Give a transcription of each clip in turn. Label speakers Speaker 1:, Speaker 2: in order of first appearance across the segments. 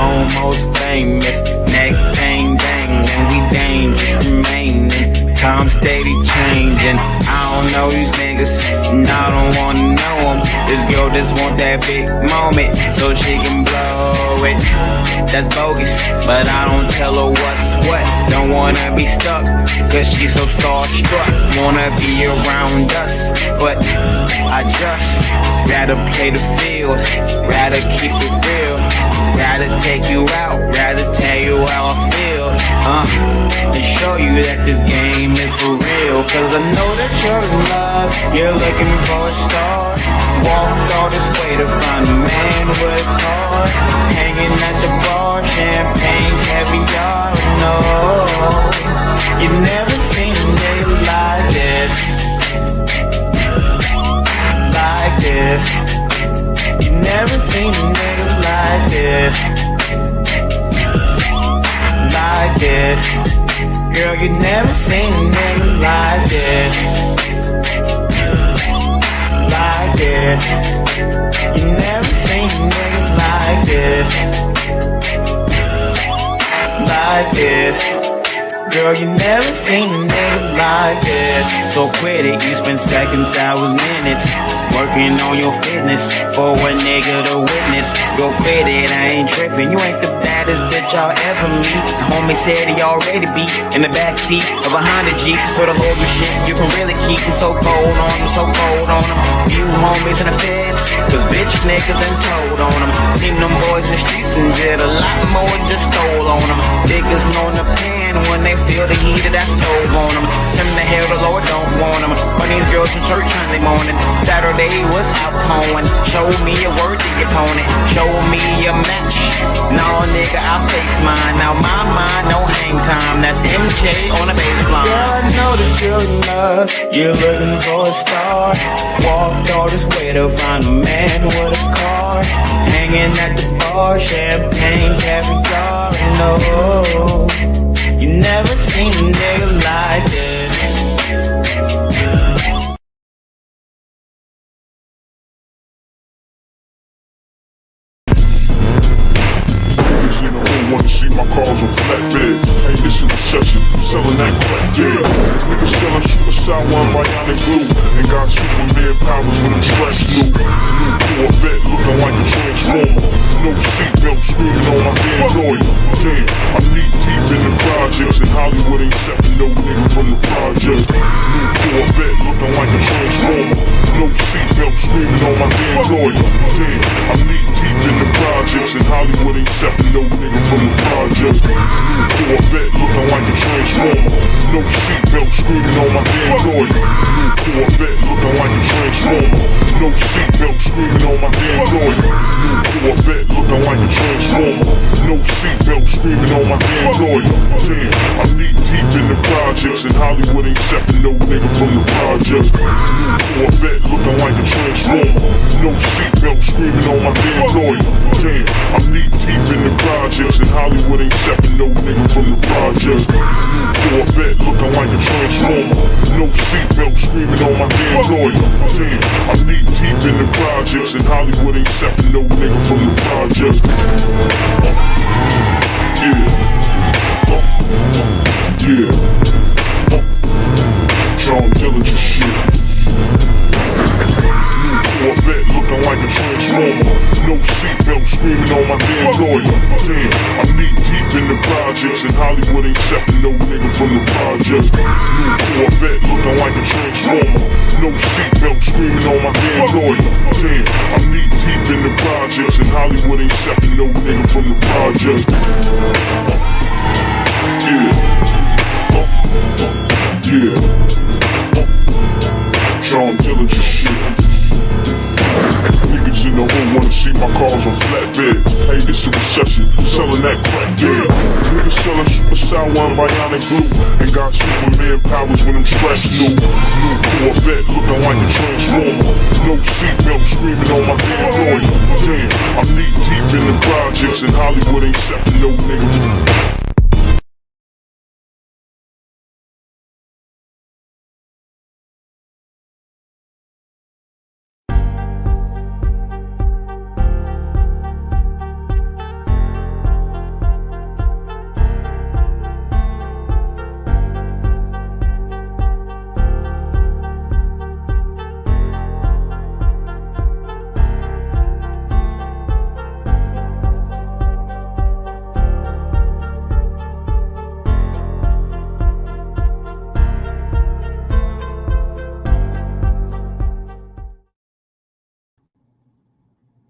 Speaker 1: almost famous. Neck bang bang, and we dangerous remaining. Time steady changing. I don't know these niggas, and I don't wanna know them. This girl just want that big moment, so she can blow it. That's bogus, but I don't tell her what's what. Don't wanna be stuck, cause she's so starstruck. Wanna be around us, but I just rather play the field, rather keep it real, rather take you out, rather tell you how I feel, and show you that this game is for real. Cause I know that you're in love, you're looking for a star. Walked all this way to find a man with a car, hanging at the bar, champagne, caviar. No, you never seen a nigga like this, like this. You never seen a nigga like this, like this. Girl, you never seen a nigga like this, like this. You never seen a nigga like this, like this. Girl, you never seen a nigga like this. So quit it, you spend seconds, hours, minutes working on your fitness for a nigga to witness. Go quit it, I ain't tripping. You ain't the baddest bitch I'll ever meet. The homie said he already be in the backseat of a Honda Jeep. So the local shit you can really keep him so cold on him, so cold on him. Few homies in the feds, cause bitch niggas done told on him. Seen them boys in the streets and did a lot more, just stole on them. Niggas know the pen when they feel the heat of that stove on them. Send the hell the Lord don't want them. Funny girls from church Sunday morning. Saturday was out pouring. Show me a worthy opponent. Show me a match. No nigga, I face mine. Now my mind, no hang time. That's MJ on the baseline. Girl, I know that you're in love. You're looking for a star. Walked all this way to find a man with a car, hanging at the bar, champagne, caviar. No, you never seen a nigga like this.
Speaker 2: Wanna see my cars on flatbeds. Hey, this is a recession, selling that crack, yeah. Niggas selling suicide one bionic glue, and got Superman powers when I'm stressed new. New Corvette looking like a transformer. No seatbelt screaming on my damn lawyer. Damn, I'm knee deep in the projects, and Hollywood ain't accepting no nigga from the project. New Corvette looking like a transformer. No seatbelt screaming on my damn lawyer. Damn, I'm knee deep in the projects, and Hollywood ain't accepting no nigga from the project. New Corvette looking like a transformer. No seatbelt screaming on my damn lawyer. New Corvette looking like a transformer. No seatbelt screaming on my damn lawyer. New Corvette looking like a transformer. No seatbelt screaming on my damn lawyer. Damn, I'm knee deep in the projects, and Hollywood ain't accepting no nigga from the project. New Corvette looking like a transformer. No seatbelt screaming on my damn lawyer. Damn, I'm knee deep in the projects, and Hollywood ain't accepting no nigga from the project. New Corvette looking like a transformer. No seatbelt screaming on my damn lawyer. Damn, I'm knee deep in the projects, and Hollywood ain't accepting no nigga from the project. Yeah. Yeah. John Dillinger shit. Corvette looking like a transformer. No seatbelt screaming on my damn lawyer. Damn, I'm knee deep in the projects, and Hollywood ain't accepting no nigga from the project. New Corvette looking like a transformer. No seatbelt screaming on my damn lawyer. Damn, I'm knee deep in the projects, and Hollywood ain't accepting no nigga from the project. Yeah. Yeah. John Dillinger shit. Niggas in the hood wanna see my cars on flatbeds. Hey, this is a recession, selling that crack, yeah. Niggas selling super sour and bionic glue, and got Superman powers when I'm stressed new. New Corvette looking like a transformer. No seatbelt screaming on my damn lawyer. Damn, I'm knee deep in the projects, and Hollywood ain't accepting no nigga.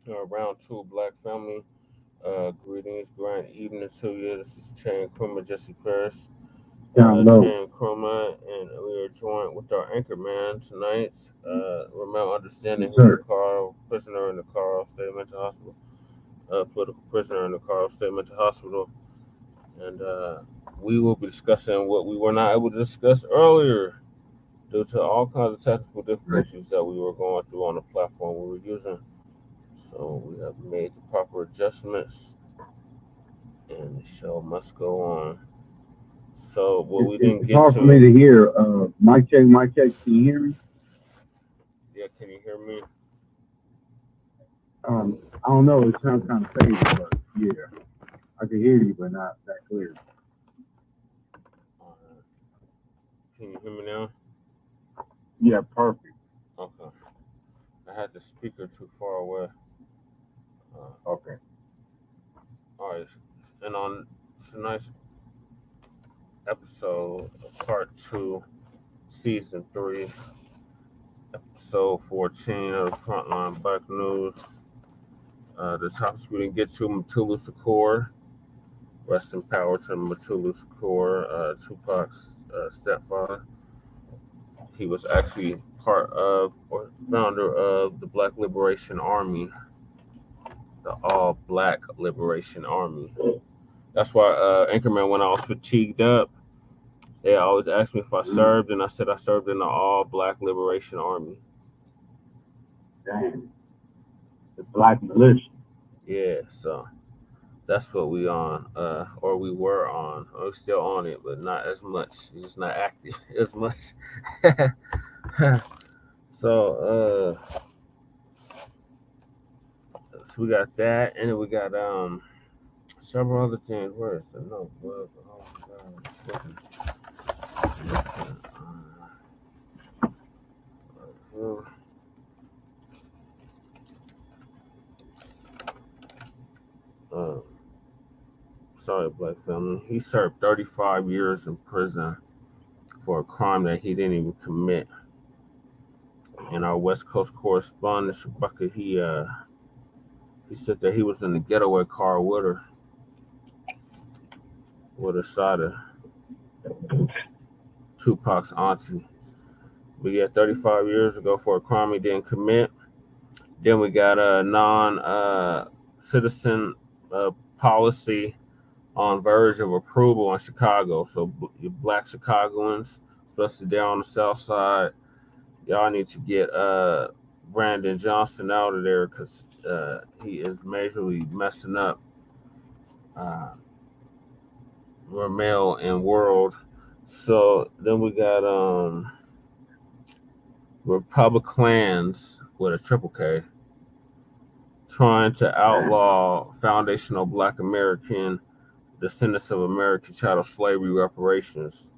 Speaker 3: Round two, Black family. Greetings, grand evening to you. This is Chain Krumma, Jesse Paris.
Speaker 4: Down low.
Speaker 3: Chain Krumma, and we are joined with our anchor man tonight. Remember,
Speaker 4: Yes,
Speaker 3: understanding, who is
Speaker 4: sir.
Speaker 3: Carl, prisoner in the Carl State Mental Hospital, political prisoner in the Carl State Mental Hospital, and we will be discussing what we were not able to discuss earlier due to all kinds of technical
Speaker 4: Right.
Speaker 3: difficulties that we were going through on the platform we were using. So we have made the proper adjustments, and the show must go on. So what we didn't
Speaker 4: It's
Speaker 3: get
Speaker 4: hard for me
Speaker 3: to,
Speaker 4: to hear. Mic check, mic check. Can you hear me?
Speaker 3: yeah, can you hear me?
Speaker 4: I don't know. It sounds kind of faded, but yeah, I can hear you, but not that clear.
Speaker 3: Can you hear me now?
Speaker 4: Yeah, perfect.
Speaker 3: Okay. I had the speaker too far away.
Speaker 4: Okay.
Speaker 3: All right. And on tonight's episode of part two, season three, episode 14 of the Frontline Black News. The topics we didn't get to: Mutulu Shakur. Rest in power to Mutulu Shakur, Tupac's stepfather. He was actually part of or founder of the Black Liberation Army, the All Black Liberation Army. That's why Anchorman, when I was fatigued up, they always asked me if I served, and I said I served in the All Black Liberation Army.
Speaker 4: Damn. The Black militia.
Speaker 3: Yeah, so that's what we on, or we were on. We're still on it, but not as much. It's just not active as much. So, so we got that, and then we got several other things. Where is the notebook? Oh my God, it's looking. Uh, sorry, Black family. He served 35 years in prison for a crime that he didn't even commit. And our West Coast correspondent, Shabaka, he said that he was in the getaway car with her, with Asada, Tupac's auntie. But yeah, 35 years ago for a crime he didn't commit. Then we got a non-citizen policy on verge of approval in Chicago. So you Black Chicagoans, especially there on the South Side, y'all need to get Brandon Johnson out of there because he is majorly messing up Ramel and World. So then we got Republikkkans with a triple K trying to outlaw foundational Black American descendants of American chattel slavery reparations.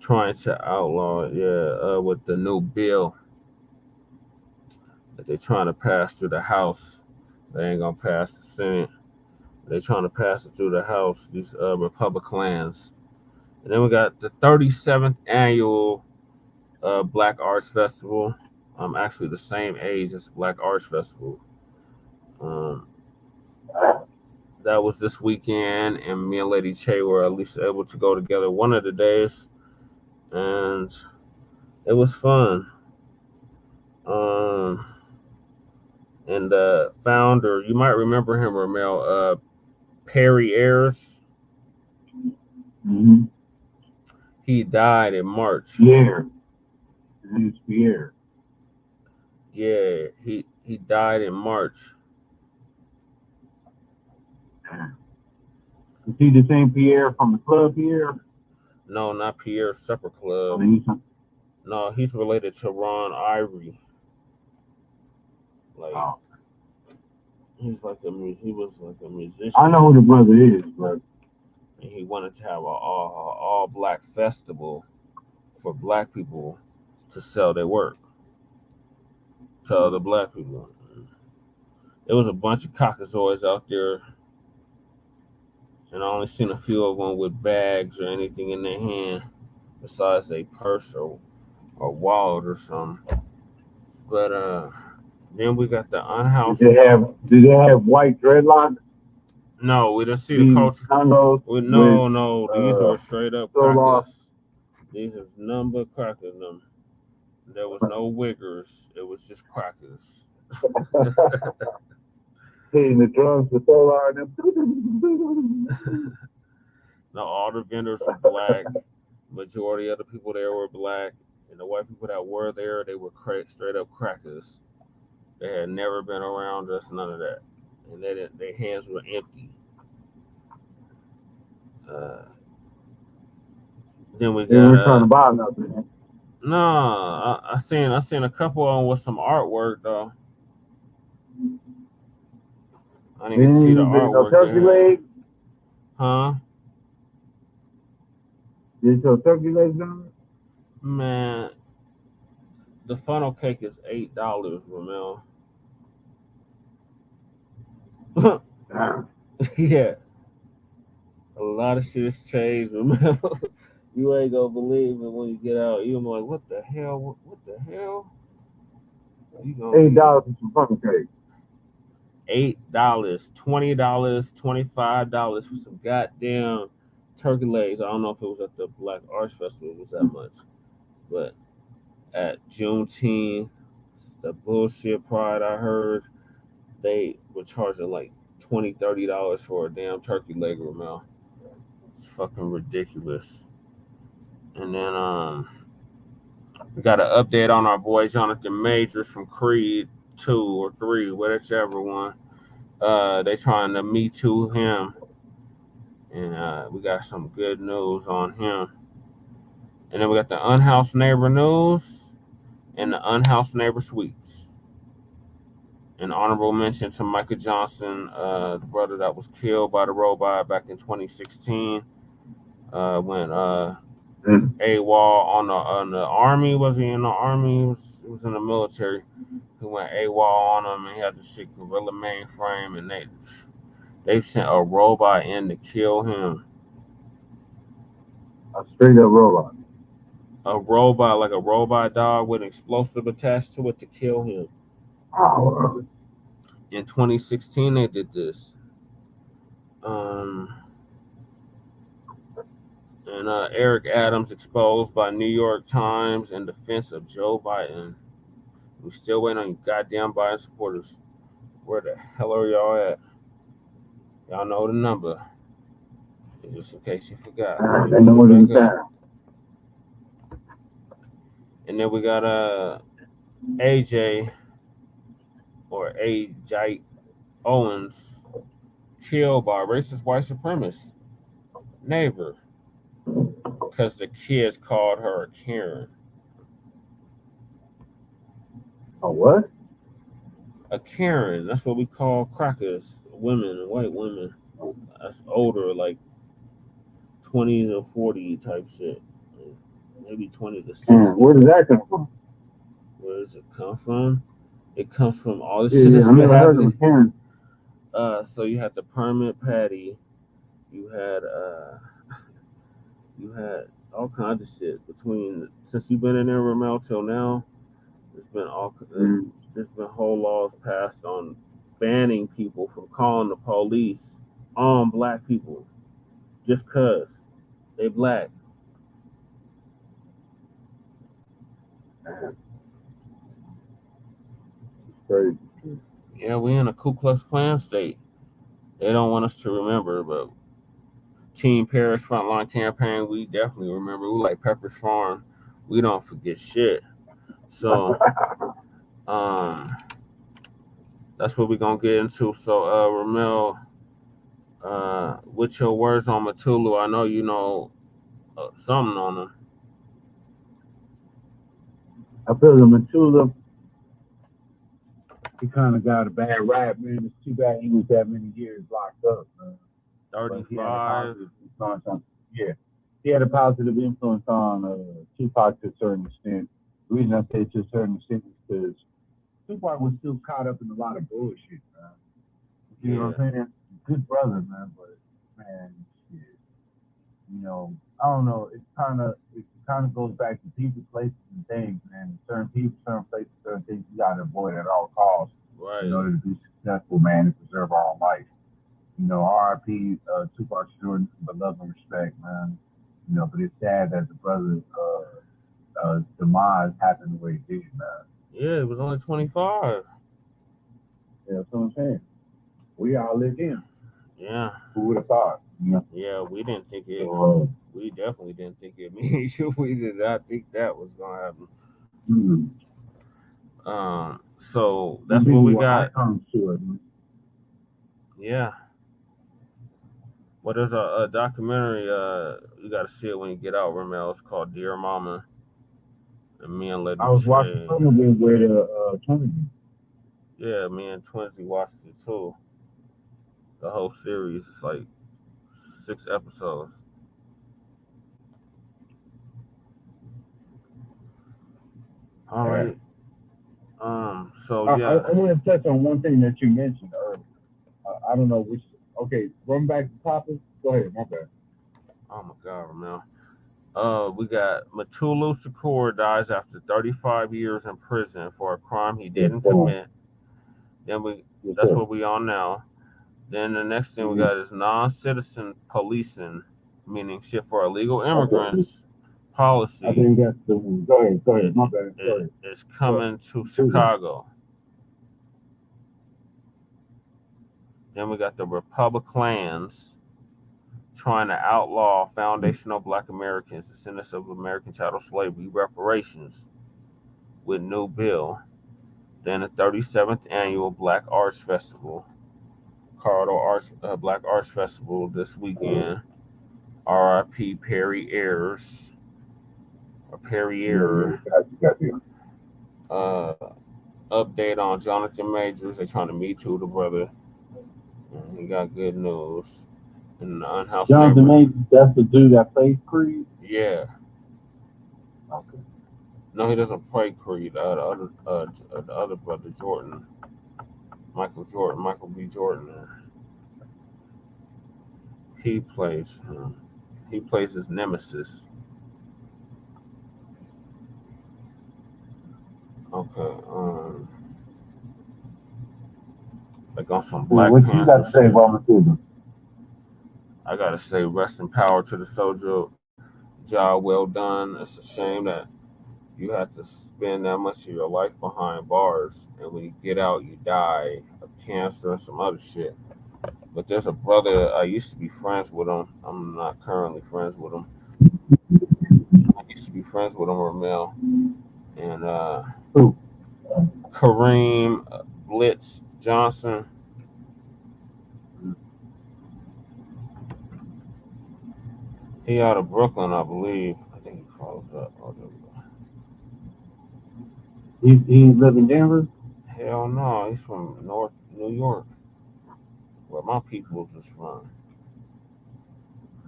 Speaker 3: Trying to outlaw it, with the new bill that they're trying to pass through the House. They ain't gonna pass the Senate. They're trying to pass it through the House, these Republikkkans. And then we got the 37th annual Black Arts Festival. Actually the same age as Black Arts Festival. Um, that was this weekend, and me and Lady Che were at least able to go together one of the days, and it was fun. Um, and the founder, you might remember him, Ramel, Perry Ayers.
Speaker 4: Mm-hmm.
Speaker 3: He died in March.
Speaker 4: Pierre. His name's Pierre.
Speaker 3: Yeah, he died in March.
Speaker 4: Is he the same Pierre from the club Pierre?
Speaker 3: No, not Pierre Supper Club.
Speaker 4: Oh,
Speaker 3: No, he's related to Ron Ivory. Like he was like a musician.
Speaker 4: I know who the brother is, but
Speaker 3: and he wanted to have a all Black festival for Black people to sell their work to other Black people. There was a bunch of cockazoids out there, and I only seen a few of them with bags or anything in their hand besides a purse or wallet or something. But Then we got the Unhoused.
Speaker 4: Did they have white dreadlocks?
Speaker 3: No, we didn't see the
Speaker 4: These
Speaker 3: culture.
Speaker 4: Congos
Speaker 3: No, these were straight up
Speaker 4: Solar.
Speaker 3: crackers. These is number crackers. There was no wiggers. It was just crackers.
Speaker 4: hitting the drums with Solar and them.
Speaker 3: No, all the vendors were black. Majority of the people there were black, and the white people that were there, they were straight up crackers. They had never been around us, none of that, and their hands were empty. Then we
Speaker 4: They weren't trying to
Speaker 3: got
Speaker 4: buy nothing.
Speaker 3: no. I seen a couple of them with some artwork though. I didn't even see the artwork.
Speaker 4: No turkey leg?
Speaker 3: Huh?
Speaker 4: Did your turkey legs on?
Speaker 3: Man, the funnel cake is $8, Ramel. Yeah. A lot of shit has changed, Ramel. You ain't gonna believe it when you get out. You're gonna be like, what the hell? What the hell? You gonna
Speaker 4: $8 for some funnel cake.
Speaker 3: $8, $20, $25 for some goddamn turkey legs. I don't know if it was at the Black Arts Festival, it was that much. But at Juneteenth, the bullshit Pride I heard, they were charging like $20, $30 for a damn turkey leg, Ramel. It's fucking ridiculous. And then we got an update on our boy Johnathan Majors from Creed 2 or 3, whichever one. They trying to Me Too him. And we got some good news on him. And then we got the Unhoused Neighbor news and the Unhoused Neighbor Suites. An honorable mention to Michael Johnson, the brother that was killed by the robot back in 2016. When AWOL on the army. Was he in the army? He was in the military. He went AWOL on him, and he had this shit gorilla mainframe, and they sent a robot in to kill him.
Speaker 4: A straight up robot.
Speaker 3: A robot, like a robot dog with an explosive attached to it to kill him.
Speaker 4: Oh.
Speaker 3: In 2016, they did this. And Eric Adams exposed by New York Times in defense of Joe Biden. We still waiting on you goddamn Biden supporters. Where the hell are y'all at? Y'all know the number. Just in case you forgot.
Speaker 4: I know what it's at.
Speaker 3: And then we got AJ or AJ Owens killed by a racist white supremacist neighbor because the kids called her a Karen.
Speaker 4: A what?
Speaker 3: A Karen. That's what we call crackers, women, white women. That's older, like 20 to 40 type shit. Maybe 20 to 60.
Speaker 4: Where does that come from?
Speaker 3: Where does it come from? It comes from all this
Speaker 4: Yeah,
Speaker 3: shit that's
Speaker 4: I
Speaker 3: been
Speaker 4: never heard of
Speaker 3: happening.
Speaker 4: a Karen.
Speaker 3: So you had the permit patty. You had all kinds of shit since you've been in there, Ramel, till now. There's been whole laws passed on banning people from calling the police on black people just cause they black.
Speaker 4: Crazy.
Speaker 3: Yeah, we in a Ku Klux Klan state. They don't want us to remember, but Team Paris Frontline Campaign, we definitely remember. We like Pepper's Farm. We don't forget shit. So, that's what we're gonna get into. So, Ramel, with your words on Mutulu, I know you know something on him.
Speaker 4: I feel the Mutulu, he kind of got a bad rap, man. It's too bad he was that many years locked up, man.
Speaker 3: 35.
Speaker 4: Yeah. He had a positive influence on Tupac to a certain extent. The reason I say to a certain extent is because Tupac was still caught up in a lot of bullshit, man. You know what I'm saying? Good brother, man, but man, shit. You know, I don't know. It's kind of kind of goes back to people, places, and things, and certain people, certain places, certain things you got to avoid at all costs in order to be successful, man, and preserve our own life. You know, RIP Tupac Shakur, but love and respect, man. You know, but it's sad that the brother's demise happened the way it did, man.
Speaker 3: Yeah, it was only 25.
Speaker 4: Yeah, that's what I'm saying. We all lived in.
Speaker 3: Yeah.
Speaker 4: Who would have thought? You know?
Speaker 3: Yeah, we didn't think it. We definitely didn't think it. Me, we did not think that was gonna happen. So that's what we got. Yeah. Well, there's a documentary. You got to see it when you get out, Ramel. It's called Dear Mama. And me and Lady
Speaker 4: I was watching some of it with Trinity.
Speaker 3: Yeah, me and Twinsy watched it too. The whole series is like 6 episodes. All right. So yeah,
Speaker 4: I want to touch on one thing that you mentioned earlier. I don't know which. Okay, run back to topic. Go ahead, my bad.
Speaker 3: Oh my God, Ramel. We got Mutulu Shakur dies after 35 years in prison for a crime he didn't commit. Then that's what we on now. Then the next thing we got is non-citizen policing, meaning shit for illegal immigrants policy.
Speaker 4: I think that's the one. Go ahead, my bad.
Speaker 3: It's coming to Chicago. Then we got the Republikkkans trying to outlaw foundational Black Americans, descendants of American chattel slavery, reparations with new bill. Then the 37th annual Black Arts Festival, Black Arts Festival this weekend. RIP Perry Ayers, or Perry Ayers. Update on Johnathan Majors. They're trying to Me Too the brother. And he got good news. In the Unhoused
Speaker 4: Johnathan Majors, that's the dude that plays Creed?
Speaker 3: Yeah.
Speaker 4: Okay.
Speaker 3: No, he doesn't play Creed. The other brother, Jordan. Michael B. Jordan. He plays his nemesis. Okay. Like on some Black
Speaker 4: What
Speaker 3: Panther
Speaker 4: you got to say about Mutulu?
Speaker 3: I gotta say, rest in power to the soldier. Job well done. It's a shame that you have to spend that much of your life behind bars, and when you get out, you die of cancer or some other shit. But there's a brother, I used to be friends with him. I'm not currently friends with him. I used to be friends with him, Ramel. And Kareem Blitz Johnson. He out of Brooklyn, I believe. I think he calls up. Oh, there we go.
Speaker 4: He live in Denver?
Speaker 3: Hell no, he's from North New York, where my peoples is from.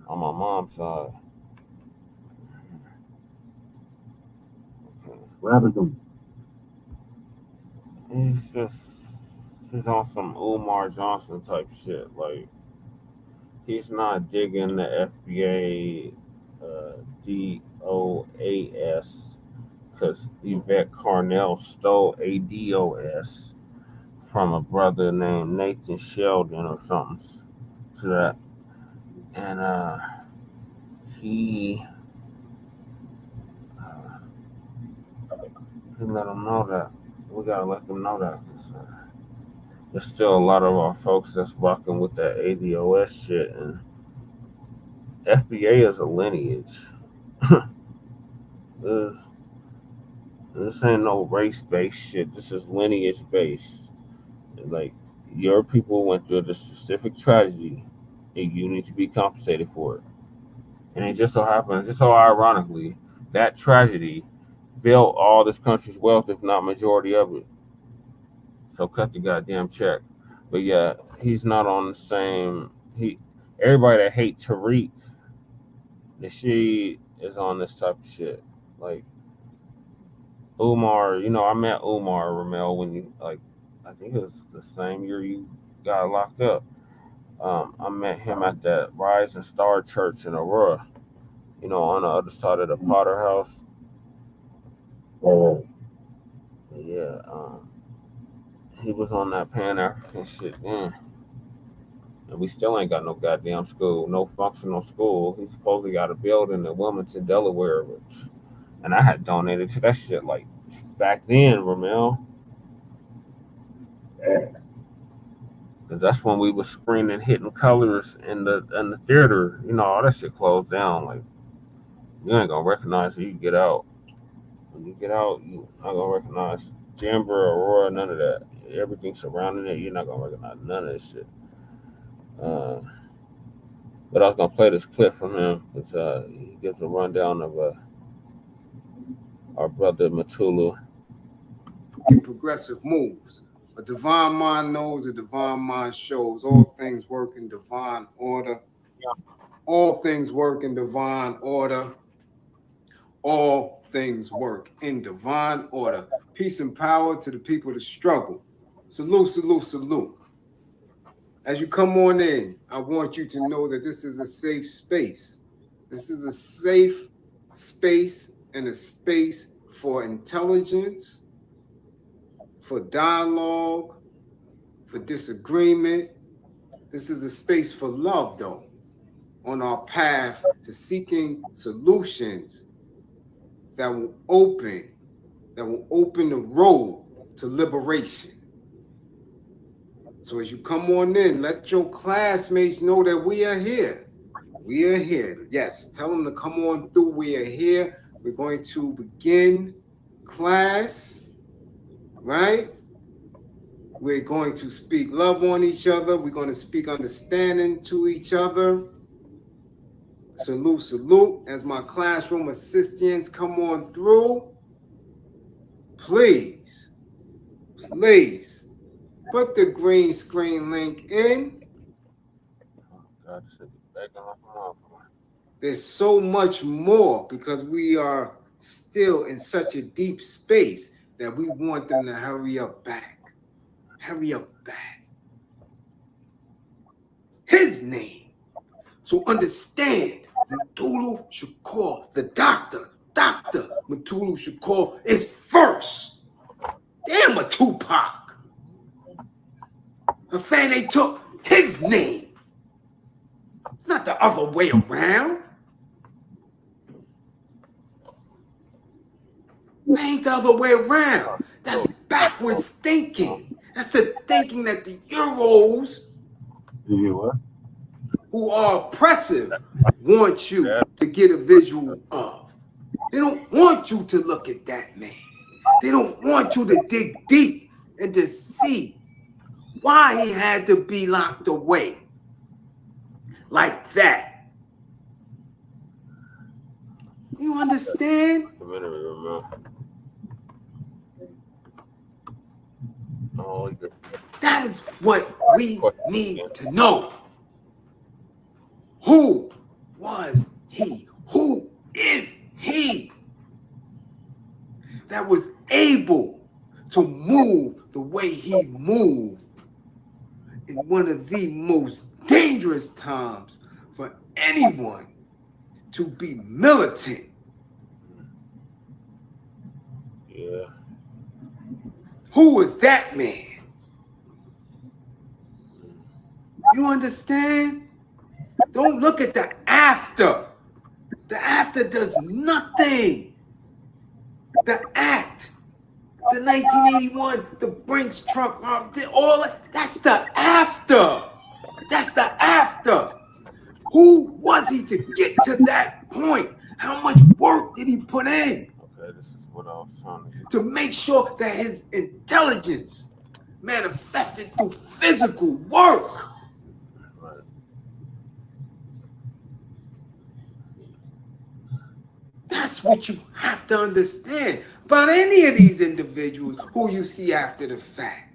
Speaker 3: On my mom's side. Okay.
Speaker 4: What happened to him?
Speaker 3: He's on some Umar Johnson type shit. Like, he's not digging the FBA-DOAS because Yvette Carnell stole a DOS from a brother named Nathan Sheldon or something to that. And he let them know that. We gotta let them know that. There's still a lot of our folks that's rocking with that ADOS shit, and FBA is a lineage. This ain't no race-based shit. This is lineage-based. Like, your people went through a specific tragedy, and you need to be compensated for it. And it just so happens, just so ironically, that tragedy built all this country's wealth, if not majority of it. So cut the goddamn check. But yeah, he's not on the same. Everybody that hate Tariq, she is on this type of shit. Like Umar, I met Umar Ramel when you I think it was the same year you got locked up. I met him at that Rise and Star Church in Aurora, You know, on the other side of the Potter House.
Speaker 4: Oh,
Speaker 3: Yeah, he was on that Pan African shit then. And we still ain't got no goddamn school, no functional school. He supposedly got a building in Wilmington, Delaware, and I had donated to that shit like back then, Ramel. Because that's when we was screening Hidden Colors in the theater. You know, all that shit closed down. Like, you ain't gonna recognize it. You get out. When you get out, you not gonna recognize Jimber, Aurora, none of that. Everything surrounding it, you're not gonna recognize none of this shit. But I was gonna play this clip from him because he gives a rundown of our brother Mutulu.
Speaker 5: Progressive moves. A divine mind knows, a divine mind shows. All things work in divine order. All things work in divine order. All things work in divine order. Peace and power to the people that struggle. Salute, salute, salute. As you come on in, I want you to know that this is a safe space. This is a safe space and a space for intelligence, for dialogue, for disagreement. This is a space for love, though, on our path to seeking solutions that will open the road to liberation. So as you come on in, let your classmates know that we are here. We are here. Yes, tell them to come on through. We are here. We're going to begin class, right? We're going to speak love on each other. We're going to speak understanding to each other. Salute, salute. As my classroom assistants come on through, please, please put the green screen link in. There's so much more because we are still in such a deep space that we want them to hurry up back. Hurry up back. His name. So understand, Mutulu Shakur, the Dr. Mutulu Shakur is first. Damn a Tupac. A fan, they took his name. It's not the other way around. It ain't the other way around. That's backwards thinking. That's the thinking that the Euros who are oppressive want you to get a visual of. They don't want you to look at that man. They don't want you to dig deep and to see why he had to be locked away like that. You understand? That is what we need to know. Who was he? Who is he that was able to move the way he moved in one of the most dangerous times for anyone to be militant?
Speaker 3: Yeah.
Speaker 5: Who was that man? You understand? Don't look at the after. The after does nothing. The act, the 1981, the Brinks truck, all that's the after. That's the after. Who was he to get to that point? How much work did he put in?
Speaker 3: Okay, this is what I was trying
Speaker 5: to make sure that his intelligence manifested through physical work.
Speaker 3: Right.
Speaker 5: That's what you have to understand about any of these individuals who you see after the fact.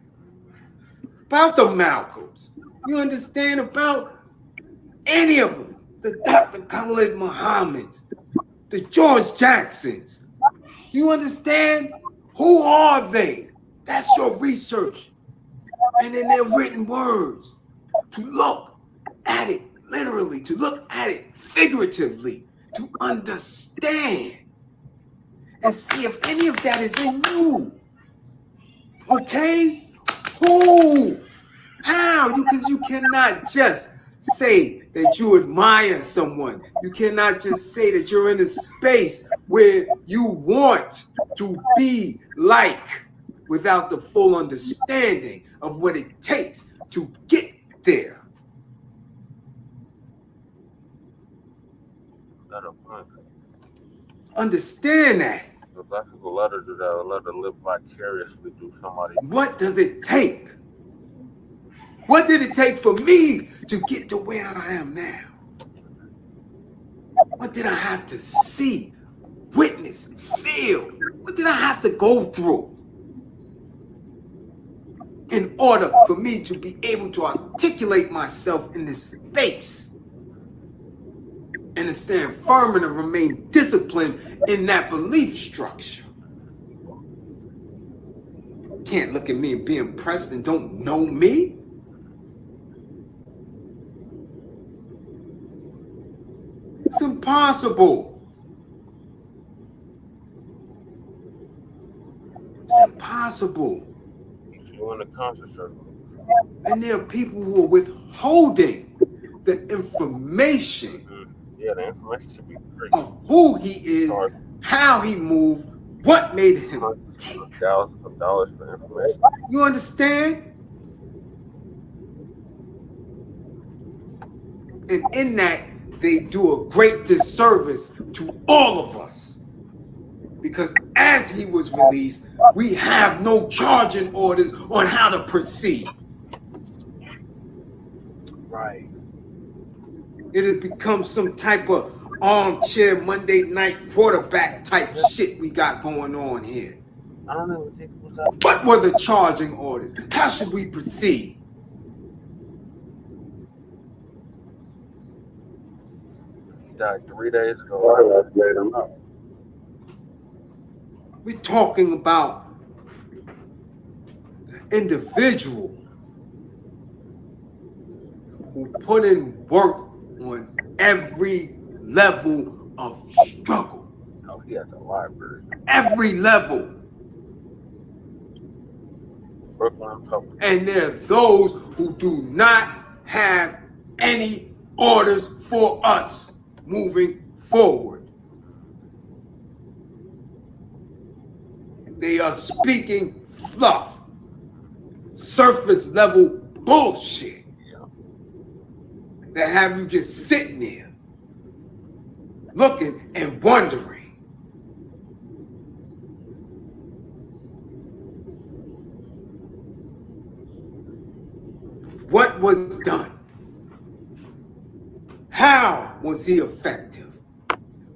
Speaker 5: About the Malcolms. You understand about any of them. The Dr. Khalid Muhammad's, the George Jacksons. You understand? Who are they? That's your research. And in their written words, to look at it literally, to look at it figuratively, to understand and see if any of that is in you. Okay? Who? How? Because you cannot just say that you admire someone. You cannot just say that you're in a space where you want to be like without the full understanding of what it takes to get there. Understand that.
Speaker 3: The Black people let her do that, let her live vicariously through somebody.
Speaker 5: What does it take? What did it take for me to get to where I am now? What did I have to see, witness, feel? What did I have to go through in order for me to be able to articulate myself in this space and to stand firm and to remain disciplined in that belief structure? Can't look at me and be impressed and don't know me. It's impossible. It's impossible.
Speaker 3: You in the conscious circle.
Speaker 5: And there are people who are withholding the information.
Speaker 3: Yeah, the information should be free.
Speaker 5: Of who he is, how he moved, what made him tick.
Speaker 3: Thousands of dollars for information.
Speaker 5: You understand? And in that, they do a great disservice to all of us. Because as he was released, we have no charging orders on how to proceed.
Speaker 3: Right.
Speaker 5: It has become some type of armchair Monday night quarterback type shit we got going on here.
Speaker 3: I don't know what they was up.
Speaker 5: What were the charging orders? How should we proceed?
Speaker 3: He died 3 days ago.
Speaker 5: We're talking about an individual who put in work on every level of struggle.
Speaker 3: Oh, he at the library.
Speaker 5: Every level.
Speaker 3: Brooklyn Public.
Speaker 5: And there are those who do not have any orders for us moving forward. They are speaking fluff, surface level bullshit that have you just sitting there looking and wondering. What was done? How was he effective?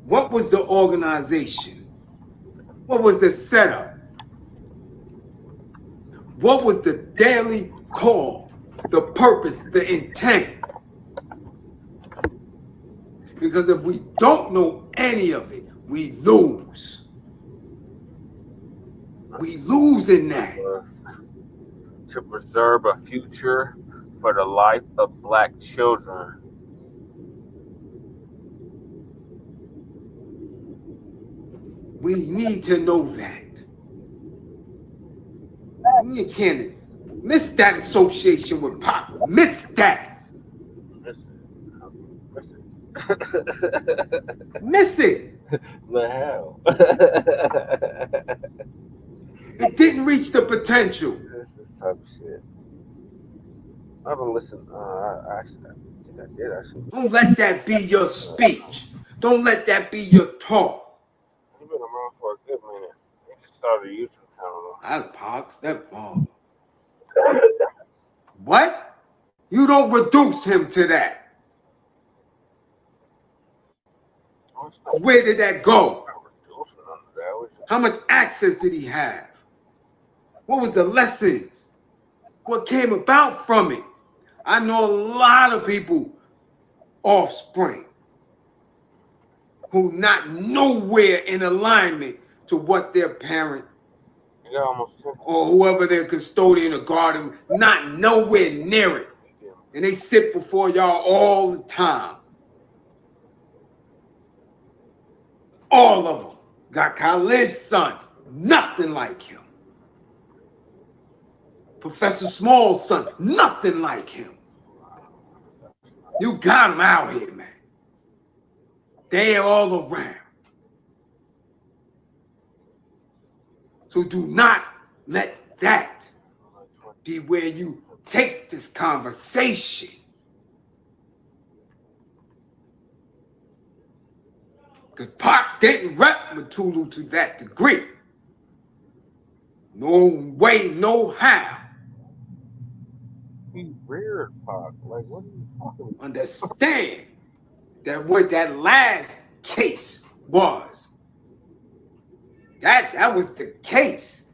Speaker 5: What was the organization? What was the setup? What was the daily call, the purpose, the intent? Because if we don't know any of it, we lose. We lose in that.
Speaker 3: To preserve a future for the life of Black children.
Speaker 5: We need to know that. You can't miss that association with Pop. Miss that. Miss it.
Speaker 3: The hell?
Speaker 5: It didn't reach the potential.
Speaker 3: This is tough shit. I haven't listened. I think I did actually.
Speaker 5: Don't let that be your speech. Don't let that be your talk.
Speaker 3: You've been around for a good minute. You started a YouTube channel.
Speaker 5: That's Pop, stepfather. What? You don't reduce him to that. Where did that go? How much access did he have? What was the lessons? What came about from it? I know a lot of people, offspring, who not nowhere in alignment to what their parent or whoever their custodian or guardian, not nowhere near it. And they sit before y'all all the time. All of them. Got Khalid's son, nothing like him. Professor Small's son, nothing like him. You got them out here, man. They're all around. So do not let that be where you take this conversation. Because Pac didn't rep Mutulu to that degree. No way, no how.
Speaker 3: He reared Pac. Like, what are you talking about?
Speaker 5: Understand that what that last case was. That was the case.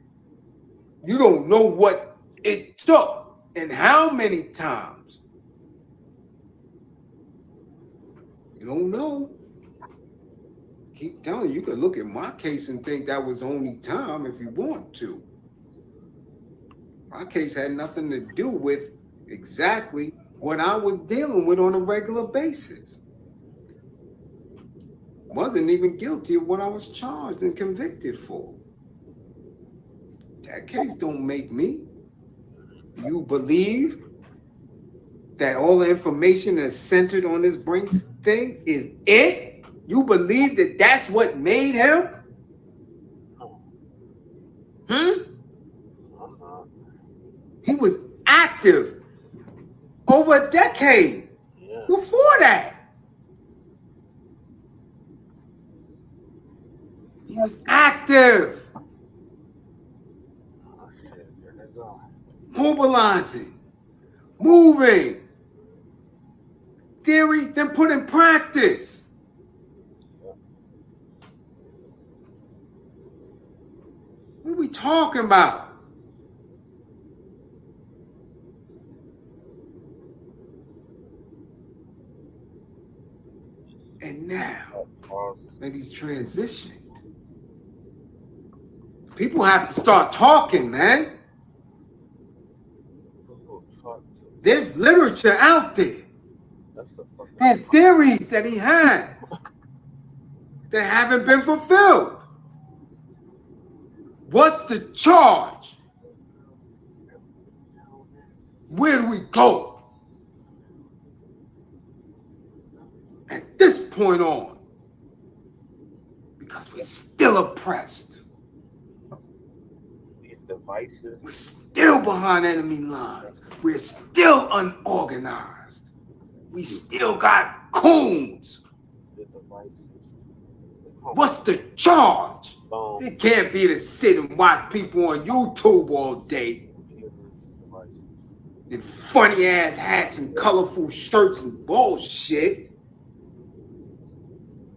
Speaker 5: You don't know what it took and how many times. You don't know. Keep telling you, you can look at my case and think that was the only time if you want to. My case had nothing to do with exactly what I was dealing with on a regular basis. Wasn't even guilty of what I was charged and convicted for. That case don't make me. You believe that all the information that's centered on this Brinks thing is it? You believe that that's what made him? He was active over a decade before that. He was active. Mobilizing, moving, theory, then put in practice. What are we talking about? And now that he's transitioned, people have to start talking, man. There's literature out there. There's theories that he has that haven't been fulfilled. What's the charge? Where do we go? At this point on, because we're still oppressed.
Speaker 3: These devices.
Speaker 5: We're still behind enemy lines. We're still unorganized. We still got coons. What's the charge? It can't be to sit and watch people on YouTube all day in funny ass hats and colorful shirts and bullshit.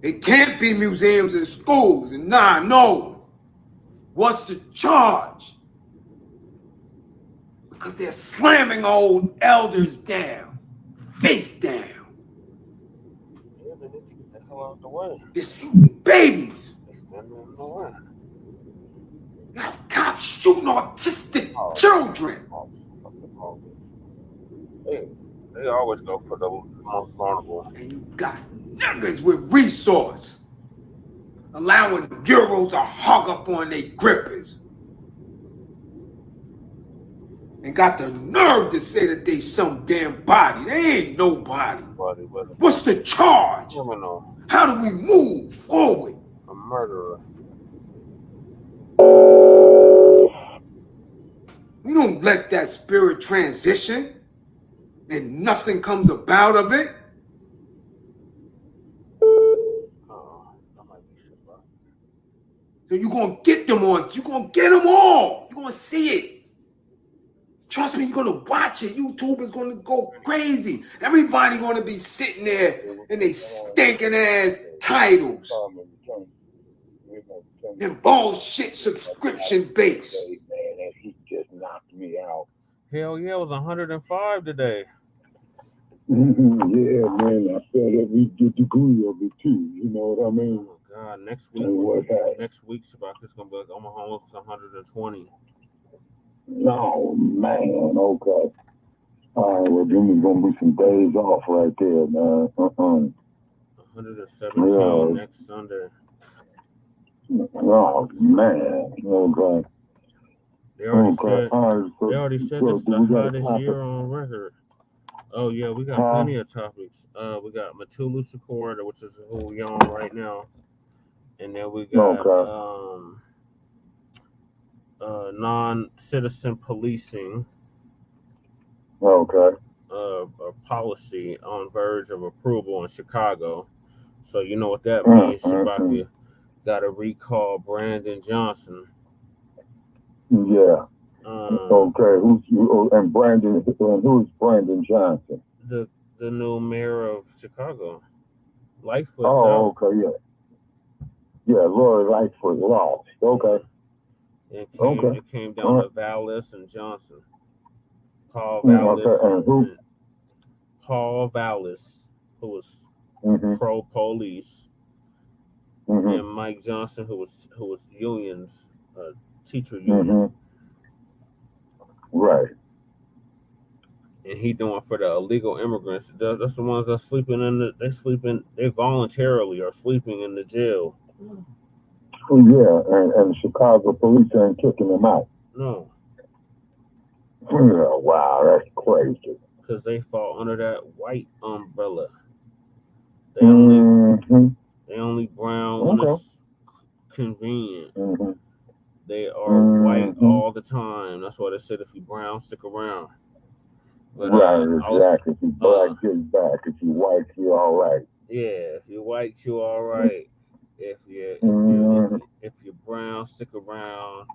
Speaker 5: It can't be museums and schools. And no. What's the charge? Because they're slamming old elders down, face down.
Speaker 3: Yeah, they need to get the hell out of the way.
Speaker 5: They're shooting babies.
Speaker 3: They're standing in the way.
Speaker 5: You got cops shooting autistic children.
Speaker 3: They always go for the most vulnerable.
Speaker 5: And you got niggas with resource, allowing the Euros to hog up on their grippers. And got the nerve to say that they some damn body. They ain't nobody. What's the charge?
Speaker 3: Criminal.
Speaker 5: How do we move forward?
Speaker 3: A murderer.
Speaker 5: We don't let that spirit transition and nothing comes about of it. So you're going to get them on. You're going to get them all. You're going to see it. Trust me, you're going to watch it. YouTube is going to go crazy. Everybody going to be sitting there in they stinking ass titles. And bullshit subscription base.
Speaker 4: He just knocked me out.
Speaker 3: Hell yeah, it was 105 today.
Speaker 4: Yeah, man, I felt every degree of it too. You know what I mean?
Speaker 3: Oh God, next week Shabbat is gonna be like almost 120.
Speaker 4: Oh man, okay. All right, well then there's gonna be some days off right there, man.
Speaker 3: 117 next Sunday.
Speaker 4: Oh man. Okay.
Speaker 3: They already
Speaker 4: Okay.
Speaker 3: said
Speaker 4: All right.
Speaker 3: they
Speaker 4: So,
Speaker 3: already said
Speaker 4: so
Speaker 3: this is
Speaker 4: do
Speaker 3: the
Speaker 4: we got a
Speaker 3: hottest
Speaker 4: topic?
Speaker 3: year on record. Oh yeah, we got plenty of topics. We got Mutulu Shakur, which is who we on right now, and then we got
Speaker 4: Okay.
Speaker 3: non-citizen policing,
Speaker 4: Okay.
Speaker 3: a policy on verge of approval in Chicago. So you know what that means. Shabaka got to recall Brandon Johnson.
Speaker 4: Yeah. Okay. And Brandon? And who's Brandon Johnson?
Speaker 3: The new mayor of Chicago. Lightfoot's
Speaker 4: Oh,
Speaker 3: out.
Speaker 4: okay. Yeah. Yeah. Lori Lightfoot lost. Okay.
Speaker 3: It came down to Vallis and Johnson. Paul
Speaker 4: Okay.
Speaker 3: Vallis
Speaker 4: And who?
Speaker 3: and Paul Vallis, who was pro police, and Mike Johnson, who was unions, teacher unions.
Speaker 4: Right.
Speaker 3: And he doing for the illegal immigrants. That's the ones that sleeping they voluntarily are sleeping in the jail.
Speaker 4: Yeah, and Chicago police ain't kicking them out.
Speaker 3: No.
Speaker 4: Yeah, wow, that's crazy.
Speaker 3: Because they fall under that white umbrella. They only brown when it's convenient. They are white all the time. That's why they said if you brown, stick around. But,
Speaker 4: right, exactly. If you black, get back. If you white, you all right.
Speaker 3: Yeah, if you white, you all right. If you're brown, stick around.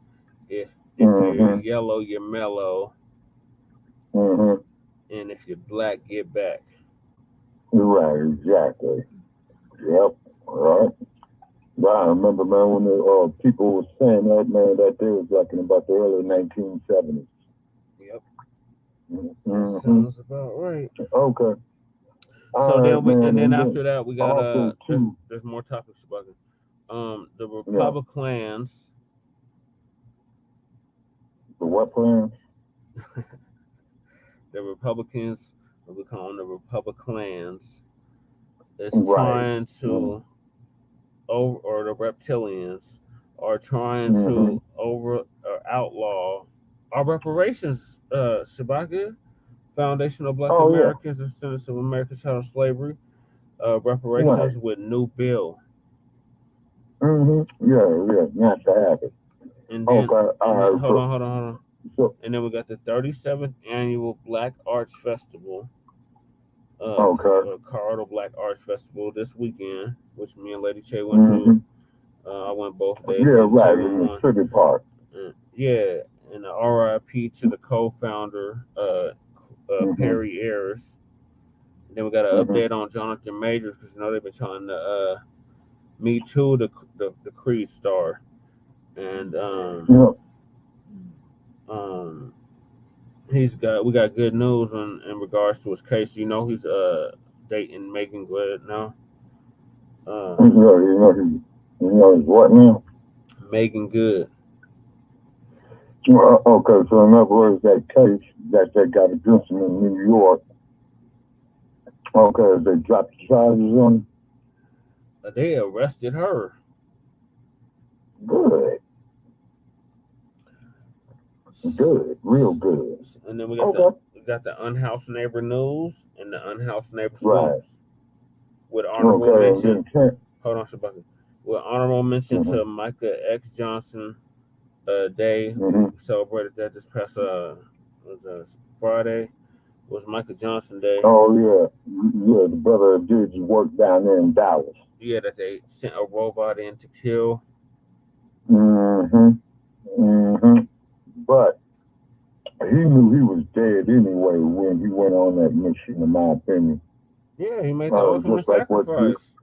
Speaker 3: If you're yellow, you're mellow. And if you're black, get back.
Speaker 4: Right, exactly. Yep. All right. Well, I remember, man, when the people were saying that, man, that they was like in about the early 1970s.
Speaker 3: Yep. That sounds about right.
Speaker 4: Okay.
Speaker 3: So then after that we got there's more topics about it. The Republikkkans.
Speaker 4: The what plans?
Speaker 3: The Republicans, what we call them the Republikkkans, is trying to or the reptilians are trying to outlaw our reparations, Shabaka, Foundation of Black Americans and Descendants of Americans Held in Slavery, reparations with new bill.
Speaker 4: Yeah, not to happen.
Speaker 3: And then, hold on. So, and then we got the 37th annual Black Arts Festival. Colorado Black Arts Festival this weekend, which me and Lady Che went to. I went both days.
Speaker 4: Yeah, right, in the City Park.
Speaker 3: Yeah, and the RIP to the co-founder, Perry Ayers. And then we got an update on Johnathan Majors, because you know they've been trying to Me Too, the Creed star. And we got good news in regards to his case. You know he's dating Megan Good now.
Speaker 4: You know he's what now?
Speaker 3: Megan Good.
Speaker 4: Okay, so in other words, that case that they got against him in New York. Okay, they dropped the charges on him.
Speaker 3: They arrested her.
Speaker 4: Good, real good.
Speaker 3: And then we got the Unhoused Neighbor News and the Unhoused Neighbor Schools with honorable mention. Hold on, Shabaka. With honorable mention to Micah X. Johnson Day. We celebrated that this past Friday. Was Micah Johnson Day.
Speaker 4: Oh yeah, the brother did his work down there in Dallas.
Speaker 3: Yeah, that they sent a robot in to kill.
Speaker 4: But he knew he was dead anyway when he went on that mission, in my opinion.
Speaker 3: Yeah, he made the ultimate sacrifice.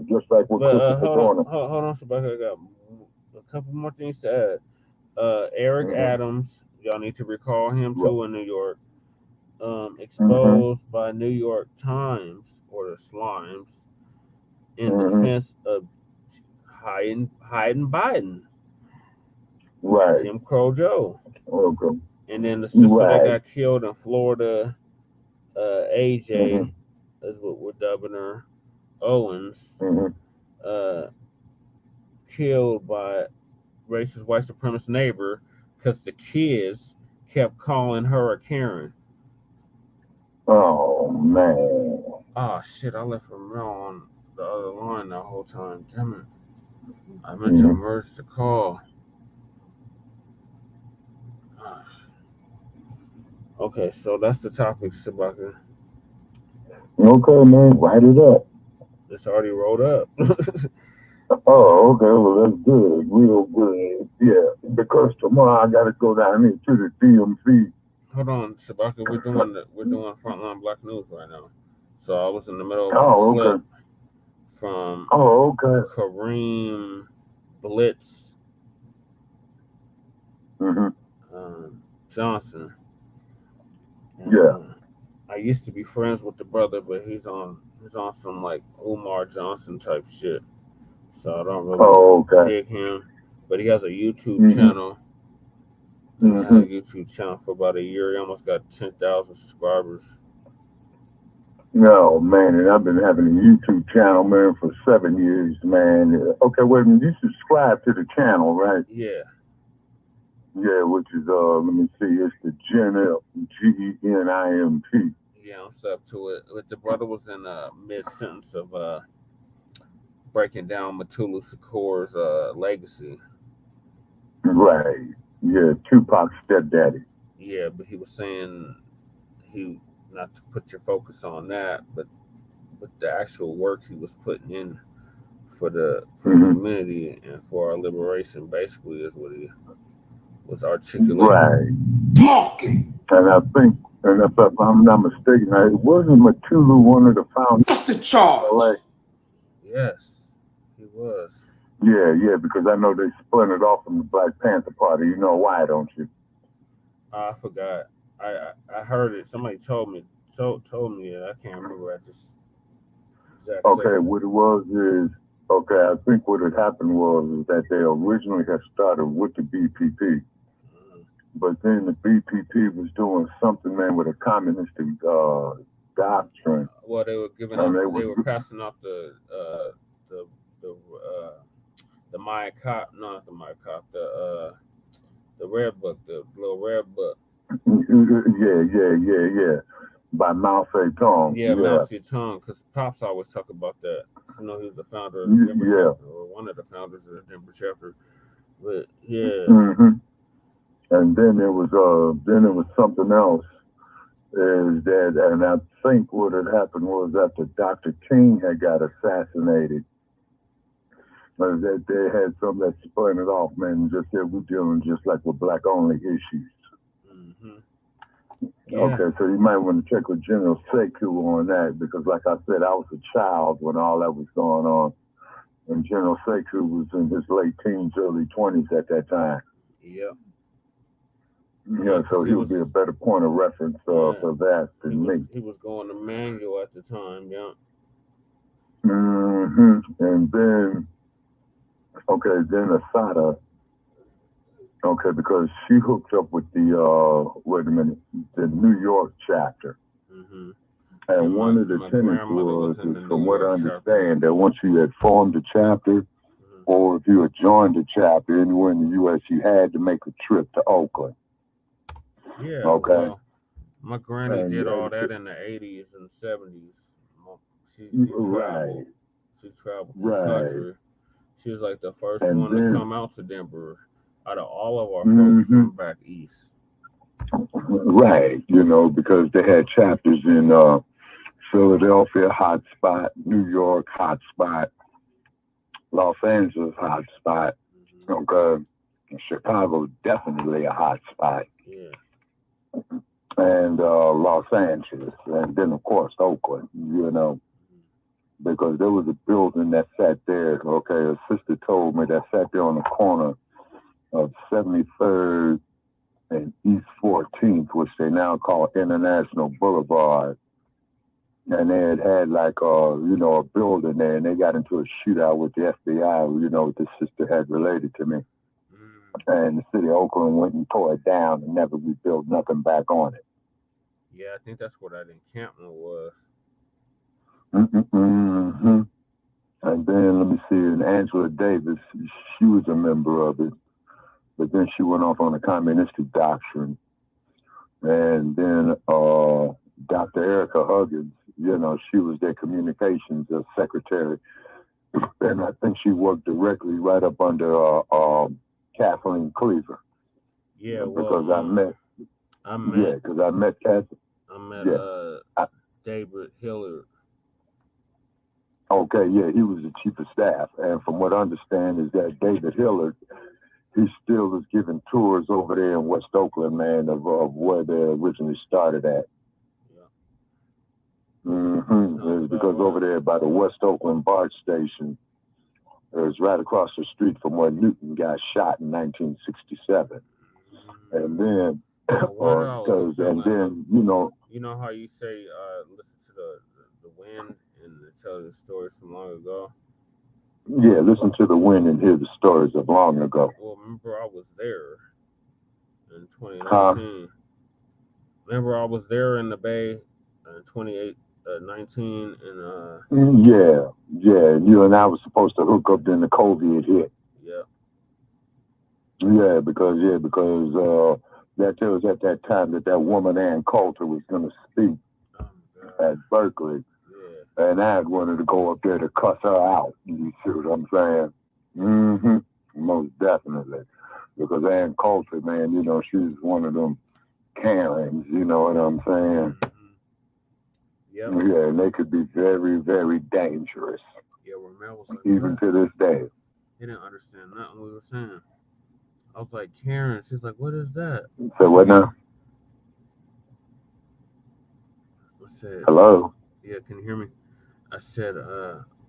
Speaker 4: Just like what Christopher Dorner.
Speaker 3: Hold on, Shabaka. I got a couple more things to add. Eric Adams, y'all need to recall him too in New York. Exposed by New York Times or the Slimes in defense of hiding Biden.
Speaker 4: Right.
Speaker 3: Jim Crow Joe.
Speaker 4: Okay.
Speaker 3: And then the sister that got killed in Florida, AJ, is what we're dubbing her, Owens. killed by racist white supremacist neighbor because the kids kept calling her a Karen.
Speaker 4: Oh man.
Speaker 3: Oh shit! I left Ramel on the other line the whole time. Damn it! I meant to merge the call. Okay, so that's the topic, Shabaka.
Speaker 4: Okay, man, write it up.
Speaker 3: It's already rolled up.
Speaker 4: Oh, okay, well that's good, real good. Yeah, because tomorrow I gotta go down here to the DMV.
Speaker 3: Hold on, Shabaka. We're doing Frontline Black News right now. So I was in the middle of a clip from Kareem Blitz Johnson. And, I used to be friends with the brother, but he's on some like Umar Johnson type shit. So I don't really dig him. But he has a YouTube channel. He had a YouTube channel for about a year. He almost got 10,000 subscribers.
Speaker 4: No, man, and I've been having a YouTube channel, man, for 7 years, man. Okay, wait a minute, you subscribe to the channel, right?
Speaker 3: Yeah.
Speaker 4: Yeah, which is, let me see, it's the GENIMP.
Speaker 3: Yeah, I'm sub to it. But the brother was in mid-sentence of breaking down Mutulu Shakur's legacy.
Speaker 4: Right. Yeah, Tupac's stepdaddy.
Speaker 3: Yeah, but he was saying not to put your focus on that, but the actual work he was putting in for the community and for our liberation, basically, is what he was articulating.
Speaker 4: Right. And I think, and if I'm not mistaken, it wasn't Mutulu one of the founders.
Speaker 5: What's the charge?
Speaker 3: Yes, he was.
Speaker 4: Yeah, because I know they split it off from the Black Panther Party. You know why, don't you?
Speaker 3: I forgot. I heard it. Somebody told me. Told me it. I can't remember at this exact second.
Speaker 4: What it was is, I think what had happened was that they originally had started with the BPP. But then the BPP was doing something, man, with a communistic doctrine.
Speaker 3: Well, they were giving they were passing off the Maya Cop, not the Maya Cop, the Red Book, the little Red Book.
Speaker 4: Yeah. By Mao Zedong.
Speaker 3: Yeah, Mao Zedong, because Pops always talk about that. You know, he's the founder of the Denver chapter, or one of the founders of the Denver chapter. But
Speaker 4: and then there was something else. Is that, and I think what had happened was after Dr. King had got assassinated, that they had some that spun it off, man, and just said we're dealing just like with black only issues.
Speaker 3: Yeah.
Speaker 4: Okay, so you might want to check with General Sekou on that, because like I said, I was a child when all that was going on. And General Sekou was in his late teens, early 20s at that time.
Speaker 3: Yep.
Speaker 4: Yeah, so he would be a better point of reference for that than me.
Speaker 3: He was going to manual at the time, yeah.
Speaker 4: And then, Asada, because she hooked up with the, the New York chapter. And one of the tenets was, from what I understand, that once you had formed a chapter, or if you had joined a chapter anywhere in the U.S., you had to make a trip to Oakland.
Speaker 3: Yeah, well, my granny did all that in the 80s and 70s. She traveled the country. She was like the first one to come out to Denver out of all of our folks from back east.
Speaker 4: Right, because they had chapters in Philadelphia, hotspot, New York, hotspot, Los Angeles, hotspot, Chicago, definitely a hotspot.
Speaker 3: Yeah.
Speaker 4: And Los Angeles, and then of course Oakland, because there was a building that sat there. A sister told me that sat there on the corner of 73rd and East 14th, which they now call International Boulevard. And they had like a building there, and they got into a shootout with the FBI. The sister had related to me. And the city of Oakland went and tore it down and never rebuilt nothing back on it.
Speaker 3: Yeah, I think that's where that encampment was.
Speaker 4: And then let me see, and Angela Davis, she was a member of it, but then she went off on a communistic doctrine. And then Dr. Erica Huggins, you know, she was their communications secretary. And I think she worked directly right up under Kathleen Cleaver.
Speaker 3: Yeah,
Speaker 4: because I met Kathleen.
Speaker 3: I met David Hillard.
Speaker 4: Okay, yeah, he was the chief of staff. And from what I understand is that David Hillard, he still is giving tours over there in West Oakland, man, of where they originally started at. Yeah. Mm-hmm. Because over there by the West Oakland BART station, it was right across the street from where Newton got shot in 1967. And then, you know
Speaker 3: how you say, listen to the wind and tell the stories from long ago.
Speaker 4: Yeah, listen to the wind and hear the stories of long ago.
Speaker 3: Well, remember I was there in 2019. Remember I was there in the Bay in 2019 and
Speaker 4: yeah, you and I was supposed to hook up, then the COVID hit. Yeah, because that was at that time that woman Ann Coulter was going to speak at Berkeley. And I had wanted to go up there to cuss her out. You see what I'm saying? Mm-hmm. Most definitely. Because Ann Coulter, man, you know, she's one of them Karens, you know what I'm saying?
Speaker 3: Yep.
Speaker 4: Yeah, and they could be very, very dangerous.
Speaker 3: Yeah, Ramel was like,
Speaker 4: even to this day.
Speaker 3: He didn't understand nothing we were saying. I was like, Karen. She's like, what is that?
Speaker 4: So what now?
Speaker 3: I said,
Speaker 4: hello?
Speaker 3: Yeah, can you hear me? I said,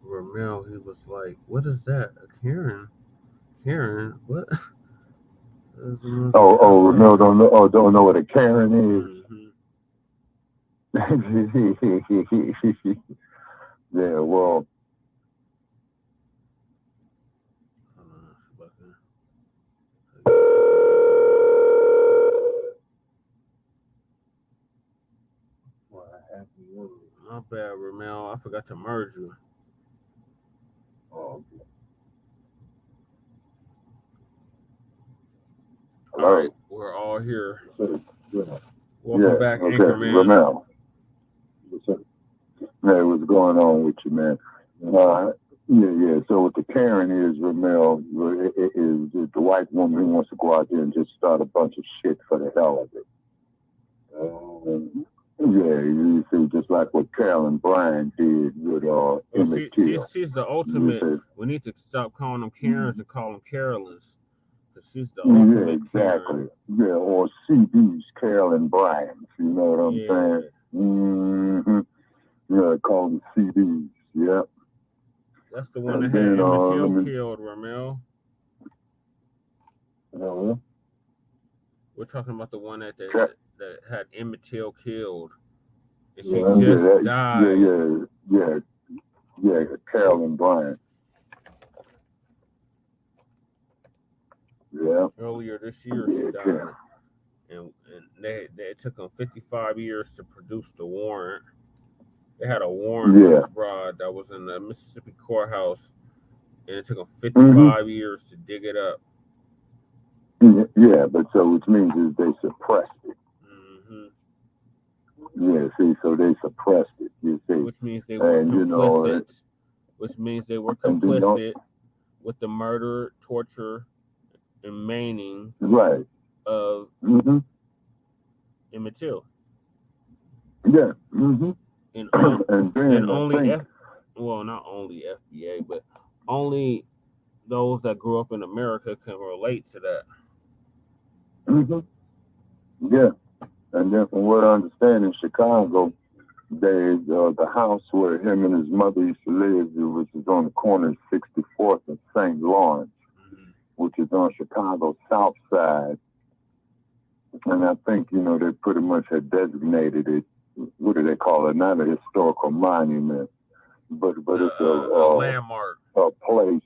Speaker 3: Ramel, he was like, what is that? A Karen? Karen? What?
Speaker 4: Ramel don't know what a Karen is. Mm-hmm. Yeah, well.
Speaker 3: My bad, Ramel. I forgot to merge you.
Speaker 4: Oh, okay.
Speaker 3: All right, we're all here.
Speaker 4: Yeah.
Speaker 3: Welcome back,
Speaker 4: okay.
Speaker 3: Anchorman.
Speaker 4: Ramel. Hey, what's going on with you, man? Yeah. So what the Karen is, Ramel, is the white woman who wants to go out there and just start a bunch of shit for the hell of it. Yeah, you see, just like what Carolyn Bryant did with Emmett Till.
Speaker 3: She's the ultimate. We need to stop calling them Karens and call them Carolyns. Because she's the ultimate
Speaker 4: exactly.
Speaker 3: Karen.
Speaker 4: Yeah, or CB's Carolyn Bryant. You know what I'm saying? Mm-hmm. Yeah, call them CBs. Yep.
Speaker 3: That's the one that had Emmett Till killed, Ramel. We're talking about the one that had Emmett Till killed. And she just died.
Speaker 4: Yeah, Carolyn Bryant. Yeah.
Speaker 3: Earlier this year she died. And they took them 55 years to produce the warrant. They had a warrant for this broad that was in the Mississippi courthouse, and it took them 55 years to dig it up.
Speaker 4: Yeah, but so which means is they suppressed it. Mm-hmm. Yeah, see, so they suppressed it. You see,
Speaker 3: which means they were complicit. Which means they were complicit with the murder, torture, and maiming of Emmett Till.
Speaker 4: Yeah. Mm-hmm.
Speaker 3: And only not only FBA, but only those that grew up in America can relate to that.
Speaker 4: Mm-hmm. Yeah, and then from what I understand in Chicago, the house where him and his mother used to live, which is on the corner of 64th and St. Lawrence, which is on Chicago's south side, and I think they pretty much had designated it. What do they call it? Not a historical monument, but it's a
Speaker 3: landmark,
Speaker 4: a place.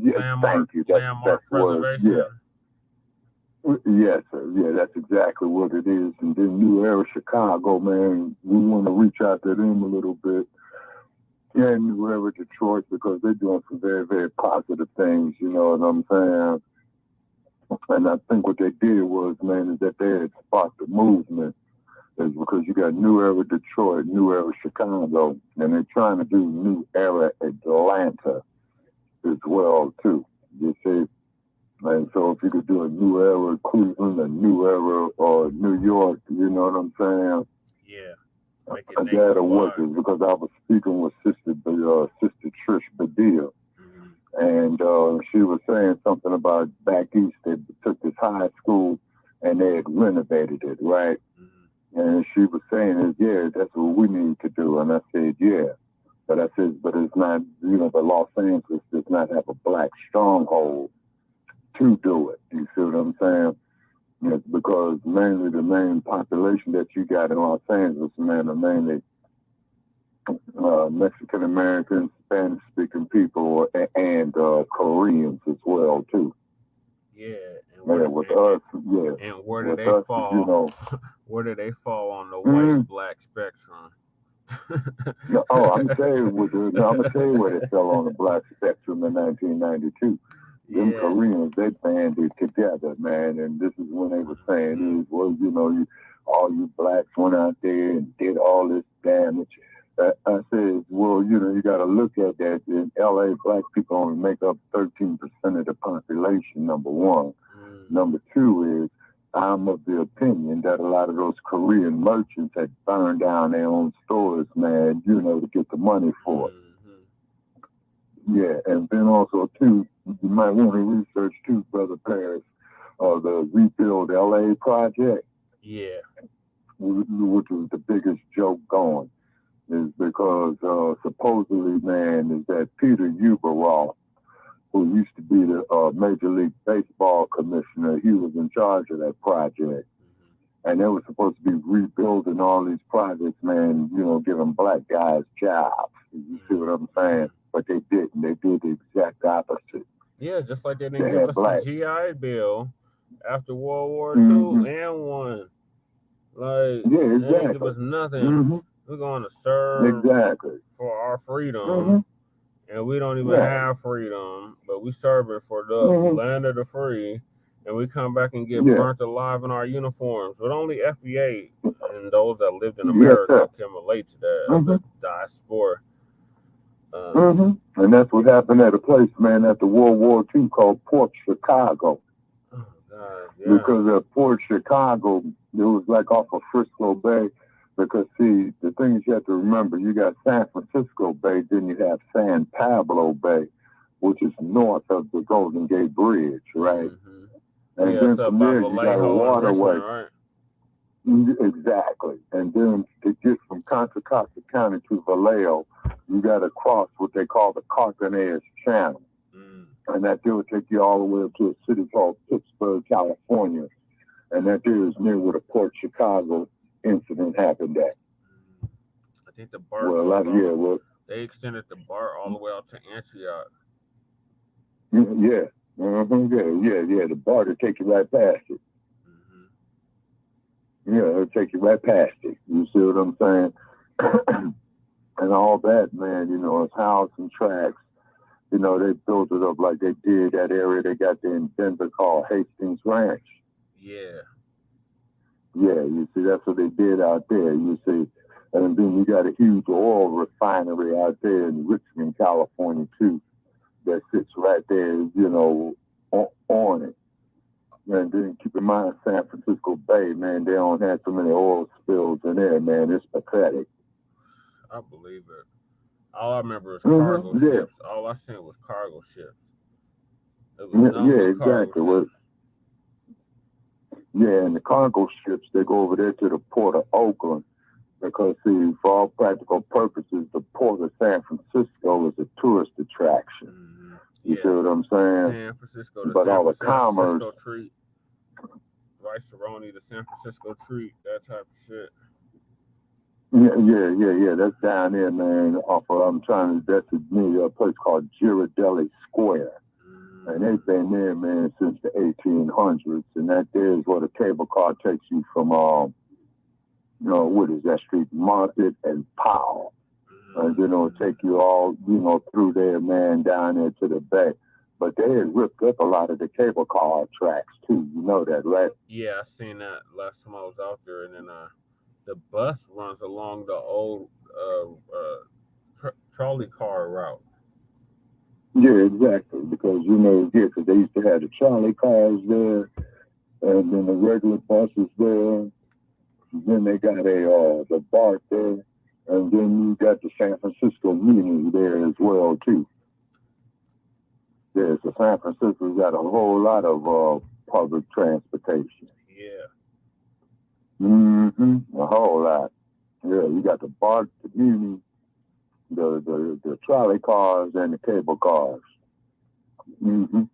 Speaker 4: Yeah,
Speaker 3: landmark,
Speaker 4: thank you. That's
Speaker 3: landmark
Speaker 4: the best
Speaker 3: preservation.
Speaker 4: Word. Yeah. Yes, sir. Yeah, that's exactly what it is. And then New Era Chicago, man, we want to reach out to them a little bit Yeah, New Era Detroit, because they're doing some very, very positive things, you know what I'm saying? And I think what they did was, man, is that they had sparked the movement. Is because you got New Era Detroit, New Era Chicago, and they're trying to do New Era Atlanta as well, too. You see? And so if you could do a New Era Cleveland, a New Era or New York, you know what I'm saying?
Speaker 3: Yeah. Make it nationwide.
Speaker 4: That'll work, because I was speaking with Sister Trish Badia, and she was saying something about back east. They took this high school and they had renovated it, right? And she was saying, yeah, that's what we need to do. And I said, yeah. But I said, but it's not, you know, the Los Angeles does not have a black stronghold to do it. You see what I'm saying? It's because mainly the main population that you got in Los Angeles, man, are mainly Mexican Americans, Spanish speaking people, and Koreans as well, too.
Speaker 3: Yeah.
Speaker 4: And with us, yeah.
Speaker 3: And where do they fall?
Speaker 4: You know,
Speaker 3: where do they fall on the white black spectrum?
Speaker 4: I'm gonna tell you where they fell on the black spectrum in 1992. Them Koreans, they banded together, man, and this is when they were saying is, well, you know, all you blacks went out there and did all this damage. I said, well, you know, you got to look at that. In LA, black people only make up 13% of the population, number one. Number two is, I'm of the opinion that a lot of those Korean merchants had burned down their own stores, man, you know, to get the money for it. Yeah, and then also, too, you might want to research, too, Brother Paris, the Rebuild LA project.
Speaker 3: Yeah.
Speaker 4: Which was the biggest joke going, is because supposedly, man, is that Peter Uberoth, who used to be the Major League Baseball commissioner, he was in charge of that project. And they were supposed to be rebuilding all these projects, man, you know, giving black guys jobs. You see what I'm saying? But they didn't. They did the exact opposite.
Speaker 3: Yeah, just like they didn't give us the GI Bill after World War II and one. Like,
Speaker 4: yeah, exactly.
Speaker 3: They didn't give us nothing. We're going to serve for our freedom. And we don't even have freedom, but we serve it for the land of the free. And we come back and get burnt alive in our uniforms. But only FBA and those that lived in America can relate to that, the diaspora.
Speaker 4: And that's what happened at a place, man, after World War II called Port Chicago.
Speaker 3: Oh, God,
Speaker 4: Because at Port Chicago, it was like off of Frisco Bay. Because, see, the things you have to remember, you got San Francisco Bay, then you have San Pablo Bay, which is north of the Golden Gate Bridge, right? And then from there, you got a waterway.
Speaker 3: Right?
Speaker 4: Exactly. And then to get from Contra Costa County to Vallejo, you got to cross what they call the Carquinez Channel. And that there will take you all the way up to a city called Pittsburgh, California. And that there is near where the Port Chicago incident happened at.
Speaker 3: I think the BART they extended the BART all the way out to Antioch.
Speaker 4: Yeah. The BART will take you right past it. Yeah, it'll take you right past it. You see what I'm saying? And all that, man, you know, it's house and tracks. You know, they built it up like they did that area they got there in Denver called Hastings Ranch.
Speaker 3: Yeah.
Speaker 4: Yeah, you see, that's what they did out there, you see. And then you got a huge oil refinery out there in Richmond, California, too, that sits right there, you know, on it. And then keep in mind, San Francisco Bay, man, they don't have so many oil spills in there, man. It's pathetic.
Speaker 3: I believe it. All I remember is cargo ships. All I seen was cargo ships.
Speaker 4: Exactly. Yeah, and the cargo ships, they go over there to the port of Oakland because, see, for all practical purposes, the port of San Francisco is a tourist attraction. You see what I'm saying?
Speaker 3: San Francisco,
Speaker 4: but all the commerce,
Speaker 3: treat, Rice-A-Roni, the San Francisco treat, that type of shit.
Speaker 4: Yeah. That's down there, man. That's near a place called Girardelli Square. And they've been there, man, since the 1800s. And that there is where the cable car takes you from, what is that street? Market and Powell. And then it'll take you all, through there, man, down there to the bay. But they had ripped up a lot of the cable car tracks too. You know that, right?
Speaker 3: Yeah, I seen that last time I was out there, and then the bus runs along the old trolley car route.
Speaker 4: Yeah, exactly. Because because they used to have the trolley cars there, and then the regular buses there. Then they got the BART there, and then you got the San Francisco Muni there as well too. Yeah, so San Francisco's got a whole lot of public transportation.
Speaker 3: Yeah.
Speaker 4: A whole lot. Yeah, you got the BART, the Muni, the trolley cars, and the cable cars. And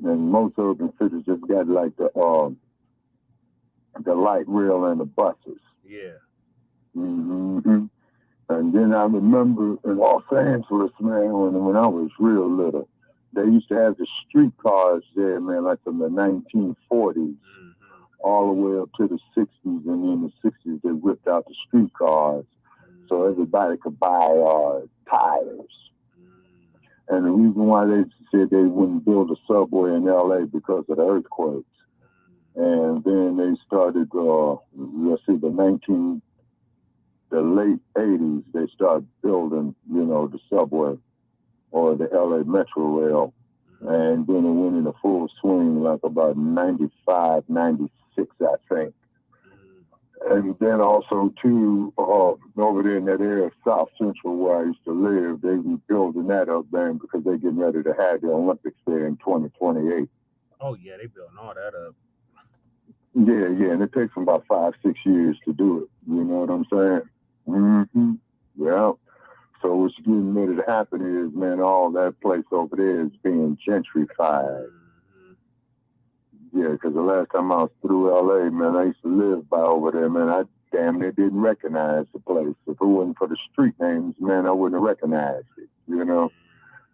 Speaker 4: most urban cities just got like the light rail and the buses.
Speaker 3: Yeah.
Speaker 4: And then I remember in Los Angeles, man, when I was real little, they used to have the streetcars there, man, like from the 1940s, all the way up to the 60s. And in the 60s, they ripped out the streetcars so everybody could buy tires. And the reason why they said they wouldn't build a subway in LA because of the earthquakes. And then they started, the late 80s, they started building, the subway or the LA Metro Rail. And then it went into full swing like about 95, 96, I think. And then also, too, over there in that area, South Central, where I used to live, they were building that up, man, because they're getting ready to have the Olympics there in 2028.
Speaker 3: Oh, yeah, they building all that up.
Speaker 4: Yeah, and it takes them about 5-6 years to do it. You know what I'm saying? Yeah. So what's getting ready to happen is, man, all that place over there is being gentrified. Yeah, because the last time I was through LA, man, I used to live by over there, man. I damn near didn't recognize the place. If it wasn't for the street names, man, I wouldn't have recognized it,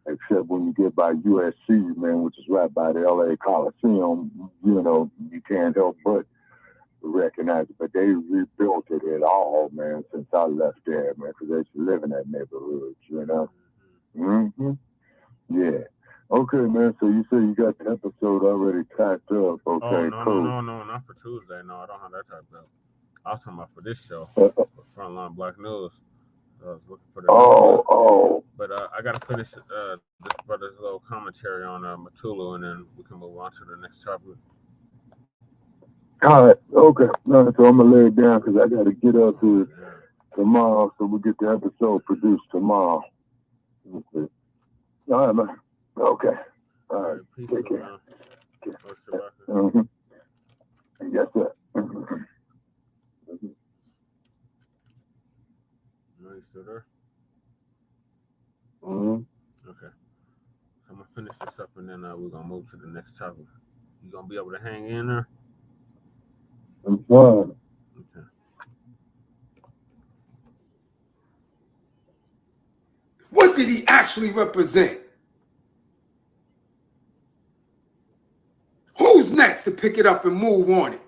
Speaker 4: Except when you get by USC, man, which is right by the LA Coliseum, you can't help but recognize it. But they rebuilt it at all, man, since I left there, man, because I used to live in that neighborhood, Yeah. Okay, man, so you say you got the episode already typed up. Okay, cool.
Speaker 3: No, not for Tuesday. No, I don't have that typed up. I was talking about for this show, Frontline Black News. I was looking for the But I got to finish this brother's little commentary on Mutulu, and then we can move on to the next topic.
Speaker 4: All right, okay. No, so I'm going to lay it down because I got to get up here tomorrow, so we'll get the episode produced tomorrow. Okay. All right, man. Okay. All right.
Speaker 3: Peace.
Speaker 4: Take care. Yes, sir.
Speaker 3: No, you still there?
Speaker 4: Okay.
Speaker 3: So I'm going to finish this up, and then we're going to move to the next topic. You going to be able to hang in there?
Speaker 4: I'm fine.
Speaker 3: Okay.
Speaker 5: What did he actually represent? Who's next to pick it up and move on it?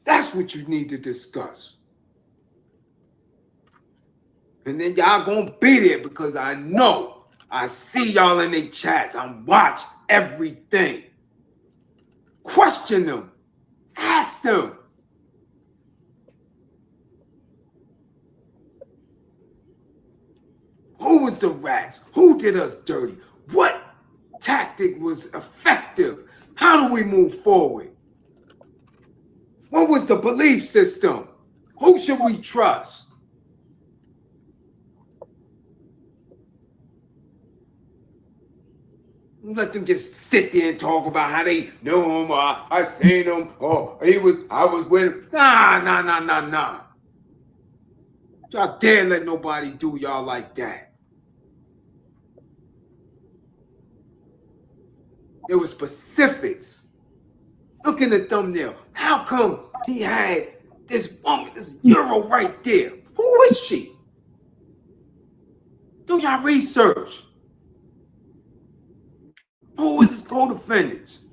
Speaker 5: That's what you need to discuss. And then y'all gonna be there because I know I see y'all in their chats. I watch everything. Question them. Ask them. Who was the rats? Who did us dirty? What tactic was effective? How do we move forward? What was the belief system? Who should we trust? Let them just sit there and talk about how they know him, or I seen him, or I was with him. Nah. Y'all dare let nobody do y'all like that. There were specifics. Look in the thumbnail. How come he had this woman, this Euro right there? Who is she? Do y'all research. Who is his co-defendants?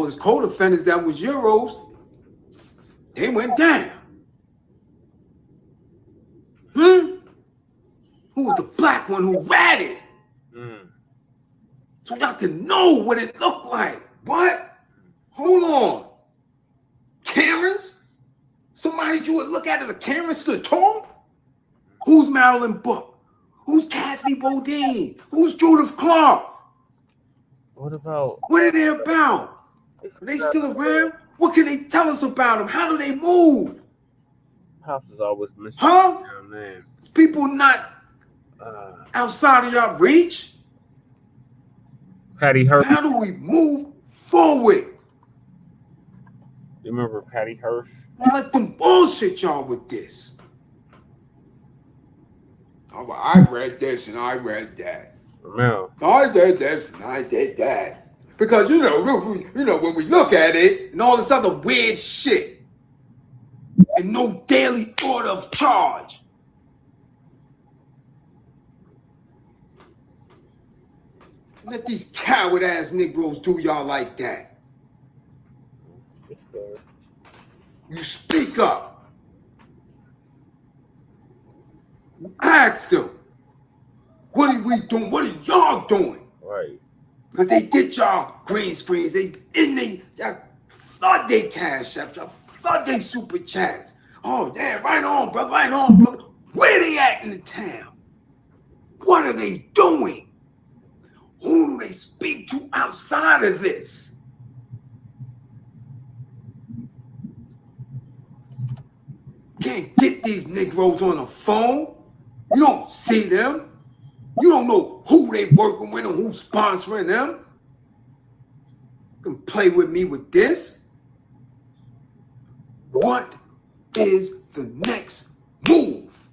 Speaker 5: all his co-defendants that was Euros, they went down. Who was the black one who ratted? So y'all can know what it looked like. What? Hold on. Karens? Somebody you would look at as a Karen stood tall? Who's Marilyn Book? Who's Kathy Bodine? Who's Judith Clark?
Speaker 3: What about?
Speaker 5: What are they about? Are they still around? What can they tell us about them? How do they move?
Speaker 3: House is always missing.
Speaker 5: Huh?
Speaker 3: Man.
Speaker 5: People not outside of your reach?
Speaker 3: Patty Hirsch.
Speaker 5: How do we move forward?
Speaker 3: You remember Patty Hirsch?
Speaker 5: Don't let them bullshit y'all with this. Oh, I read this and I read that.
Speaker 3: Remember?
Speaker 5: I did this and I did that. Because you know when we look at it and all this other weird shit and no daily order of charge. Let these coward ass Negroes do y'all like that. You speak up. You ask them, what are we doing? What are y'all doing?
Speaker 3: Right.
Speaker 5: Because they get y'all green screens. Y'all flood they cash apps. Y'all flood they super chats. Oh, damn, right on, brother, right on, brother. Where they at in the town? What are they doing? Who do they speak to outside of this? Can't get these Negroes on the phone. You don't see them. You don't know who they working with and who's sponsoring them. You can play with me with this. What is the next move?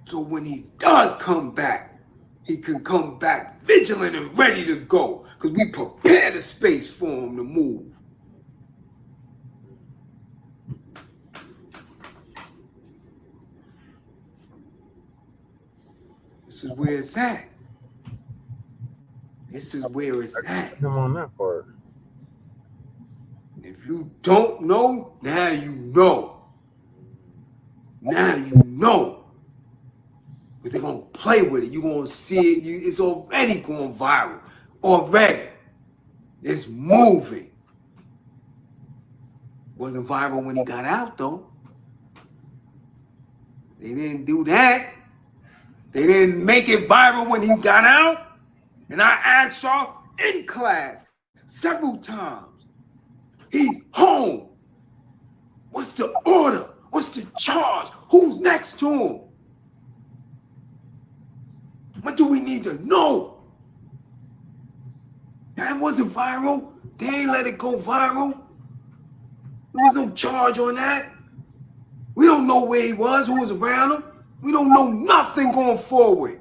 Speaker 5: So when he does come back, he can come back vigilant and ready to go because we prepared a space for him to move. This is where it's at. This is where it's at.
Speaker 3: Come on that part.
Speaker 5: If you don't know, now you know. Now you know. But they're going to play with it. You're going to see it. It's already going viral. Already. It's moving. Wasn't viral when he got out, though. They didn't do that. They didn't make it viral when he got out. And I asked y'all in class several times. He's home. What's the order? What's the charge? Who's next to him? What do we need to know? That wasn't viral. They ain't let it go viral. There was no charge on that. We don't know where he was, who was around him. We don't know nothing going forward.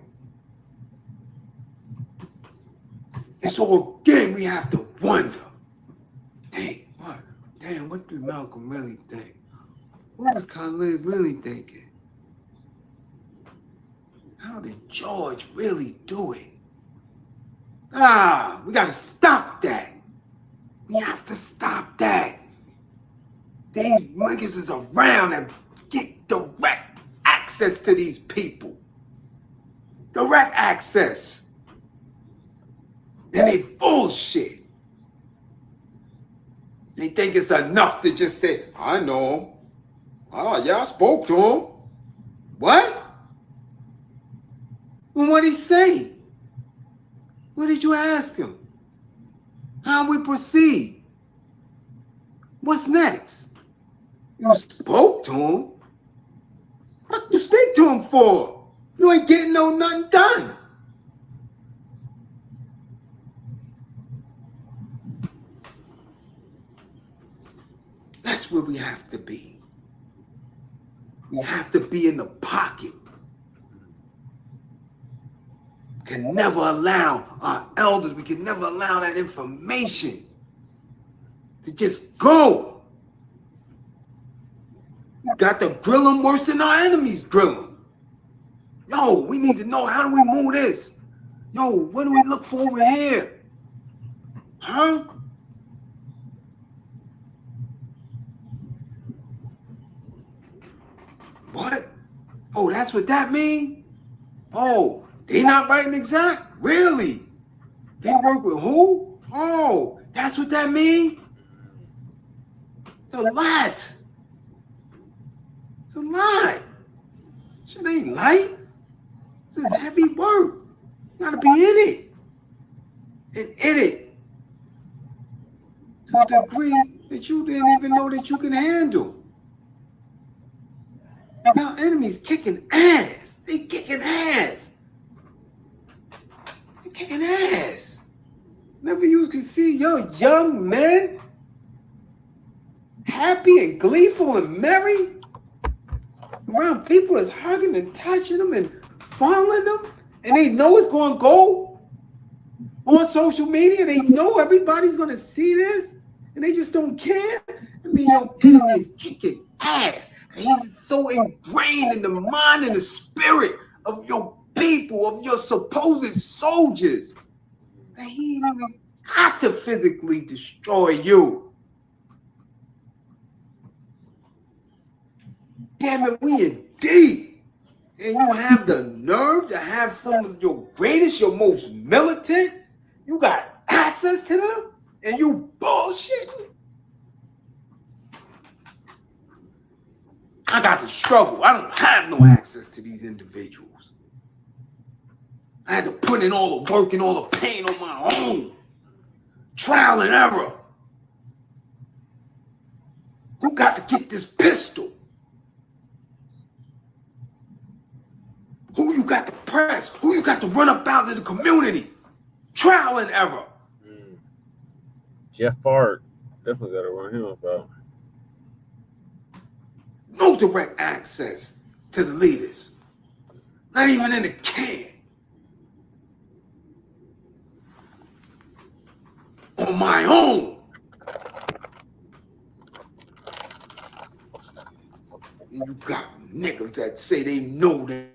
Speaker 5: And so again, we have to wonder. What did Malcolm really think? What was Khalid really thinking? How did George really do it? We gotta stop that. We have to stop that. These niggas is around and get direct access to these people. Direct access. And they bullshit. They think it's enough to just say, I know him. Oh, yeah, I spoke to him. What? Well, what'd he say? What did you ask him? How we proceed? What's next? You spoke to him? What you speak to him for? You ain't getting nothing done. That's where we have to be. We have to be in the pocket. We can never allow our elders, we can never allow that information to just go. We got to grill them worse than our enemies grill them. Yo, we need to know, how do we move this? Yo, what do we look for over here? Huh? What? Oh, that's what that mean? Oh, they not writing exact? Really? They work with who? Oh, that's what that mean? It's a lot. It's a lot. Shit ain't light. This is heavy work. You gotta be in it. And in it. To a degree that you didn't even know that you can handle. Our enemies kicking ass. They kicking ass. They kicking ass. Never you can see your young men happy and gleeful and merry around people that's hugging and touching them and fondling them, and they know it's going to go on social media. They know everybody's going to see this, and they just don't care. I mean, your enemy is kicking ass. He's so ingrained in the mind and the spirit of your people, of your supposed soldiers, that he ain't even got to physically destroy you. Damn it, we in deep. And you have the nerve to have some of your greatest, your most militant. You got access to them, and you bullshitting. I got to struggle. I don't have no access to these individuals. I had to put in all the work and all the pain on my own. Trial and error. Who got to get this pistol? Who you got to press? Who you got to run up out of the community? Trial and error.
Speaker 3: Jeff Fart, definitely got to run him about.
Speaker 5: No direct access to the leaders. Not even in the can. On my own. And you got niggas that say they know them.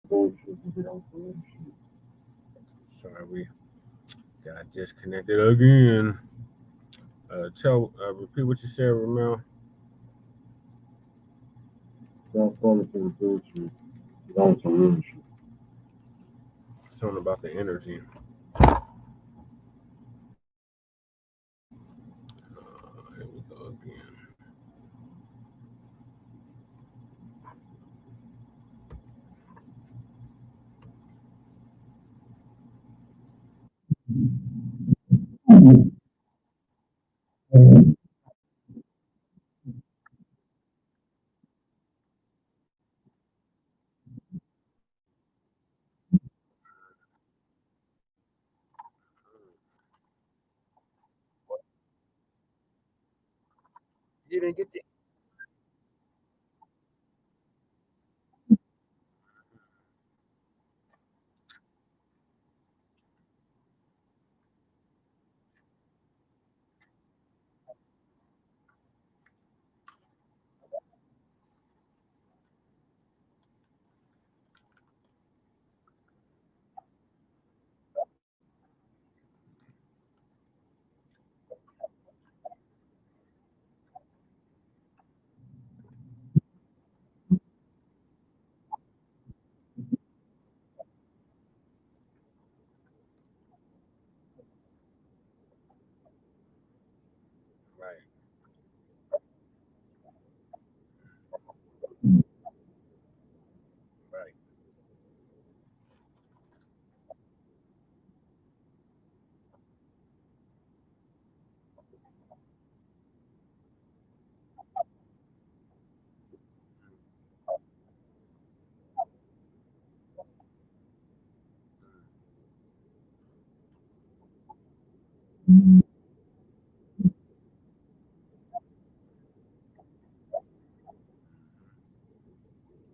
Speaker 4: bullshit and get on some real shit.
Speaker 3: Sorry, we got disconnected again. Repeat what you said, Ramel.
Speaker 4: Don't fall into the bullshit. Get on some real shit.
Speaker 3: Something about the energy. Here we go again. You didn't get the right. Right.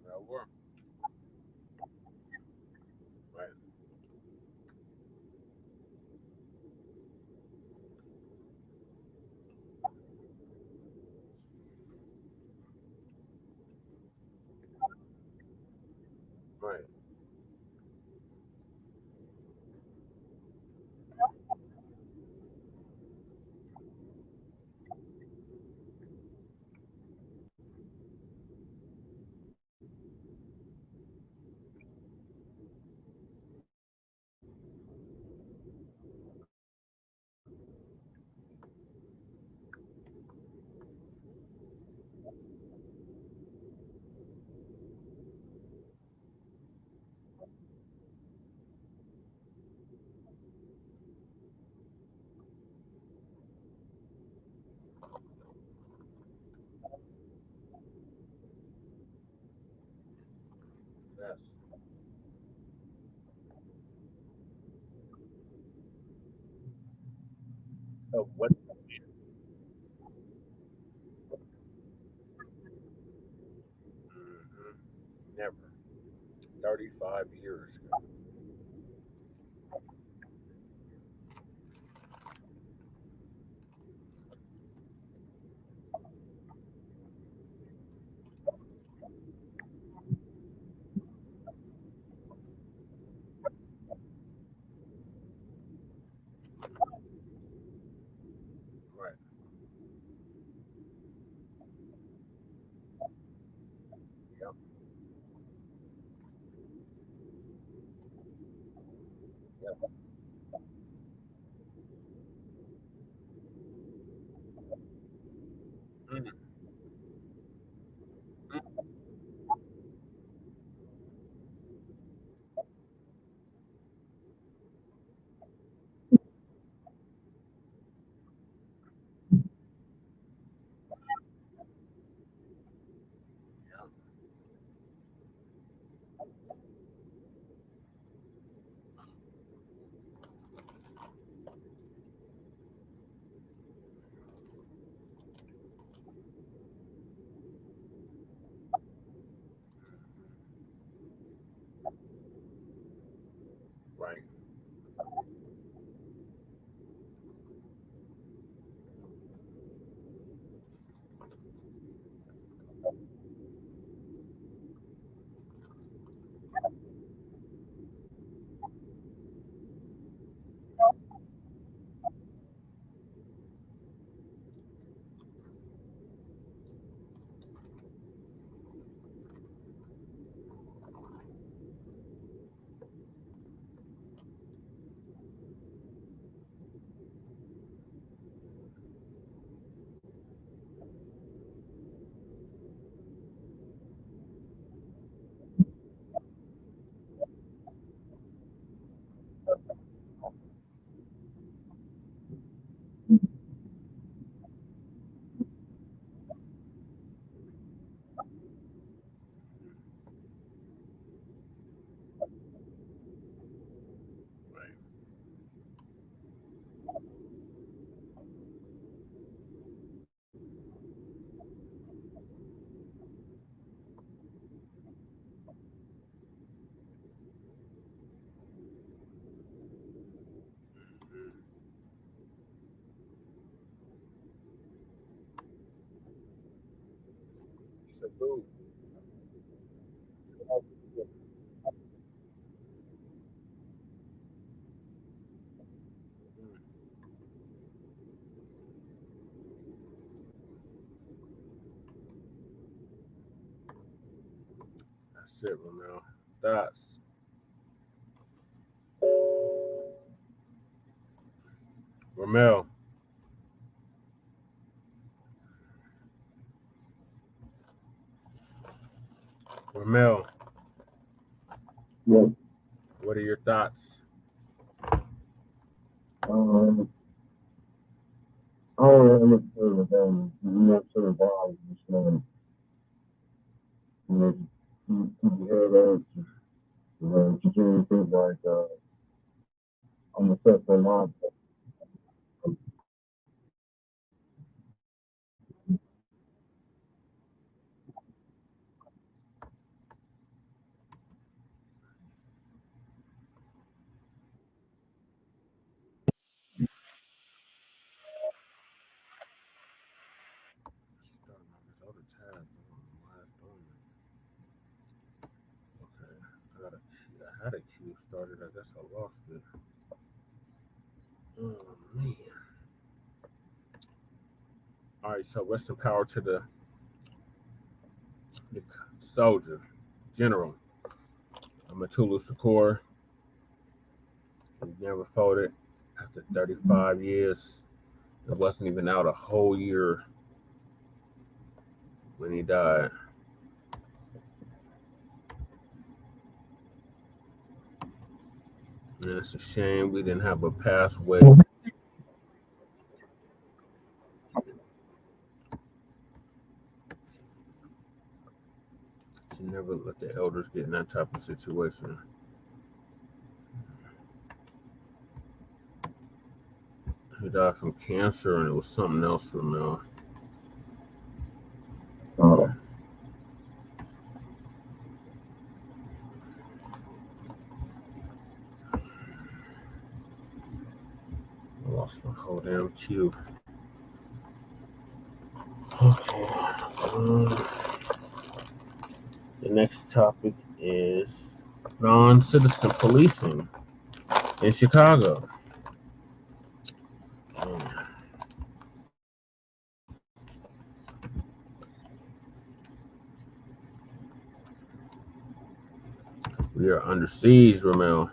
Speaker 3: That work. Right. Right. Yes. What? Mm-hmm. Never. 35 years. Right. Yep. Salute. That's it, Romel. That's Romel. Romel,
Speaker 4: Yeah.
Speaker 3: what are your thoughts?
Speaker 4: I'm sure of them. I'm not sure about this one. You hear that? You do things like, I'm a set for mom.
Speaker 3: Starting on these other tabs. I don't know why it's doing that. Okay, I had a queue started. I guess I lost it. Oh man. All right, so rest in power to the soldier, general, Mutulu Shakur. He never folded after 35 years. It wasn't even out a whole year when he died. And it's a shame we didn't have a pathway. To never let the elders get in that type of situation. He died from cancer, and it was something else from I lost my whole damn queue. Okay. The next topic is non-citizen policing in Chicago. We are under siege, Romel.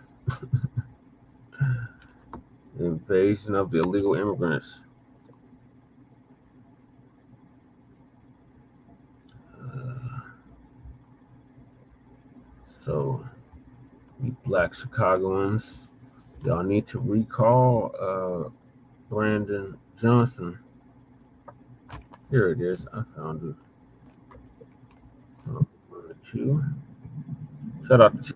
Speaker 3: The invasion of the illegal immigrants. So, you Black Chicagoans, y'all need to recall Brandon Johnson. Here it is. I found it. Shout out to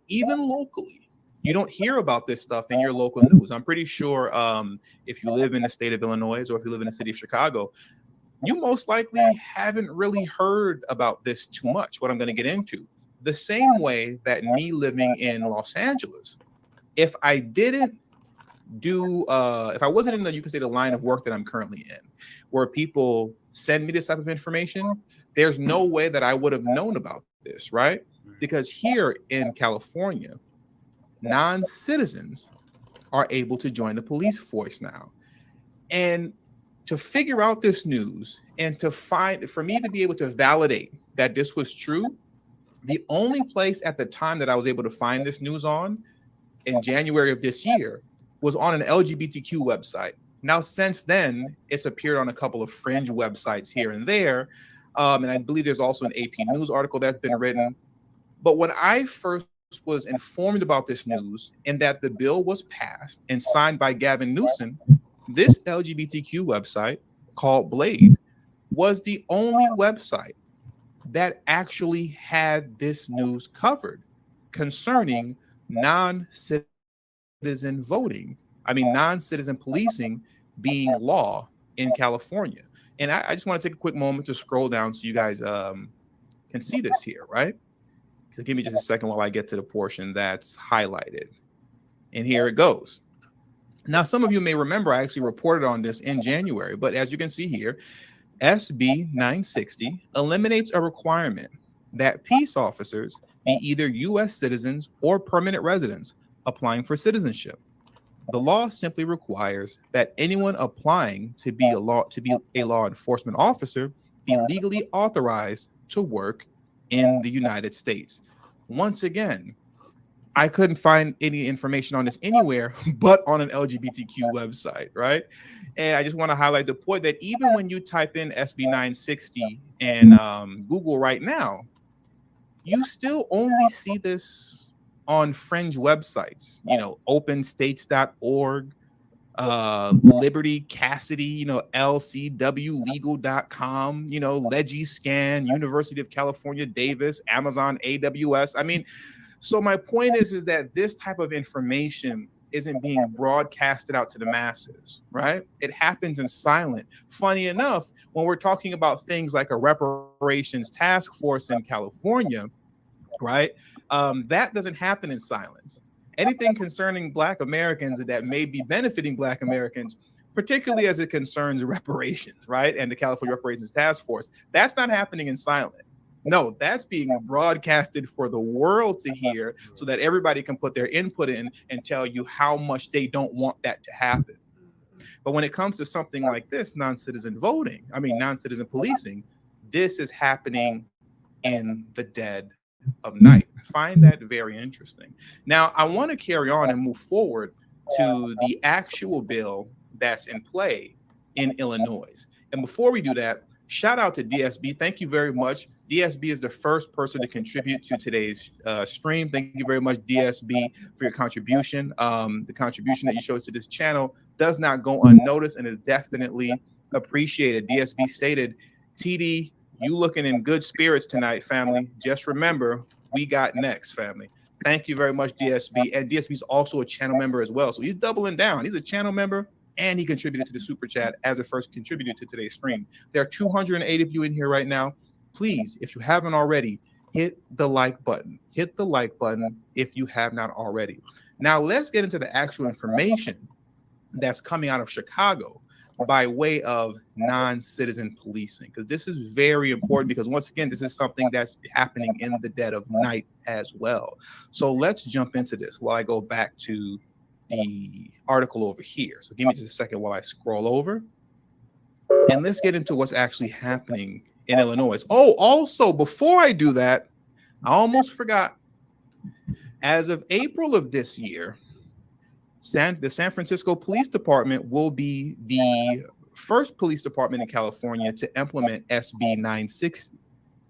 Speaker 6: even locally, you don't hear about this stuff in your local news. I'm pretty sure if you live in the state of Illinois or if you live in the city of Chicago, you most likely haven't really heard about this too much, what I'm going to get into. The same way that me living in Los Angeles, if I didn't do, if I wasn't in the, you can say, the line of work that I'm currently in, where people send me this type of information, there's no way that I would have known about this, right? Because here in California, non-citizens are able to join the police force now. And to figure out this news and for me to be able to validate that this was true, the only place at the time that I was able to find this news on in January of this year was on an LGBTQ website. Now, since then, it's appeared on a couple of fringe websites here and there. And I believe there's also an AP News article that's been written. But when I first was informed about this news and that the bill was passed and signed by Gavin Newsom, this LGBTQ website called Blade was the only website that actually had this news covered concerning non-citizen policing being law in California. And I just want to take a quick moment to scroll down so you guys can see this here, right? So give me just a second while I get to the portion that's highlighted. And here it goes. Now, some of you may remember I actually reported on this in January, but as you can see here, SB 960 eliminates a requirement that peace officers be either U.S. citizens or permanent residents applying for citizenship. The law simply requires that anyone applying to be a law enforcement officer be legally authorized to work in the United States. Once again, I couldn't find any information on this anywhere but on an LGBTQ website, right? And I just want to highlight the point that even when you type in SB 960 and Google right now, you still only see this on fringe websites, openstates.org, Liberty Cassidy, lcwlegal.com, Legiscan, University of California, Davis, Amazon, AWS. So my point is that this type of information isn't being broadcasted out to the masses, right? It happens in silent. Funny enough, when we're talking about things like a reparations task force in California, right? That doesn't happen in silence. Anything concerning Black Americans that may be benefiting Black Americans, particularly as it concerns reparations, right? And the California Reparations Task Force, that's not happening in silent. No, that's being broadcasted for the world to hear so that everybody can put their input in and tell you how much they don't want that to happen. But when it comes to something like this, non-citizen policing, this is happening in the dead of night. I find that very interesting. Now, I want to carry on and move forward to the actual bill that's in play in Illinois. And before we do that, shout out to DSB. Thank you very much. DSB is the first person to contribute to today's stream. Thank you very much, DSB, for your contribution. The contribution that you showed to this channel does not go unnoticed and is definitely appreciated. DSB stated, TD, you looking in good spirits tonight, family. Just remember, we got next, family. Thank you very much, DSB. And DSB is also a channel member as well. So he's doubling down. He's a channel member and he contributed to the super chat as a first contributor to today's stream. There are 208 of you in here right now. Please, if you haven't already, hit the like button. Hit the like button if you have not already. Now, let's get into the actual information that's coming out of Chicago by way of non-citizen policing, because this is very important, because once again, this is something that's happening in the dead of night as well. So let's jump into this while I go back to the article over here. So give me just a second while I scroll over. And let's get into what's actually happening in Illinois. Oh, also, before I do that, I almost forgot. As of April of this year, the San Francisco Police Department will be the first police department in California to implement SB 960,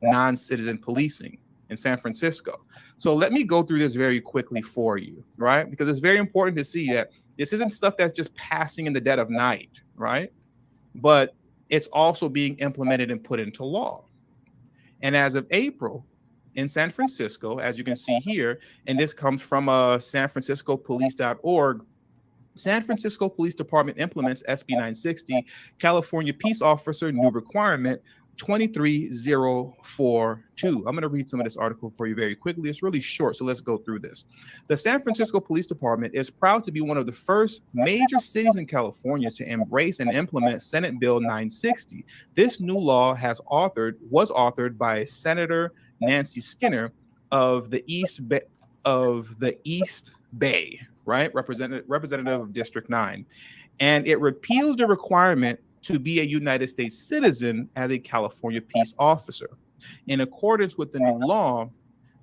Speaker 6: non-citizen policing in San Francisco. So let me go through this very quickly for you, right? Because it's very important to see that this isn't stuff that's just passing in the dead of night, right? But it's also being implemented and put into law. And as of April, in San Francisco, as you can see here, and this comes from sanfranciscopolice.org. San Francisco Police Department implements SB 960, California Peace Officer New Requirement 23042. I'm going to read some of this article for you very quickly. It's really short, so let's go through this. The San Francisco Police Department is proud to be one of the first major cities in California to embrace and implement Senate Bill 960. This new law was authored by Senator Nancy Skinner of the East Bay, right? Representative of District 9. And it repeals the requirement to be a United States citizen as a California peace officer. In accordance with the new law,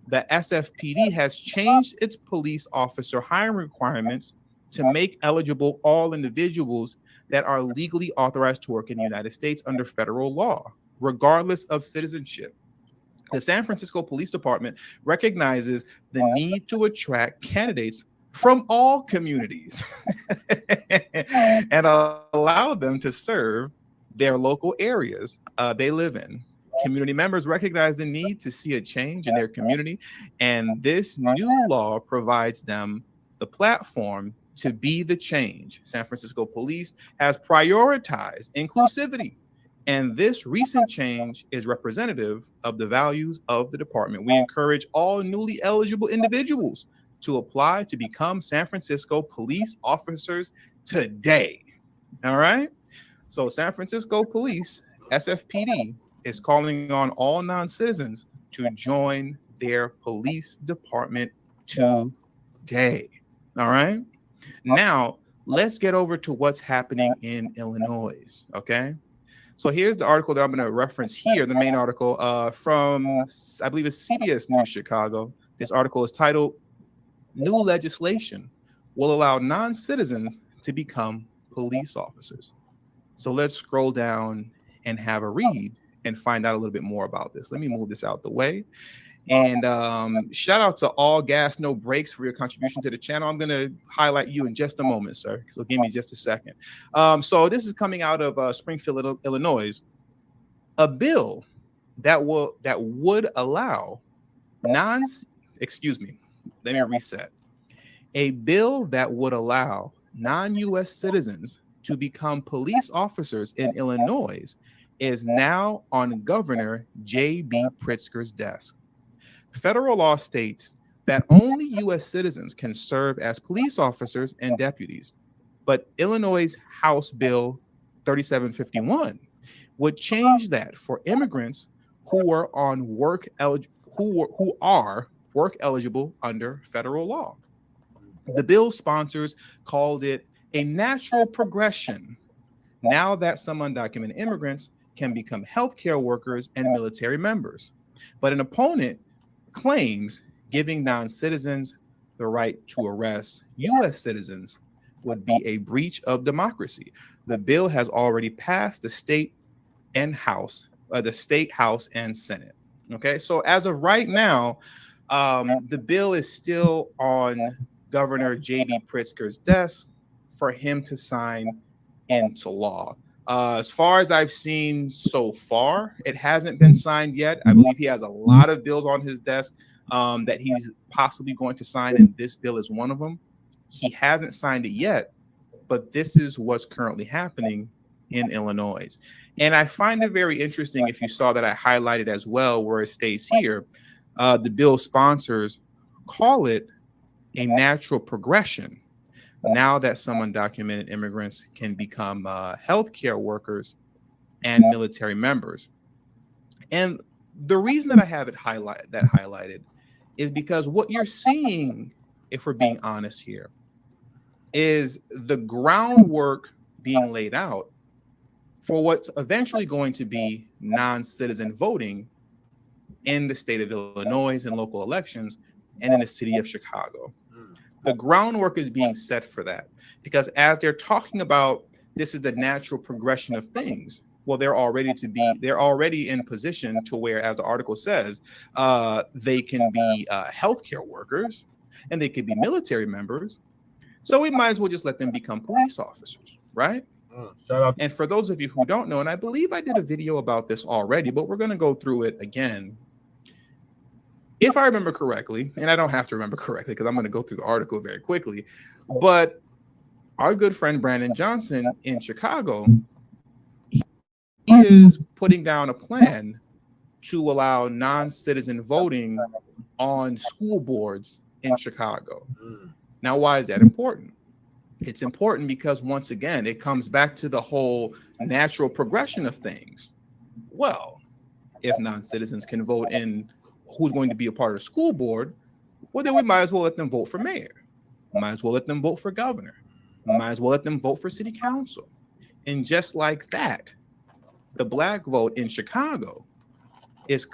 Speaker 6: the SFPD has changed its police officer hiring requirements to make eligible all individuals that are legally authorized to work in the United States under federal law, regardless of citizenship. The San Francisco Police Department recognizes the need to attract candidates from all communities and allow them to serve their local areas they live in. Community members recognize the need to see a change in their community, and this new law provides them the platform to be the change. San Francisco Police has prioritized inclusivity, and this recent change is representative of the values of the department. We encourage all newly eligible individuals to apply to become San Francisco police officers today. All right. So San Francisco Police, SFPD, is calling on all non-citizens to join their police department today. All right. Now, let's get over to what's happening in Illinois. Okay. So here's the article that I'm going to reference here, the main article from, I believe it's CBS News Chicago. This article is titled, "New legislation will allow non-citizens to become police officers." So let's scroll down and have a read and find out a little bit more about this. Let me move this out the way. And shout out to All Gas No Brakes for your contribution to the channel. I'm going to highlight you in just a moment, sir. So give me just a second. So this is coming out of Springfield, Illinois. A bill that would allow let me reset. A bill that would allow non-U.S. citizens to become police officers in Illinois is now on Governor J.B. Pritzker's desk. Federal law states that only U.S. citizens can serve as police officers and deputies, but Illinois' House Bill 3751 would change that for immigrants who are work eligible under federal law. The bill sponsors called it a natural progression now that some undocumented immigrants can become healthcare workers and military members. But an opponent claims giving non-citizens the right to arrest U.S. citizens would be a breach of democracy. The bill has already passed the state House and Senate. Okay, so as of right now, the bill is still on Governor J.B. Pritzker's desk for him to sign into law. As far as I've seen so far, it hasn't been signed yet. I believe he has a lot of bills on his desk that he's possibly going to sign, and this bill is one of them. He hasn't signed it yet, but this is what's currently happening in Illinois. And I find it very interesting, if you saw that I highlighted as well, where it states here, the bill sponsors call it a natural progression now that some undocumented immigrants can become healthcare workers and military members. And the reason that I have it highlighted is because what you're seeing, if we're being honest here, is the groundwork being laid out for what's eventually going to be non-citizen voting in the state of Illinois in local elections and in the city of Chicago. The groundwork is being set for that, because as they're talking about this is the natural progression of things, well, they're already in position to where, as the article says, they can be healthcare workers and they could be military members. So we might as well just let them become police officers, right?
Speaker 3: Shout out.
Speaker 6: And for those of you who don't know, and I believe I did a video about this already, but we're going to go through it again. if I remember correctly, and I don't have to remember correctly because I'm going to go through the article very quickly, but our good friend Brandon Johnson in Chicago, he is putting down a plan to allow non-citizen voting on school boards in Chicago. Now, why is that important? It's important because, once again, it comes back to the whole natural progression of things. Well, if non-citizens can vote in who's going to be a part of the school board, well, then we might as well let them vote for mayor. Might as well let them vote for governor. Might as well let them vote for city council. And just like that, the Black vote in Chicago has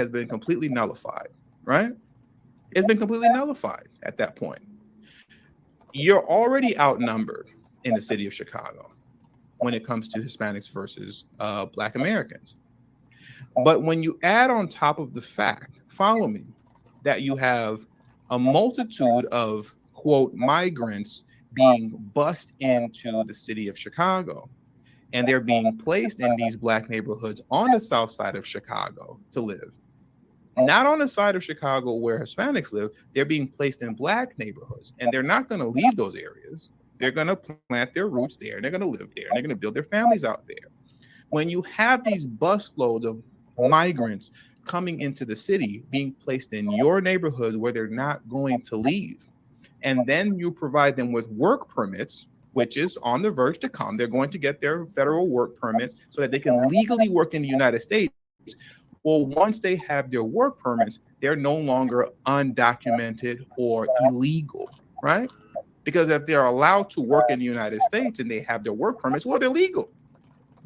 Speaker 6: been completely nullified, right? It's been completely nullified at that point. You're already outnumbered in the city of Chicago when it comes to Hispanics versus Black Americans. But when you add on top of the fact, follow me, that you have a multitude of, quote, migrants being bussed into the city of Chicago, and they're being placed in these Black neighborhoods on the south side of Chicago to live. Not on the side of Chicago where Hispanics live, they're being placed in Black neighborhoods, and they're not going to leave those areas. They're going to plant their roots there, and they're going to live there, and they're going to build their families out there. When you have these busloads of migrants coming into the city, being placed in your neighborhood where they're not going to leave, and then you provide them with work permits, which is on the verge to come. They're going to get their federal work permits so that they can legally work in the United States. Well, once they have their work permits, they're no longer undocumented or illegal, right? Because if they're allowed to work in the United States and they have their work permits, well, they're legal.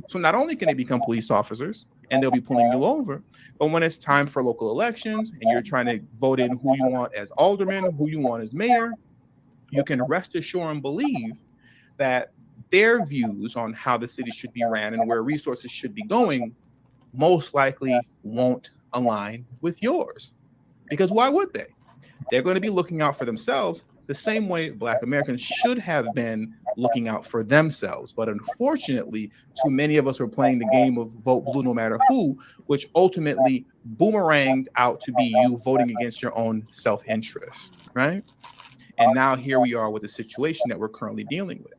Speaker 6: So not only can they become police officers and they'll be pulling you over, but when it's time for local elections and you're trying to vote in who you want as alderman, who you want as mayor, you can rest assured and believe that their views on how the city should be ran and where resources should be going most likely won't align with yours. Because why would they? They're going to be looking out for themselves the same way Black Americans should have been looking out for themselves. But unfortunately, too many of us were playing the game of vote blue no matter who, which ultimately boomeranged out to be you voting against your own self-interest, right? And now here we are with the situation that we're currently dealing with.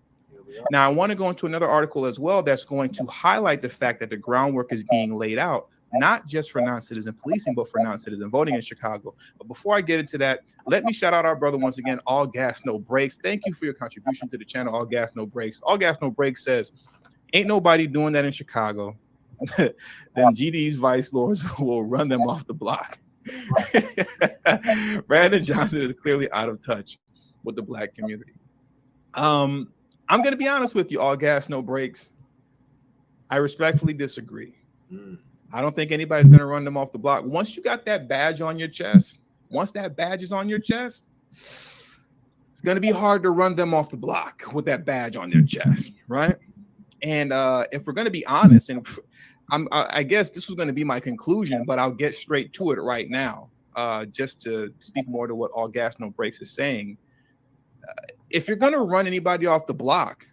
Speaker 6: Now, I want to go into another article as well that's going to highlight the fact that the groundwork is being laid out, not just for non-citizen policing, but for non-citizen voting in Chicago. But before I get into that, let me shout out our brother once again, All Gas, No Brakes. Thank you for your contribution to the channel, All Gas, No Brakes. All Gas, No Brakes says, ain't nobody doing that in Chicago. Then GD's vice lords will run them off the block. Brandon Johnson is clearly out of touch with the Black community. I'm going to be honest with you, All Gas, No Brakes. I respectfully disagree. I don't think anybody's going to run them off the block. Once you got that badge on your chest, once that badge is on your chest, it's going to be hard to run them off the block with that badge on their chest, right? And if we're going to be honest, and I guess this was going to be my conclusion, but I'll get straight to it right now, just to speak more to what All Gas, No Brakes is saying. If you're going to run anybody off the block,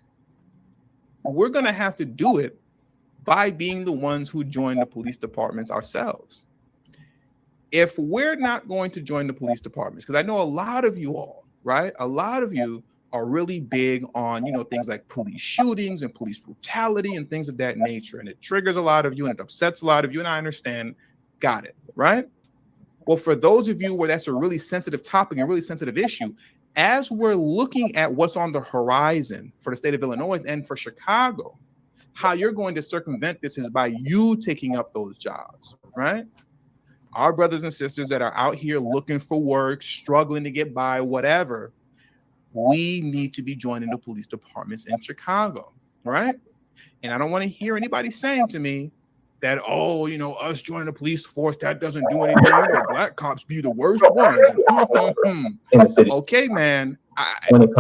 Speaker 6: we're going to have to do it by being the ones who join the police departments ourselves. If we're not going to join the police departments, because I know a lot of you all, right? A lot of you are really big on, things like police shootings and police brutality and things of that nature. And it triggers a lot of you and it upsets a lot of you. And I understand. Got it, right? Well, for those of you where that's a really sensitive topic and really sensitive issue, as we're looking at what's on the horizon for the state of Illinois and for Chicago, how you're going to circumvent this is by you taking up those jobs, right? Our brothers and sisters that are out here looking for work, struggling to get by, whatever, we need to be joining the police departments in Chicago, right? And I don't want to hear anybody saying to me that, us joining the police force, that doesn't do anything. Black cops be the worst ones.
Speaker 7: In the city.
Speaker 6: Okay, man.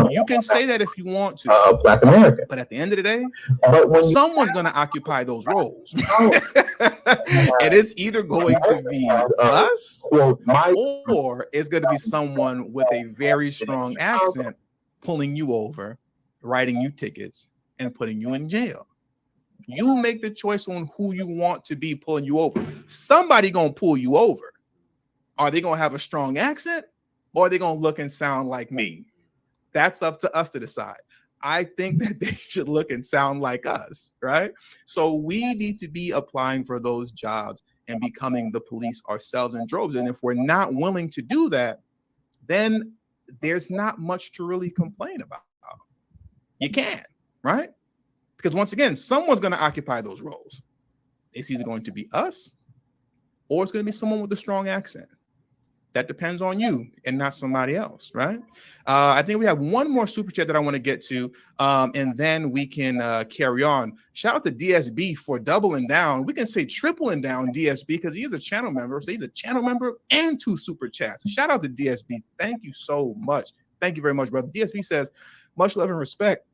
Speaker 6: You can say that if you want to.
Speaker 7: Black American.
Speaker 6: But at the end of the day,
Speaker 7: But when
Speaker 6: someone's going to occupy those roles. And it's either going to be us or it's going to be someone with a very strong accent pulling you over, writing you tickets, and putting you in jail. You make the choice on who you want to be pulling you over. Somebody gonna pull you over. Are they going to have a strong accent, or are they going to look and sound like me? That's up to us to decide. I think that they should look and sound like us, right? So we need to be applying for those jobs and becoming the police ourselves in droves. And if we're not willing to do that, then there's not much to really complain about. You can't, right? Because once again, someone's going to occupy those roles. It's either going to be us, or it's going to be someone with a strong accent. That depends on you and not somebody else, right? I think we have one more super chat that I want to get to, and then we can carry on. Shout out to DSB for doubling down. We can say tripling down DSB because he is a channel member. So he's a channel member and 2 super chats. Shout out to DSB. Thank you so much. Thank you very much, brother. DSB says, much love and respect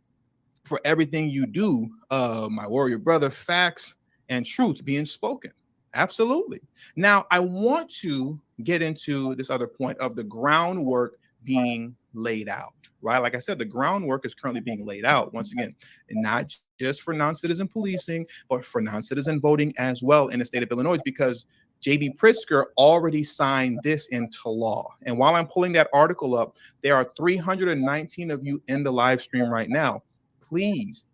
Speaker 6: for everything you do, my warrior brother. Facts and truth being spoken. Absolutely. Now, I want to get into this other point of the groundwork being laid out, right? Like I said, the groundwork is currently being laid out, once again, and not just for non-citizen policing, but for non-citizen voting as well in the state of Illinois, because J.B. Pritzker already signed this into law. And while I'm pulling that article up, there are 319 of you in the live stream right now. Please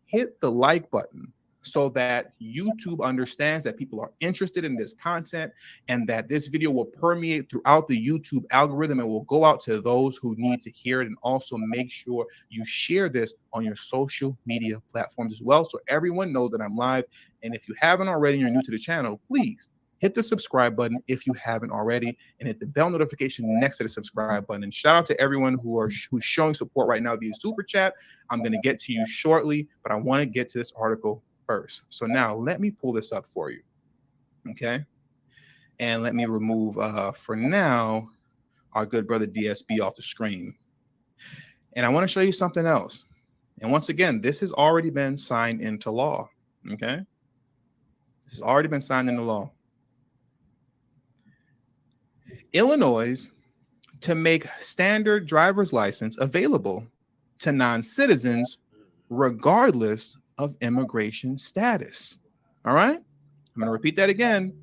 Speaker 6: hit the like button so that YouTube understands that people are interested in this content and that this video will permeate throughout the YouTube algorithm and will go out to those who need to hear it. And also make sure you share this on your social media platforms as well, so everyone knows that I'm live. And if you haven't already and you're new to the channel, please hit the subscribe button if you haven't already, and hit the bell notification next to the subscribe button. And shout out to everyone who's showing support right now via super chat. I'm going to get to you shortly, but I want to get to this article first. So now let me pull this up for you. Okay. And let me remove, for now, our good brother DSB off the screen. And I want to show you something else. And once again, this has already been signed into law. Okay. This has already been signed into law. Illinois to make standard driver's license available to non-citizens regardless of immigration status. All right, I'm going to repeat that again.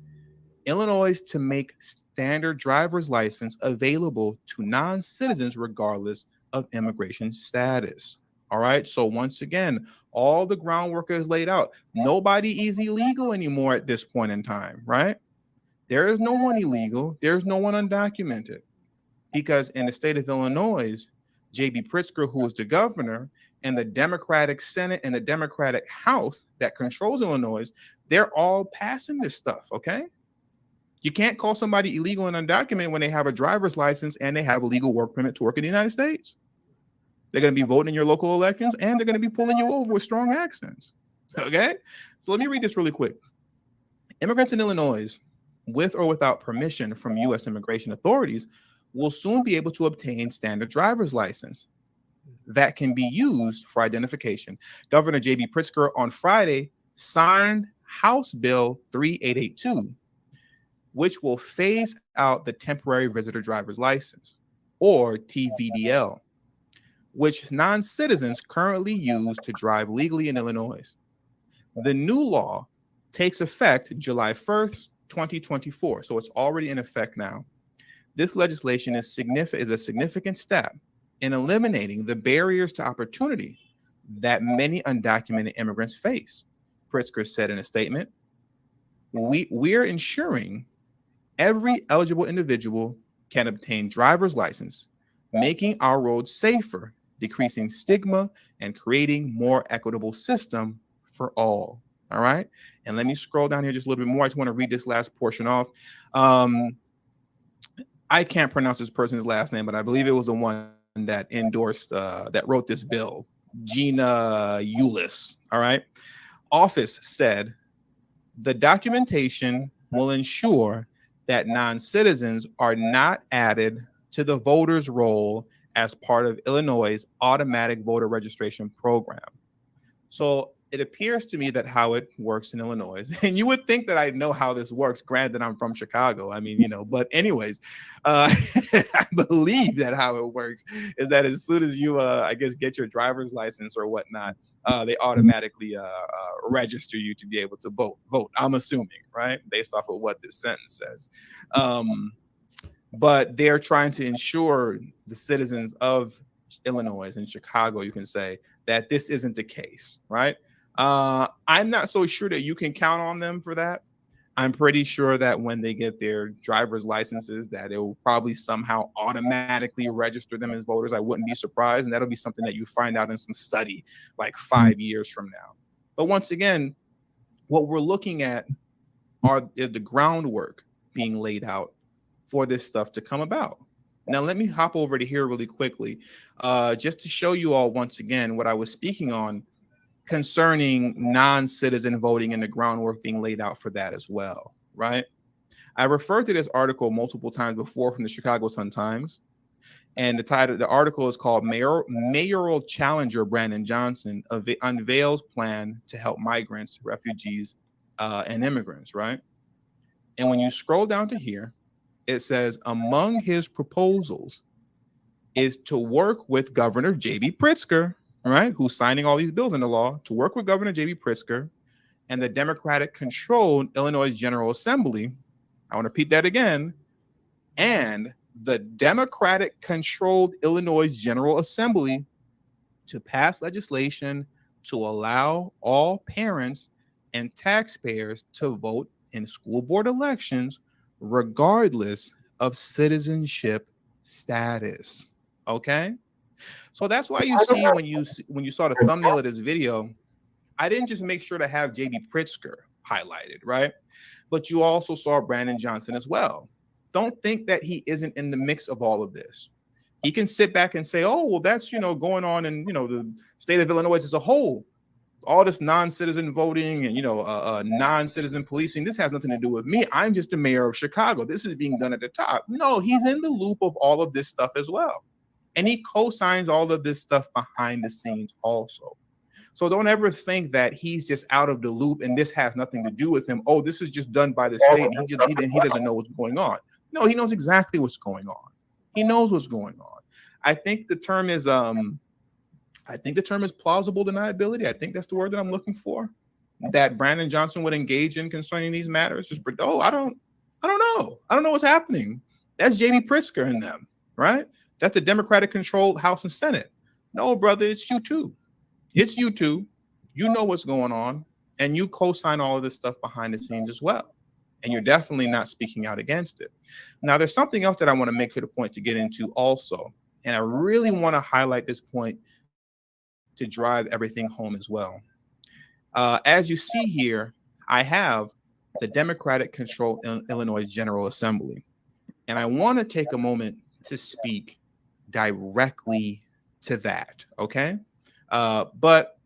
Speaker 6: Illinois to make standard driver's license available to non-citizens regardless of immigration status. All right, so once again, all the groundwork is laid out. Nobody is illegal anymore at this point in time, right? There is no one illegal. There's no one undocumented, because in the state of Illinois, J.B. Pritzker, who is the governor, and the Democratic Senate and the Democratic House that controls Illinois, they're all passing this stuff, okay? You can't call somebody illegal and undocumented when they have a driver's license and they have a legal work permit to work in the United States. They're going to be voting in your local elections, and they're going to be pulling you over with strong accents, okay? So let me read this really quick. Immigrants in Illinois, with or without permission from U.S. immigration authorities, will soon be able to obtain standard driver's license that can be used for identification. Governor J.B. Pritzker on Friday signed House Bill 3882, which will phase out the temporary visitor driver's license, or TVDL, which non-citizens currently use to drive legally in Illinois. The new law takes effect July 1st, 2024, so it's already in effect now. This legislation is a significant step in eliminating the barriers to opportunity that many undocumented immigrants face, Pritzker said in a statement. We're ensuring every eligible individual can obtain driver's license, making our roads safer, decreasing stigma, and creating more equitable system for all. All right. And let me scroll down here just a little bit more. I just want to read this last portion off. I can't pronounce this person's last name, but I believe it was the one that endorsed, that wrote this bill, Gina Eulis. All right. Office said the documentation will ensure that non-citizens are not added to the voters' roll as part of Illinois' automatic voter registration program. So it appears to me that how it works in Illinois, and you would think that I know how this works, granted I'm from Chicago, I mean, you know, but anyways, I believe that how it works is that as soon as you, I guess, get your driver's license or whatnot, they automatically register you to be able to vote, I'm assuming, right? Based off of what this sentence says. but they're trying to ensure the citizens of Illinois and Chicago, you can say, that this isn't the case, right? I'm not so sure that you can count on them for that. I'm pretty sure that when they get their driver's licenses, that it will probably somehow automatically register them as voters. I wouldn't be surprised, and that'll be something that you find out in some study like 5 years from now. But once again, what we're looking at is the groundwork being laid out for this stuff to come about. Now, let me hop over to here really quickly, just to show you all once again what I was speaking on concerning non-citizen voting and the groundwork being laid out for that as well, right? I referred to this article multiple times before from the Chicago Sun-Times, and the article is called Mayoral Challenger Brandon Johnson unveils plan to help migrants, refugees, and immigrants, right? And when you scroll down to here, it says among his proposals is to work with Governor J.B. Pritzker, right, who's signing all these bills into law, to work with Governor J.B. Pritzker and the Democratic-controlled Illinois General Assembly. I want to repeat that again. And the Democratic-controlled Illinois General Assembly to pass legislation to allow all parents and taxpayers to vote in school board elections regardless of citizenship status. Okay? So that's why you see when you saw the thumbnail of this video, I didn't just make sure to have J.B. Pritzker highlighted, right? But you also saw Brandon Johnson as well. Don't think that he isn't in the mix of all of this. He can sit back and say, oh, well, that's, going on in, the state of Illinois as a whole. All this non-citizen voting and, non-citizen policing, this has nothing to do with me. I'm just the mayor of Chicago. This is being done at the top. No, he's in the loop of all of this stuff as well. And he co-signs all of this stuff behind the scenes also. So don't ever think that he's just out of the loop and this has nothing to do with him. Oh, this is just done by the state and he doesn't know what's going on. No, he knows exactly what's going on. He knows what's going on. I think the term is plausible deniability. I think that's the word that I'm looking for. That Brandon Johnson would engage in concerning these matters. Just, I don't know. I don't know what's happening. That's J.B. Pritzker and them, right? That's the Democratic-controlled House and Senate. No, brother, it's you too. It's you too. You know what's going on, and you co-sign all of this stuff behind the scenes as well. And you're definitely not speaking out against it. Now, there's something else that I want to make it a point to get into also. And I really want to highlight this point to drive everything home as well. As you see here, I have the Democratic-controlled Illinois General Assembly. And I want to take a moment to speak directly to that, okay? But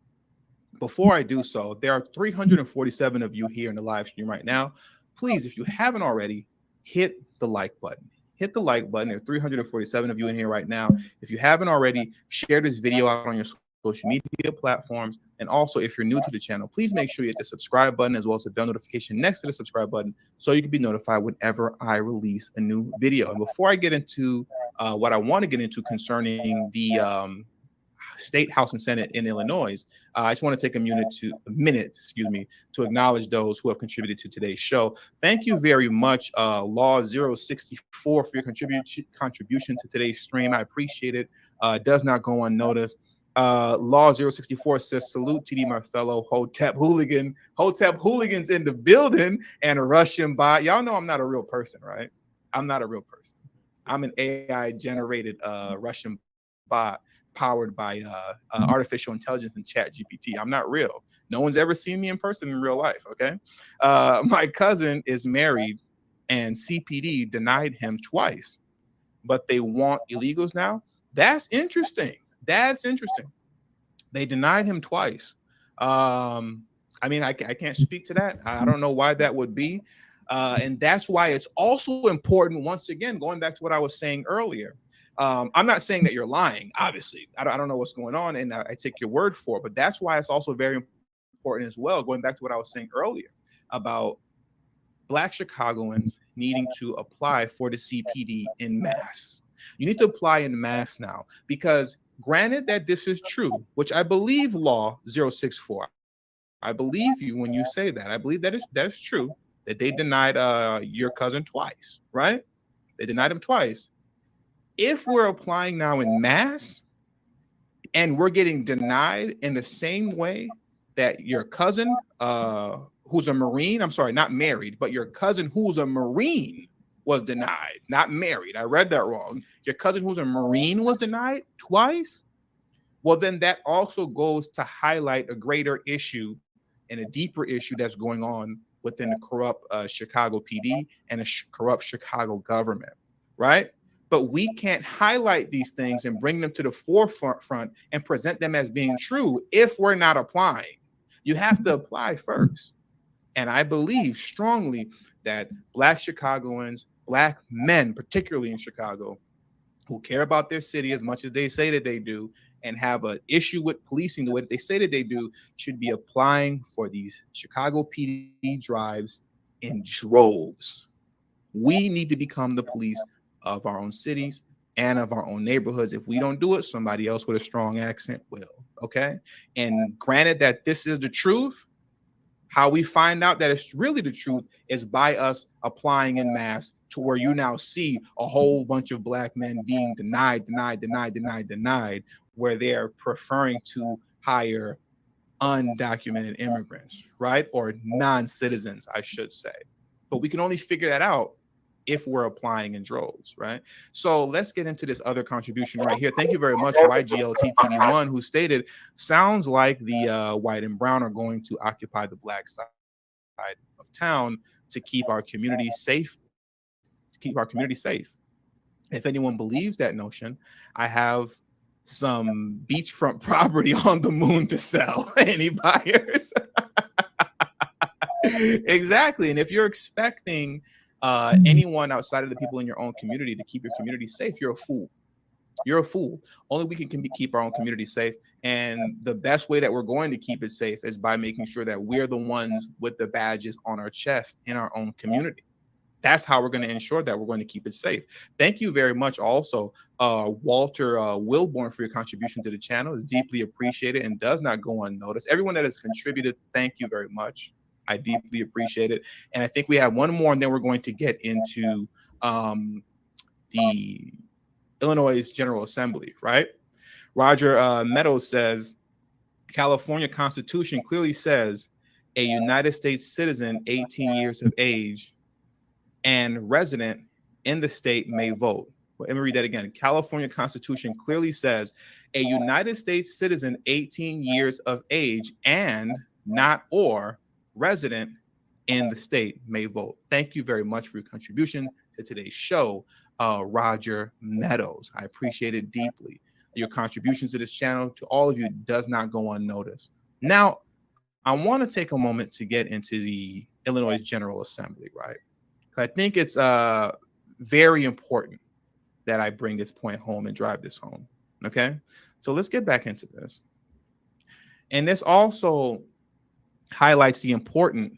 Speaker 6: before I do so, there are 347 of you here in the live stream right now. Please, if you haven't already, hit the like button. Hit the like button. There are 347 of you in here right now. If you haven't already, share this video out on your social media platforms. And also, if you're new to the channel, please make sure you hit the subscribe button as well as the bell notification next to the subscribe button so you can be notified whenever I release a new video. And before I get into what I want to get into concerning the State House and Senate in Illinois, I just want to take a minute to acknowledge those who have contributed to today's show. Thank you very much, Law 064, for your contribution to today's stream. I appreciate it. It does not go unnoticed. Law 064 says, salute TD, my fellow Hotep hooligan. Hotep hooligans in the building and a Russian bot. Y'all know I'm not a real person, right? I'm not a real person. I'm an AI generated Russian bot powered by artificial intelligence and chat GPT. I'm not real. No one's ever seen me in person in real life, okay? My cousin is married and CPD denied him twice, but they want illegals now. That's interesting. That's interesting. They denied him twice. I mean, I can't speak to that. I don't know why that would be. And that's why it's also important, once again, going back to what I was saying earlier. I'm not saying that you're lying, obviously. I don't know what's going on, and I take your word for it. But that's why it's also very important as well, going back to what I was saying earlier about Black Chicagoans needing to apply for the CPD in mass. You need to apply in mass now, because granted that this is true, which I believe Law 064, I believe you when you say that. I believe that is true, that they denied your cousin twice, right? They denied him twice. If we're applying now in mass and we're getting denied in the same way that your cousin, who's a Marine, I'm sorry, not married, but your cousin who's a Marine was denied, not married. I read that wrong. Your cousin who's a Marine was denied twice. Well, then that also goes to highlight a greater issue and a deeper issue that's going on within the corrupt Chicago PD and a corrupt Chicago government, right? But we can't highlight these things and bring them to the forefront and present them as being true if we're not applying. You have to apply first. And I believe strongly that Black Chicagoans, Black men, particularly in Chicago, who care about their city as much as they say that they do and have an issue with policing the way that they say that they do, should be applying for these Chicago PD drives in droves. We need to become the police of our own cities and of our own neighborhoods. If we don't do it, somebody else with a strong accent will, okay? And granted that this is the truth, how we find out that it's really the truth is by us applying in mass to where you now see a whole bunch of Black men being denied, where they're preferring to hire undocumented immigrants, right? Or non-citizens, I should say. But we can only figure that out if we're applying in droves, right? So let's get into this other contribution right here. Thank you very much, YGLTTV1, who stated, sounds like the white and brown are going to occupy the Black side of town to keep our community safe. If anyone believes that notion, I have some beachfront property on the moon to sell. Any buyers? Exactly. And if you're expecting anyone outside of the people in your own community to keep your community safe, you're a fool. You're a fool. Only we can keep our own community safe. And the best way that we're going to keep it safe is by making sure that we're the ones with the badges on our chest in our own community. That's how we're going to ensure that we're going to keep it safe. Thank you very much also, Walter Wilborn, for your contribution to the channel. It's deeply appreciated and does not go unnoticed. Everyone that has contributed, thank you very much. I deeply appreciate it. And I think we have one more, and then we're going to get into the Illinois General Assembly, right? Roger Meadows says, California Constitution clearly says a United States citizen 18 years of age and resident in the state may vote. Well, let me read that again. California Constitution clearly says a United States citizen 18 years of age and not or resident in the state may vote. Thank you very much for your contribution to today's show, Roger Meadows. I appreciate it deeply. Your contributions to this channel, to all of you, does not go unnoticed. Now, I want to take a moment to get into the Illinois General Assembly, right? I think it's very important that I bring this point home and drive this home, okay? So let's get back into this. And this also highlights the importance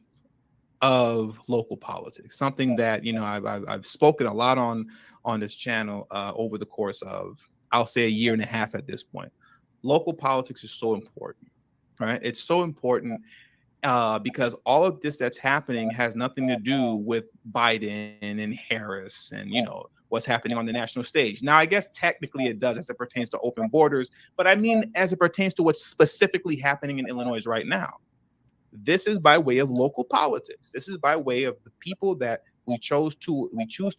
Speaker 6: of local politics, something that, you know, I've spoken a lot on this channel over the course of, I'll say, a year and a half at this point. Local politics is so important, right? It's so important because all of this that's happening has nothing to do with Biden and Harris and, you know, what's happening on the national stage. Now, I guess technically it does as it pertains to open borders, but I mean, as it pertains to what's specifically happening in Illinois right now. This is by way of local politics. This is by way of the people that we choose to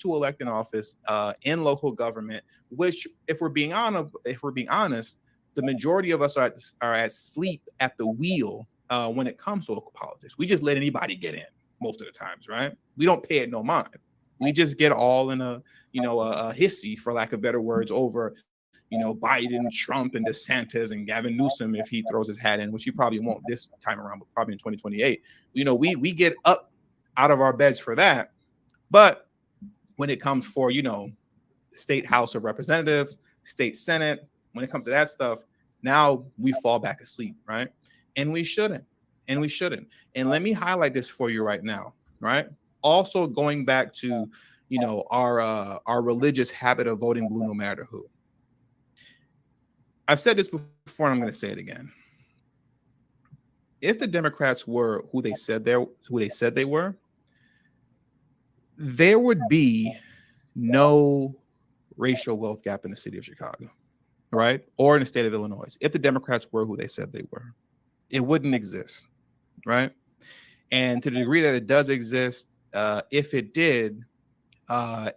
Speaker 6: elect in office in local government, which, if we're being honest, the majority of us are asleep at the wheel when it comes to local politics. We just let anybody get in most of the times, right? We don't pay it no mind. We just get all in a hissy, for lack of better words, over, you know, Biden, Trump, and DeSantis, and Gavin Newsom if he throws his hat in, which he probably won't this time around, but probably in 2028. You know, we get up out of our beds for that. But when it comes for, you know, state House of Representatives, state Senate, when it comes to that stuff, now we fall back asleep, right? And we shouldn't. And we shouldn't. And let me highlight this for you right now, right? Also going back to, you know, our religious habit of voting blue no matter who. I've said this before, and I'm going to say it again. If the Democrats were who they said they were, there would be no racial wealth gap in the city of Chicago, right? Or in the state of Illinois. If the Democrats were who they said they were, it wouldn't exist, right? And to the degree that it does exist, if it did,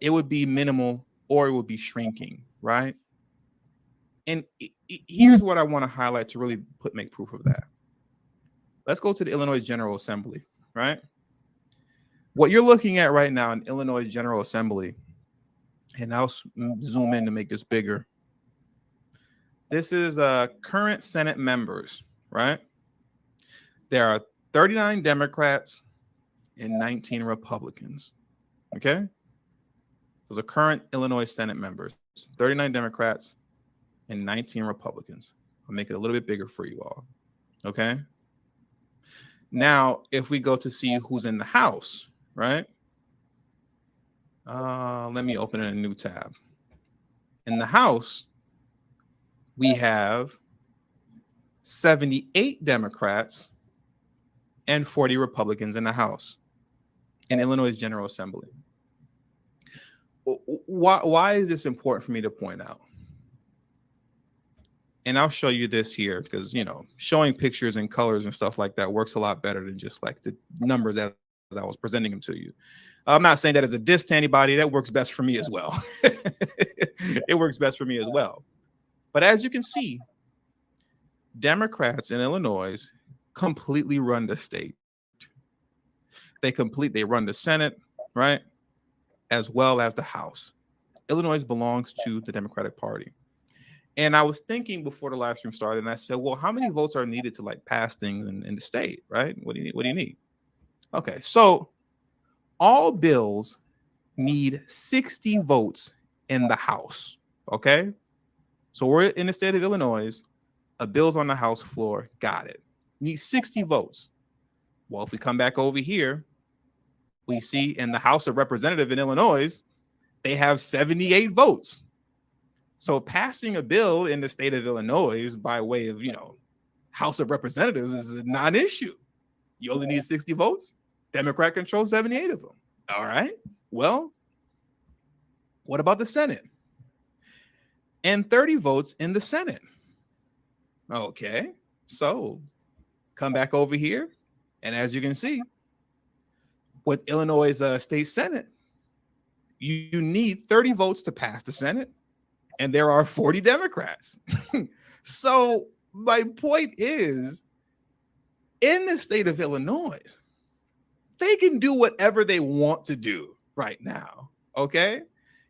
Speaker 6: it would be minimal or it would be shrinking, right? And here's what I want to highlight to really make proof of that. Let's go to the Illinois General Assembly, right? What you're looking at right now in Illinois General Assembly, and I'll zoom in to make this bigger. This is current Senate members, right? There are 39 Democrats and 19 Republicans, okay? Those are current Illinois Senate members, 39 Democrats and 19 Republicans. I'll make it a little bit bigger for you all, okay? Now, if we go to see who's in the House, right? Let me open in a new tab. In the House, we have 78 Democrats and 40 Republicans in the House in Illinois General Assembly. Why is this important for me to point out? And I'll show you this here because, you know, showing pictures and colors and stuff like that works a lot better than just like the numbers as I was presenting them to you. I'm not saying that as a diss to anybody. That works best for me as well. It works best for me as well. But as you can see, Democrats in Illinois completely run the state. They run the Senate, right? As well as the House. Illinois belongs to the Democratic Party. And I was thinking before the live stream started, and I said, well, how many votes are needed to like pass things in the state, right? What do you need? Okay, so all bills need 60 votes in the House, okay? So we're in the state of Illinois, a bill's on the House floor, got it. Need 60 votes. Well, if we come back over here, we see in the House of Representatives in Illinois, they have 78 votes. So passing a bill in the state of Illinois by way of, you know, House of Representatives is a non-issue. You only need 60 votes. Democrat controls 78 of them. All right. Well, what about the Senate? And 30 votes in the Senate. Okay. So come back over here. And as you can see, with Illinois' state Senate, you need 30 votes to pass the Senate. And there are 40 Democrats. So my point is, in the state of Illinois, they can do whatever they want to do right now, okay?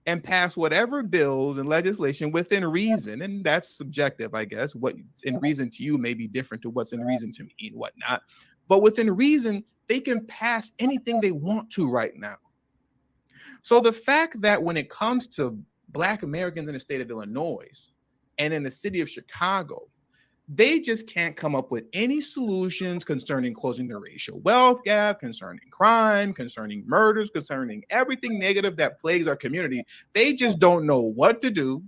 Speaker 6: And pass whatever bills and legislation within reason. And that's subjective, I guess. What's in reason to you may be different to what's in reason to me and whatnot. But within reason, they can pass anything they want to right now. So the fact that when it comes to Black Americans in the state of Illinois and in the city of Chicago, they just can't come up with any solutions concerning closing the racial wealth gap, concerning crime, concerning murders, concerning everything negative that plagues our community. They just don't know what to do.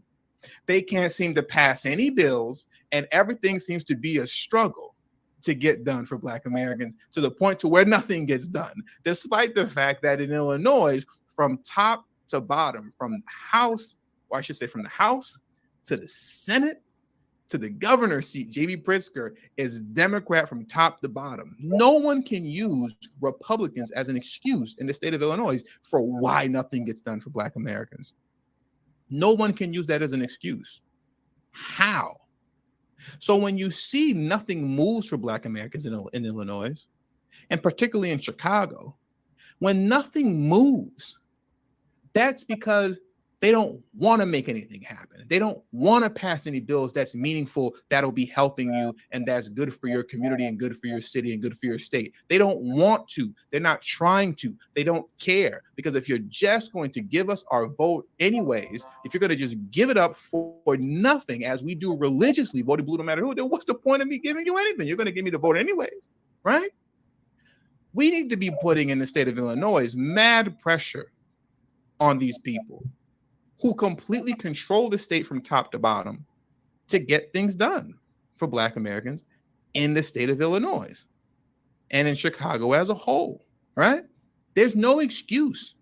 Speaker 6: They can't seem to pass any bills, and everything seems to be a struggle to get done for Black Americans, to the point to where nothing gets done, despite the fact that in Illinois, from top to bottom, from the House, or I should say from the House to the Senate to the governor's seat, J.B. Pritzker is Democrat from top to bottom. No one can use Republicans as an excuse in the state of Illinois for why nothing gets done for Black Americans. No one can use that as an excuse. How? So when you see nothing moves for Black Americans in Illinois, and particularly in Chicago, when nothing moves, that's because they don't want to make anything happen. They don't want to pass any bills that's meaningful, that'll be helping you, and that's good for your community and good for your city and good for your state. They don't want to. They're not trying to. They don't care. Because if you're just going to give us our vote anyways, if you're going to just give it up for nothing, as we do religiously, voting blue no matter who, then what's the point of me giving you anything? You're going to give me the vote anyways, right? We need to be putting in the state of Illinois mad pressure on these people who completely control the state from top to bottom to get things done for Black Americans in the state of Illinois and in Chicago as a whole, right? There's no excuse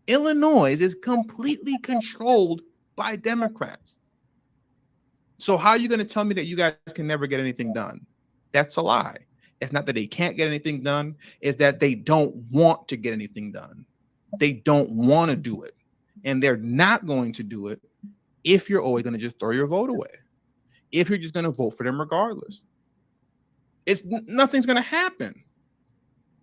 Speaker 6: Illinois is completely controlled by Democrats. So how are you going to tell me that you guys can never get anything done? That's a lie. It's not that they can't get anything done. It's that they don't want to get anything done. They don't want to do it. And they're not going to do it if you're always going to just throw your vote away. If you're just going to vote for them regardless. Nothing's going to happen.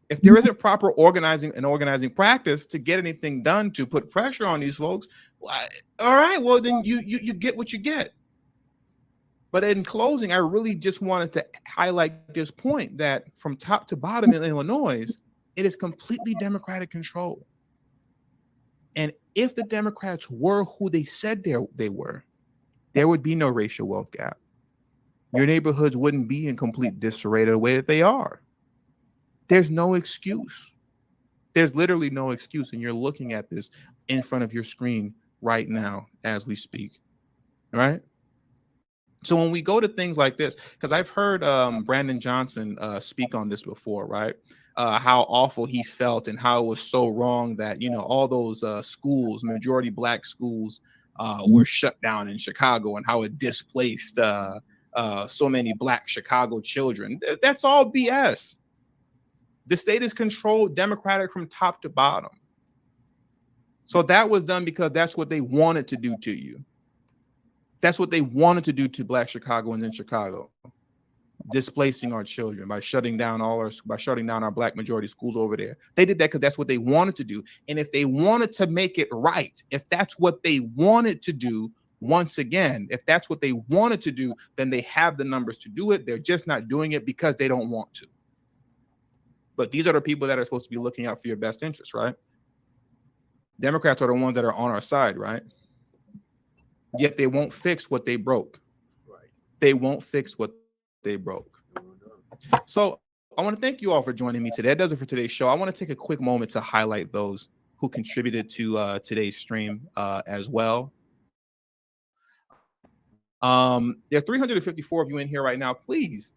Speaker 6: If there isn't proper organizing practice to get anything done to put pressure on these folks, all right, well, then you get what you get. But in closing, I really just wanted to highlight this point that from top to bottom in Illinois, it is completely Democratic control. And if the Democrats were who they said they were, there would be no racial wealth gap. Your neighborhoods wouldn't be in complete disarray the way that they are. There's no excuse. There's literally no excuse. And you're looking at this in front of your screen right now as we speak. Right? So when we go to things like this, because I've heard Brandon Johnson speak on this before, right? How awful he felt and how it was so wrong that, you know, all those schools, majority Black schools, were shut down in Chicago and how it displaced so many Black Chicago children. That's all BS. The state is controlled Democratic from top to bottom. So that was done because that's what they wanted to do to you. That's what they wanted to do to Black Chicagoans in Chicago, displacing our children by shutting down our Black majority schools over there. They did that because that's what they wanted to do. And if they wanted to make it right, if that's what they wanted to do, once again, if that's what they wanted to do, then they have the numbers to do it. They're just not doing it because they don't want to. But these are the people that are supposed to be looking out for your best interest, right? Democrats are the ones that are on our side, right? Yet they won't fix what they broke. Right. They won't fix what they broke. So I want to thank you all for joining me today. That does it for today's show. I want to take a quick moment to highlight those who contributed to today's stream as well. There are 354 of you in here right now. Please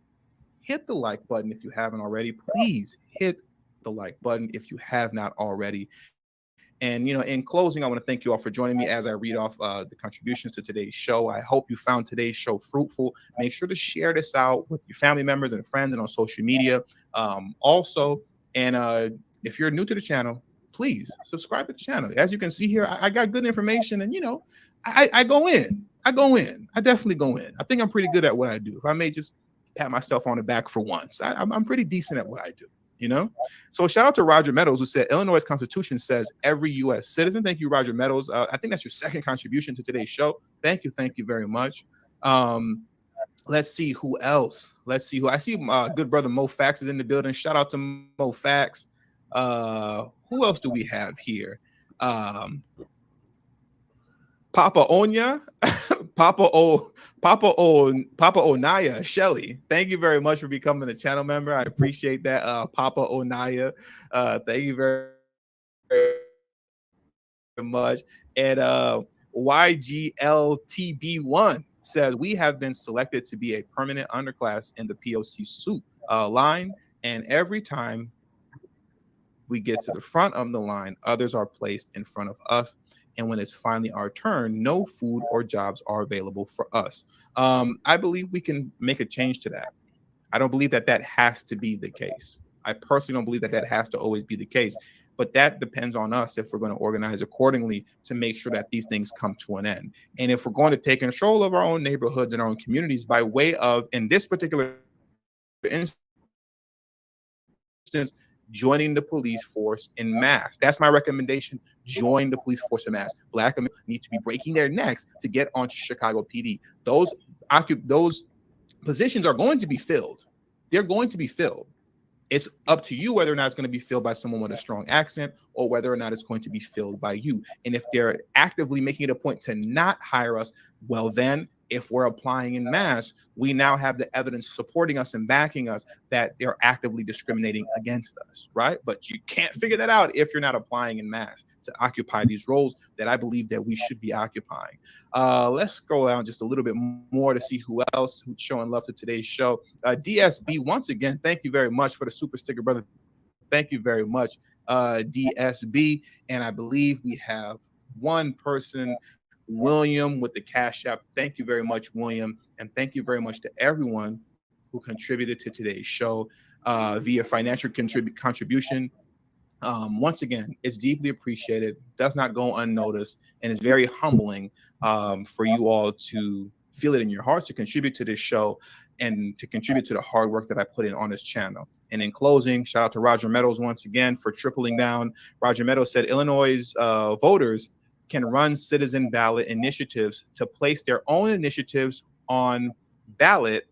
Speaker 6: hit the like button if you haven't already. Please hit the like button if you have not already. And, you know, in closing, I want to thank you all for joining me as I read off the contributions to today's show. I hope you found today's show fruitful. Make sure to share this out with your family members and friends and on social media. Also, if you're new to the channel, please subscribe to the channel. As you can see here, I got good information, and, you know, I go in. I definitely go in. I think I'm pretty good at what I do. If I may just pat myself on the back for once, I'm pretty decent at what I do. You know, so shout out to Roger Meadows, who said Illinois Constitution says every U.S. citizen. Thank you, Roger Meadows. I think that's your second contribution to today's show. Thank you very much. Let's see who else. Let's see who I see. Good brother Mo Fax is in the building. Shout out to Mo Fax. Who else do we have here? Papa Onya, Papa Onaya Shelly. Thank you very much for becoming a channel member. I appreciate that. Papa Onaya. Thank you very, very much. And YGLTB1 says we have been selected to be a permanent underclass in the POC suit line, and every time we get to the front of the line, others are placed in front of us. And when it's finally our turn, no food or jobs are available for us. I believe we can make a change to that. I don't believe that has to be the case. I personally don't believe that has to always be the case. But that depends on us if we're going to organize accordingly to make sure that these things come to an end. And if we're going to take control of our own neighborhoods and our own communities by way of, in this particular instance, joining the police force in mass. That's my recommendation. Join the police force in mass. Black Americans need to be breaking their necks to get on Chicago PD. Those positions are going to be filled. They're going to be filled. It's up to you whether or not it's going to be filled by someone with a strong accent or whether or not it's going to be filled by you. And if they're actively making it a point to not hire us, well, then if we're applying in mass, we now have the evidence supporting us and backing us that they're actively discriminating against us, right? But you can't figure that out if you're not applying in mass to occupy these roles that I believe that we should be occupying. Let's scroll down just a little bit more to see who else who's showing love to today's show. DSB, once again, thank you very much for the super sticker, brother. Thank you very much. DSB. And I believe we have one person, William, with the Cash App. Thank you very much, William. And thank you very much to everyone who contributed to today's show via financial contribution. Once again, it's deeply appreciated, does not go unnoticed, and it's very humbling for you all to feel it in your hearts to contribute to this show and to contribute to the hard work that I put in on this channel. And in closing, shout out to Roger Meadows once again for tripling down. Roger Meadows said Illinois voters can run citizen ballot initiatives to place their own initiatives on ballot.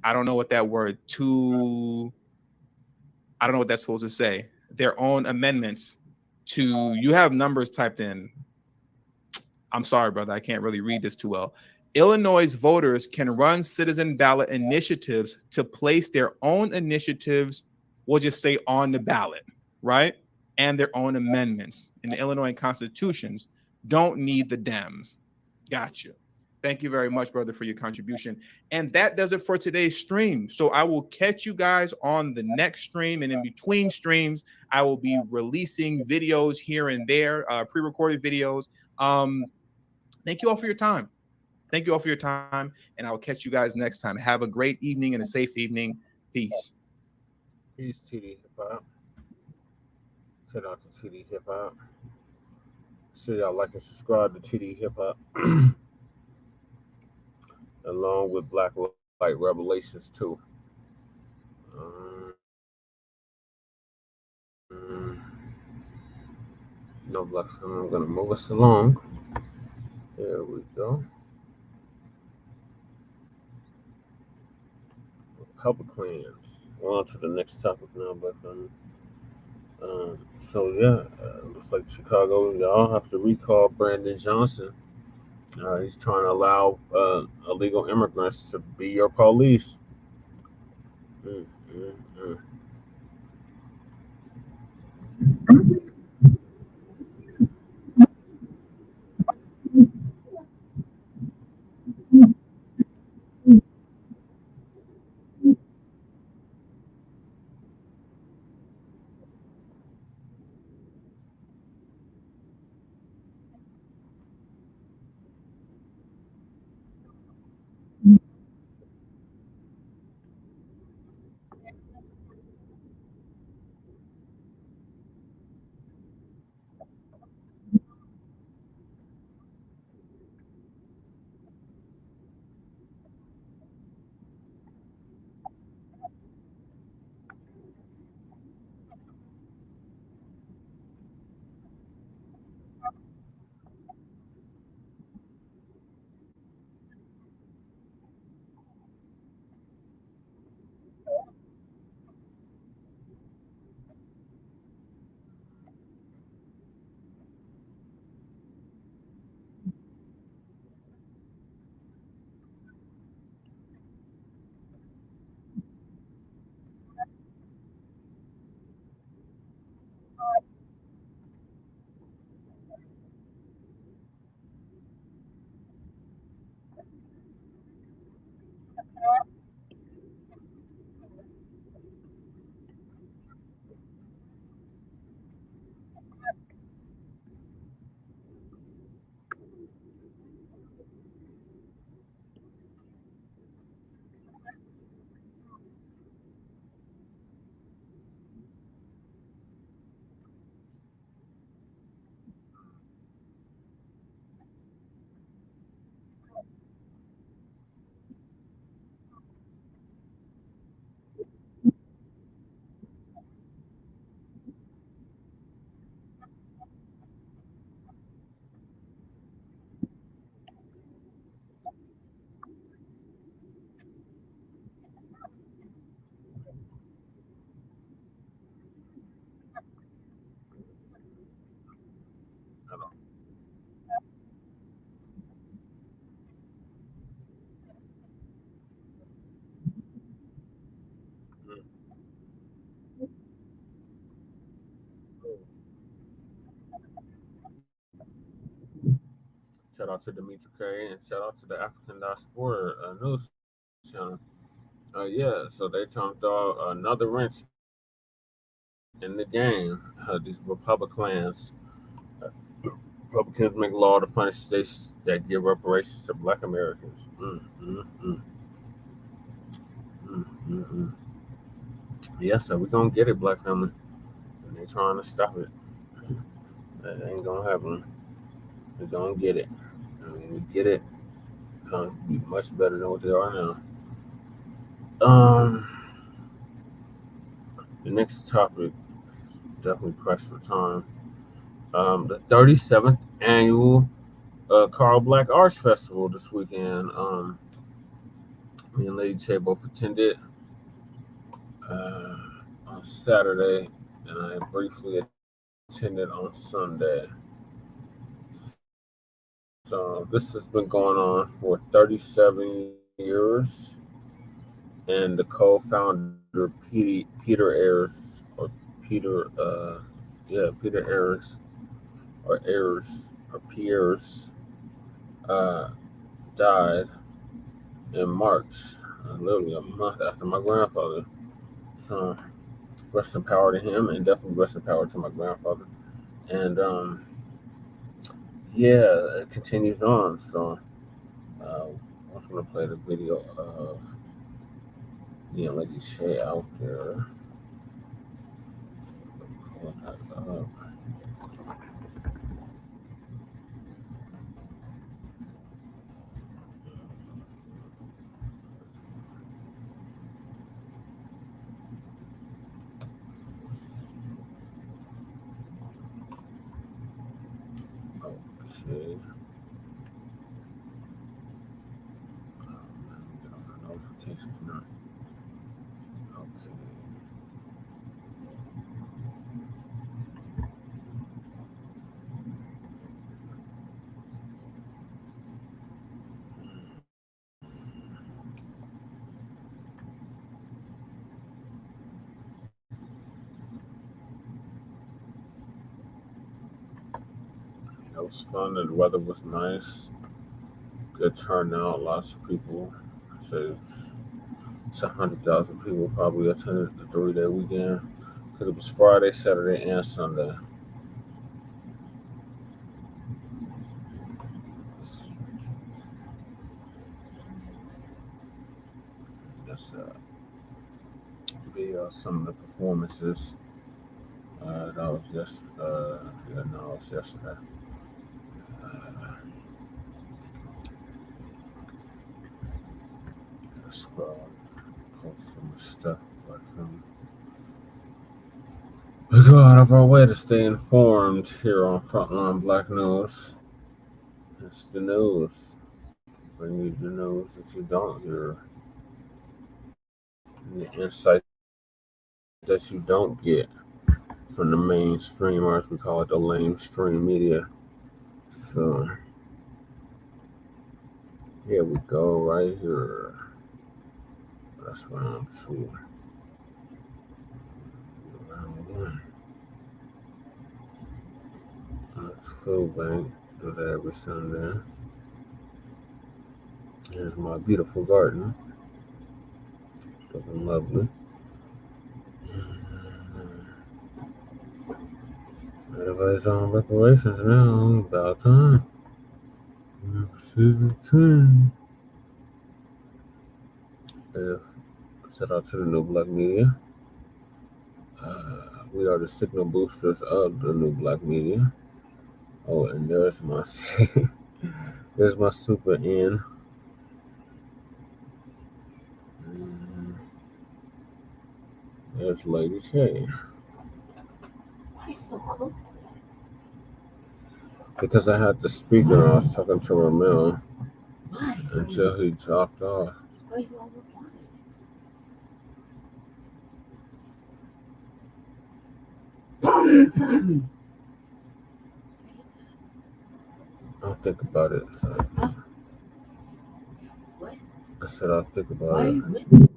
Speaker 6: I don't know what that word I don't know what that's supposed to say. Their own amendments to, you have numbers typed in. I'm sorry, brother. I can't really read this too well. Illinois voters can run citizen ballot initiatives to place their own initiatives, we'll just say on the ballot, right? And their own amendments in the Illinois constitutions. Don't need the Dems. Gotcha. Thank you very much, brother, for your contribution. And that does it for today's stream. So I will catch you guys on the next stream. And in between streams, I will be releasing videos here and there, pre-recorded videos. Thank you all for your time. Thank you all for your time. And I will catch you guys next time. Have a great evening and a safe evening. Peace.
Speaker 3: Peace, TD Hip Hop. Shout out to TD Hip Hop. Sure y'all like and subscribe to TD Hip Hop. Along with Black Light Revelations too. No Black. I'm gonna move us along. There we go. Republikkkans. We're on to the next topic now, but so yeah, looks like Chicago, y'all have to recall Brandon Johnson. He's trying to allow illegal immigrants to be your police. Shout out to Dimitri K and shout out to the African Diaspora News Channel. Yeah, so they turned out another wrench in the game. These Republikkkans, Republicans make law to punish states that give reparations to Black Americans. Yes, sir, we're gonna get it, Black family. And they're trying to stop it. That ain't gonna happen. We're gonna get it. And when we get it, it's gonna be much better than what they are now. The next topic is definitely pressed for time. The 37th annual Carl Black Arts Festival this weekend. Me and Lady Tay both attended on Saturday, and I briefly attended on Sunday. So this has been going on for 37 years, and the co-founder Peter Ayers, or Peter, Peter Ayers, or Ayers, or Pierce, died in March, literally a month after my grandfather. So rest in power to him, and definitely rest in power to my grandfather. And it continues on. So I was gonna play the video of me and Lady Shay out there. Pull that up. Okay. Get off the notifications now. Okay. It was fun. The weather was nice. Good turnout. Lots of people. So it's 100,000 people probably attended the 3-day weekend because it was Friday, Saturday, and Sunday. That's some of the performances. That was just it was yesterday. Scroll, post some stuff, but we go out of our way to stay informed here on Frontline Black News. It's the news. Bring you the news that you don't hear, and the insight that you don't get from the mainstream, or as we call it, the lamestream media. So here we go, right here. That's round 2. Round 1. That's food bank. Do that every Sunday. Here's my beautiful garden. Looking lovely. Everybody's on reparations now. About time. Season 10. Shout out to the new Black media. We are the signal boosters of the new Black media. Oh, and there's my there's my super N. There's Lady K.
Speaker 8: Why are you so close?
Speaker 3: Because I had the speaker, I was talking to Ramil
Speaker 8: Why?
Speaker 3: until he dropped off.
Speaker 8: Why are you all
Speaker 3: I'll think about it. So.
Speaker 8: What?
Speaker 3: I said I'll think about
Speaker 8: Why are
Speaker 3: it.
Speaker 8: you with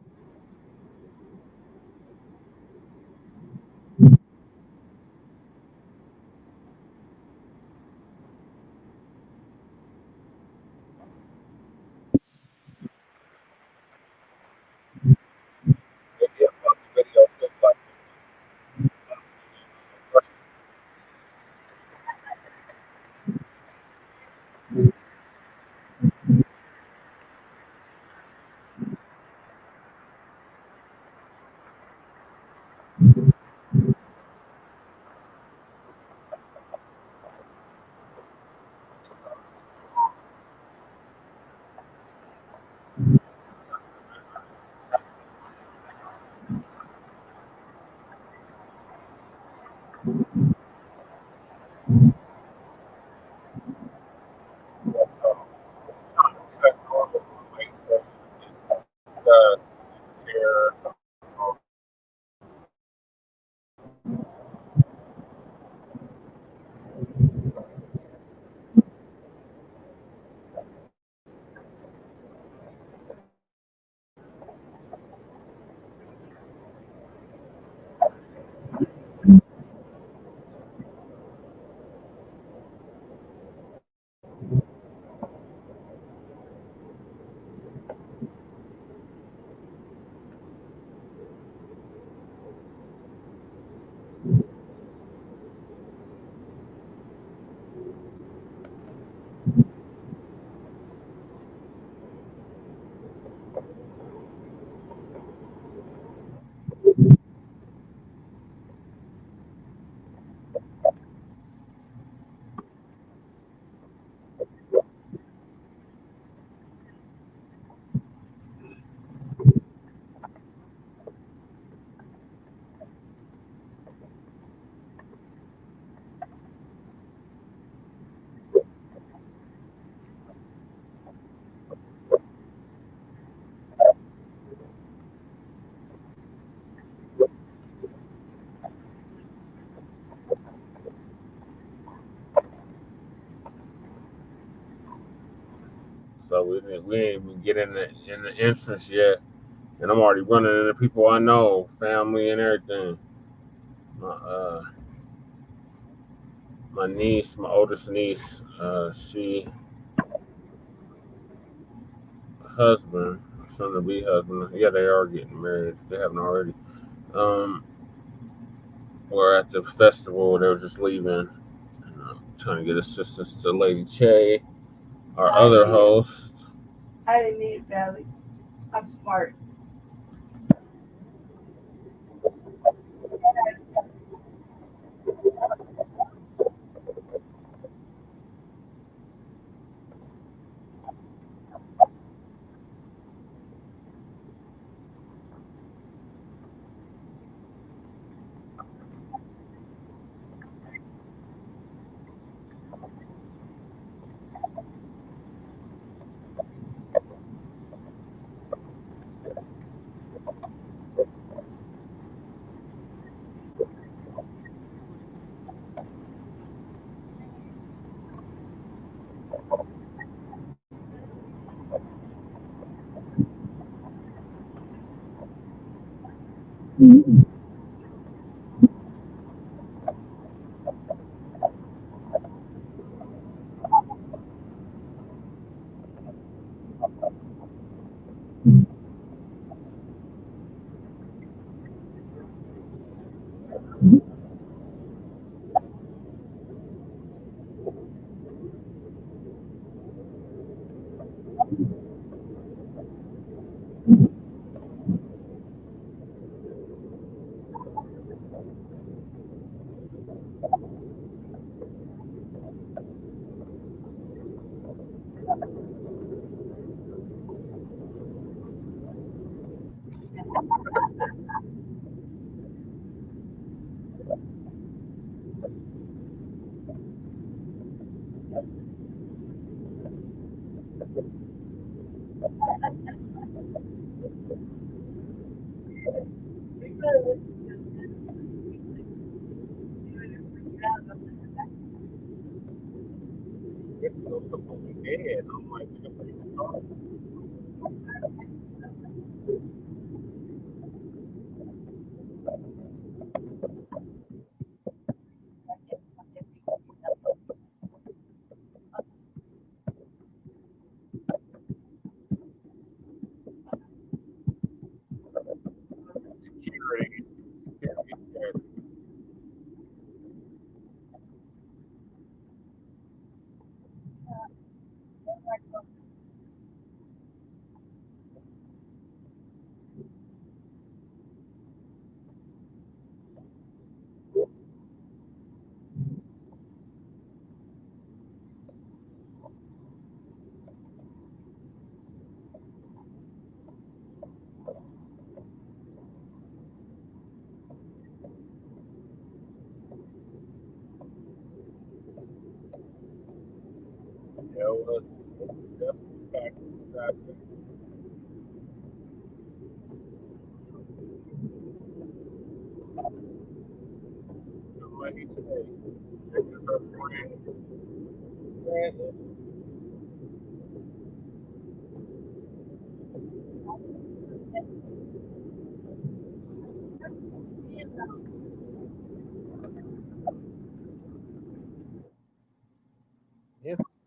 Speaker 3: Maybe about the video to Black. So we ain't even get in the entrance yet, and I'm already running into people I know, family and everything. My niece, my oldest niece, she husband, soon to be husband. Yeah, they are getting married. They haven't already. We're at the festival. They were just leaving. And I'm trying to get assistance to Lady K, our other host.
Speaker 8: I didn't need Valley. I'm smart.
Speaker 3: I'm like, security. Yeah, it was definitely back inside. Like he said, taking her friend. It's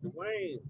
Speaker 3: Dwayne.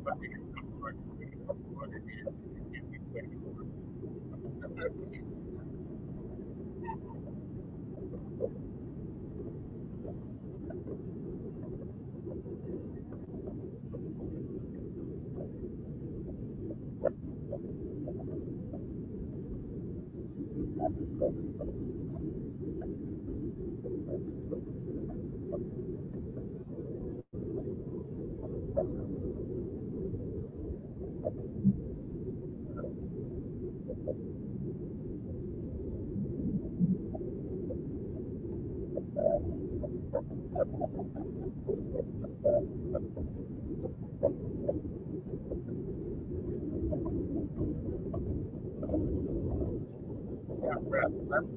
Speaker 3: Let's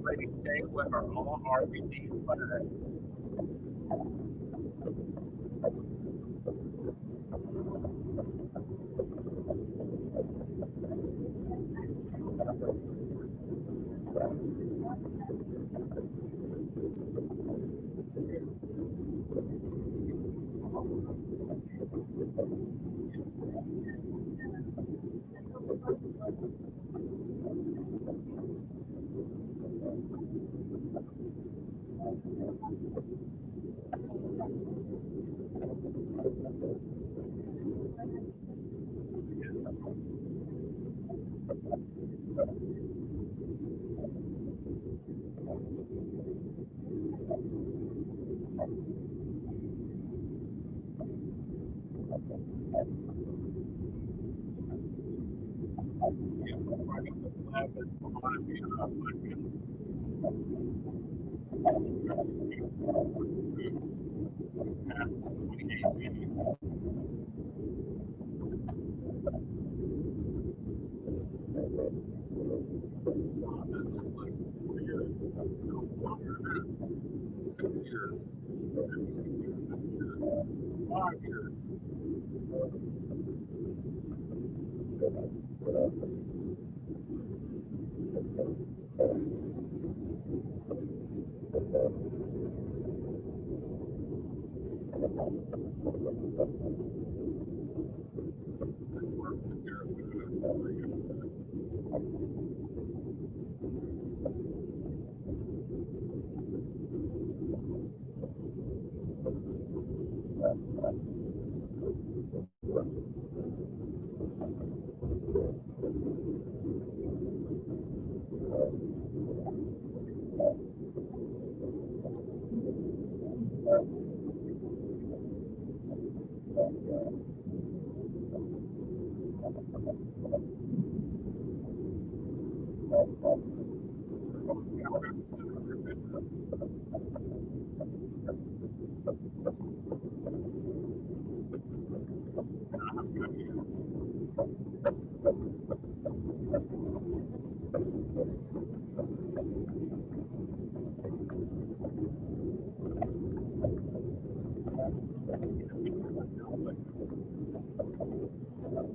Speaker 3: Lady K with her own RPG flag.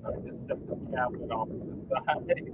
Speaker 3: So I just set the tablet off to the side.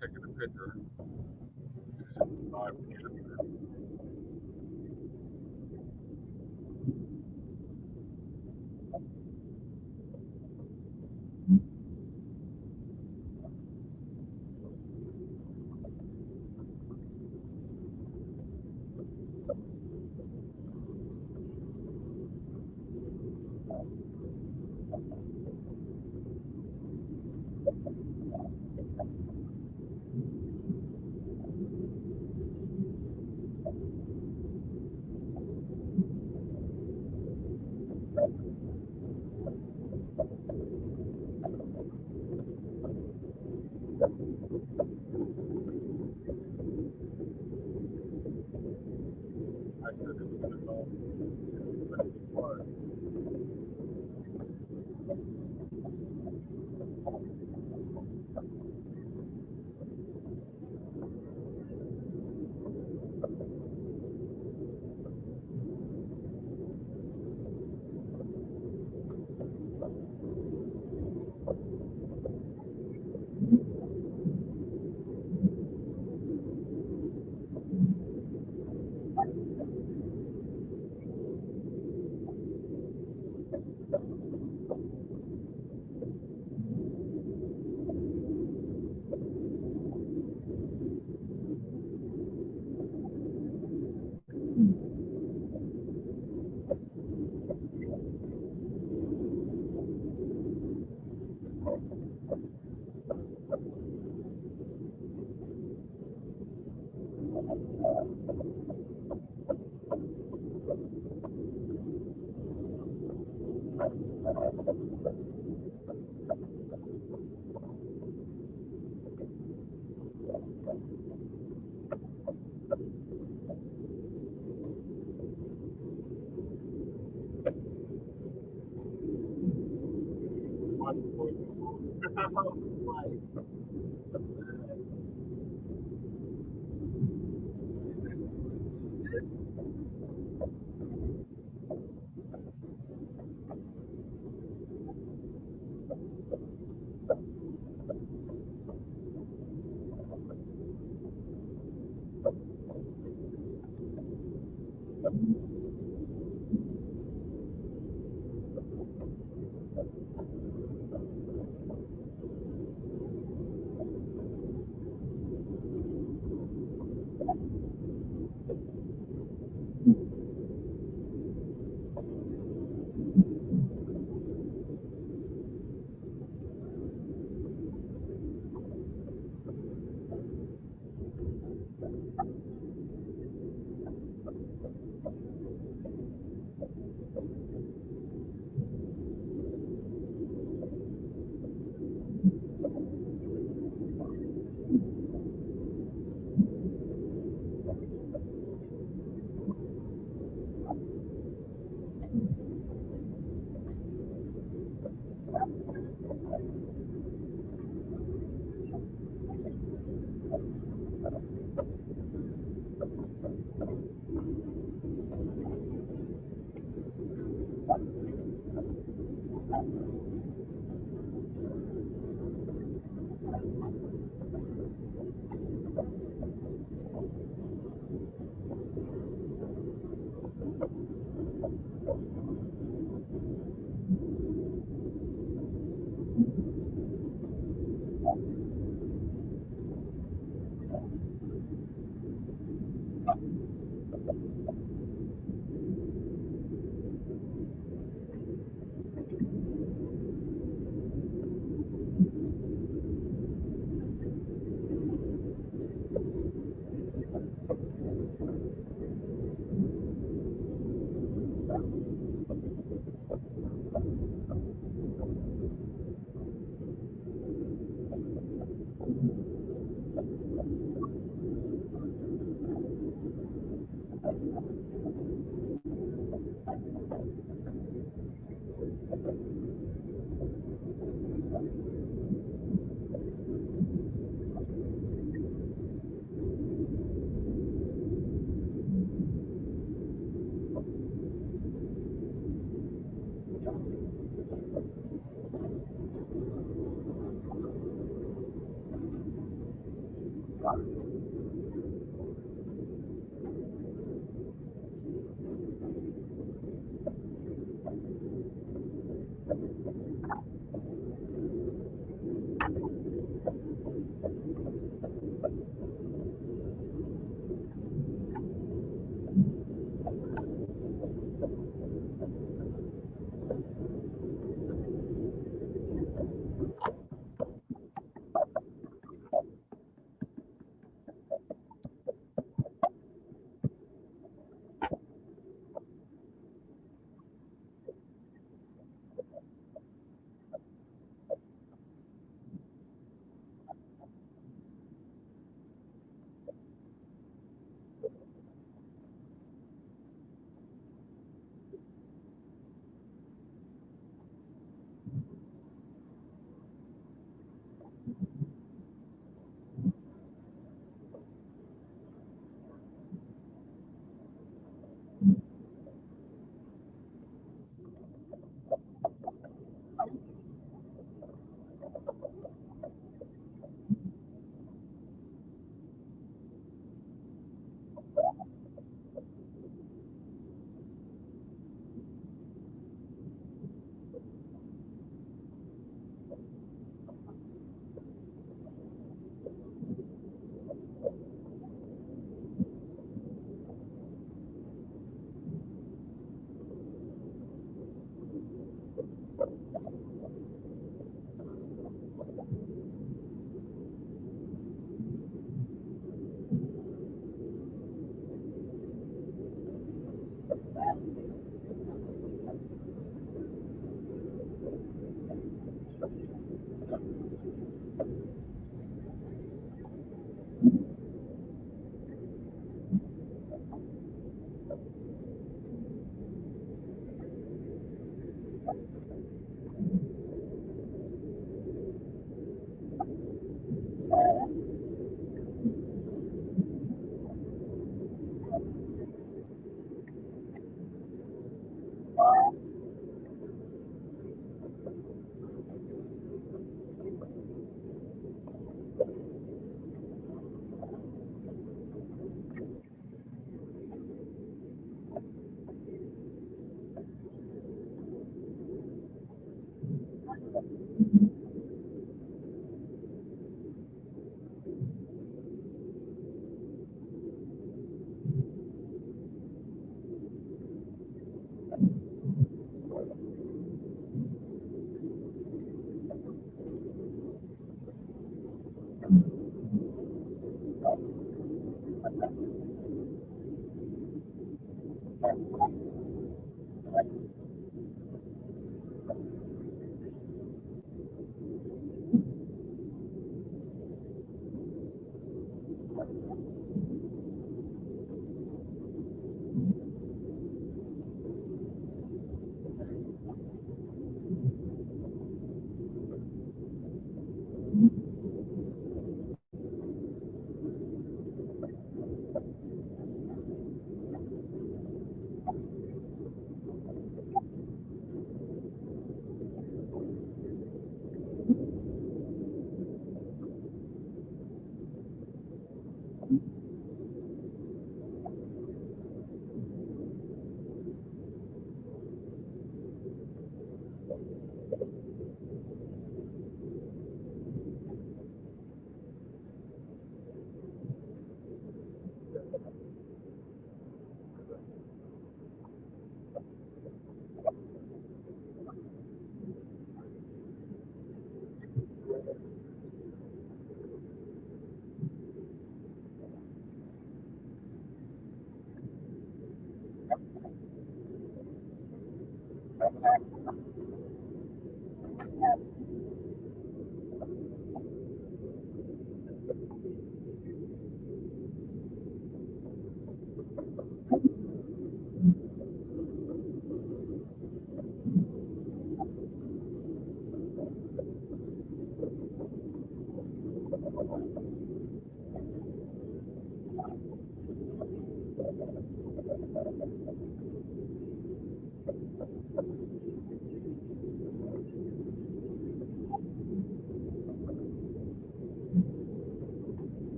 Speaker 3: taking a picture. I said it was gonna go. Let's see what.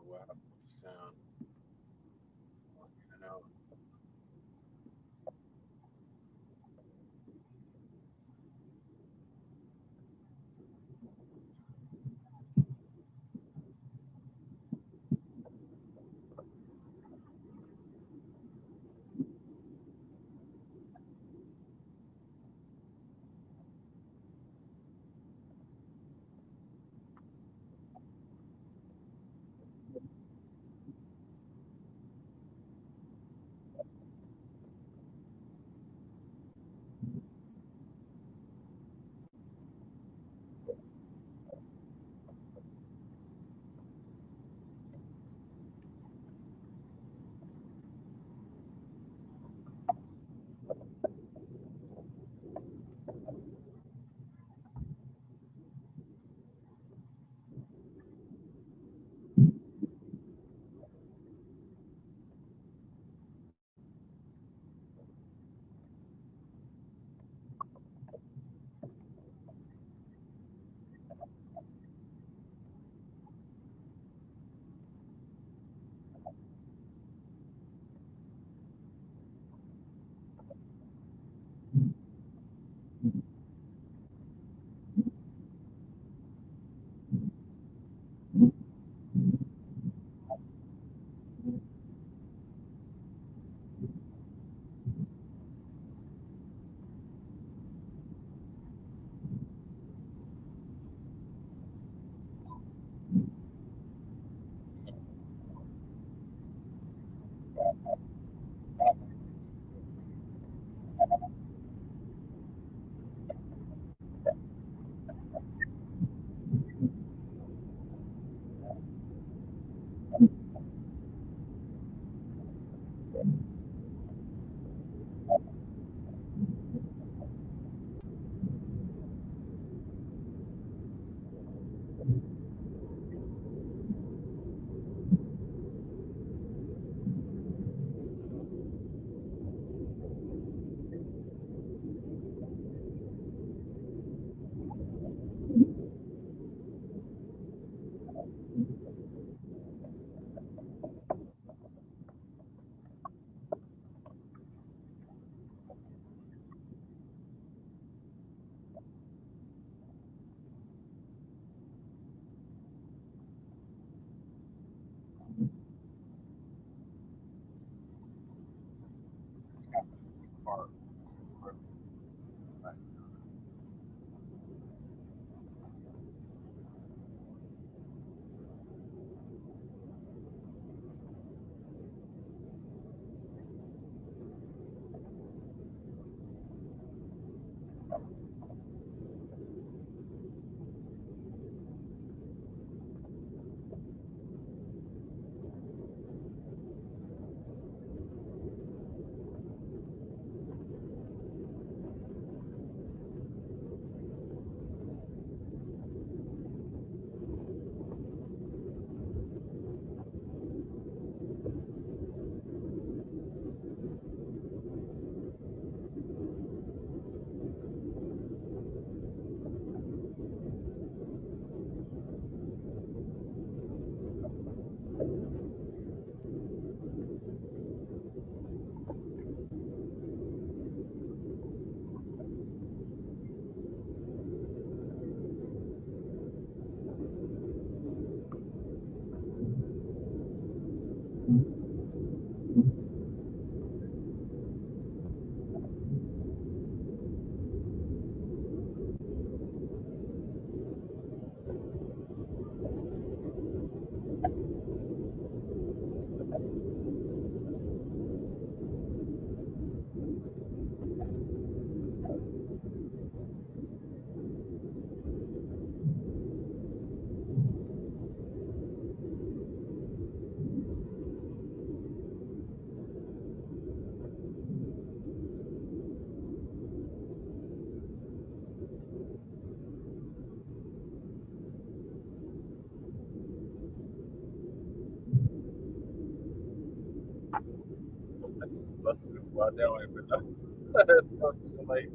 Speaker 3: know what happened with the sound. In and out. Let's go out that way, but it's not too late.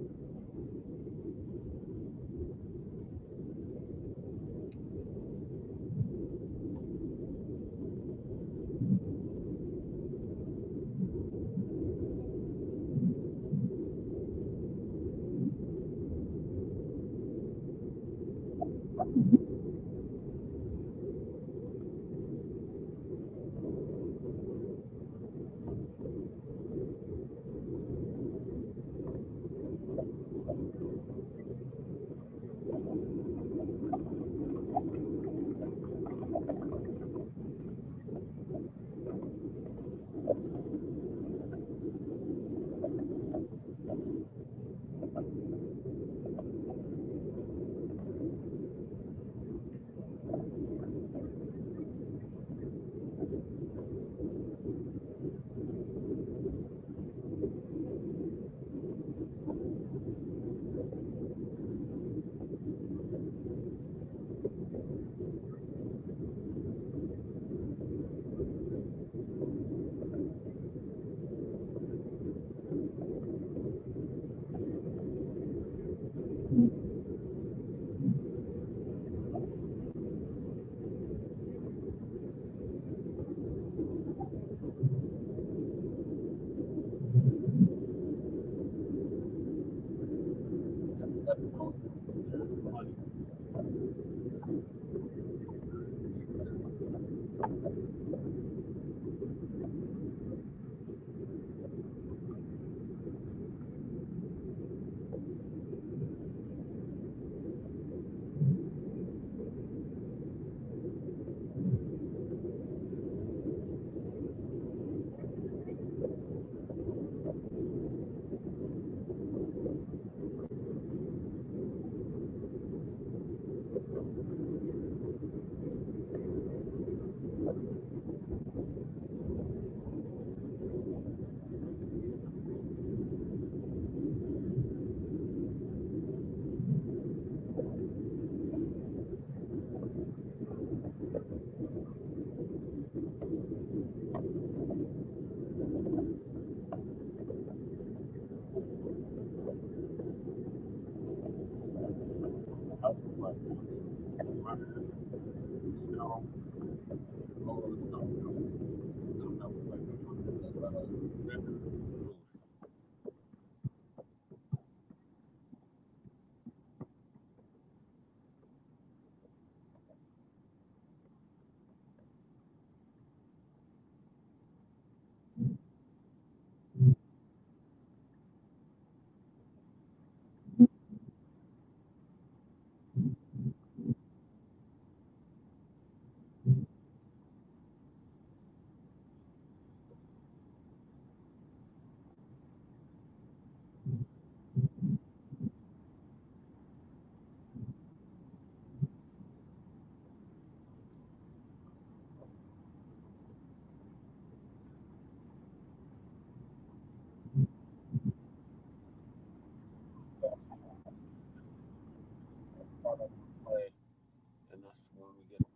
Speaker 3: that's when we get.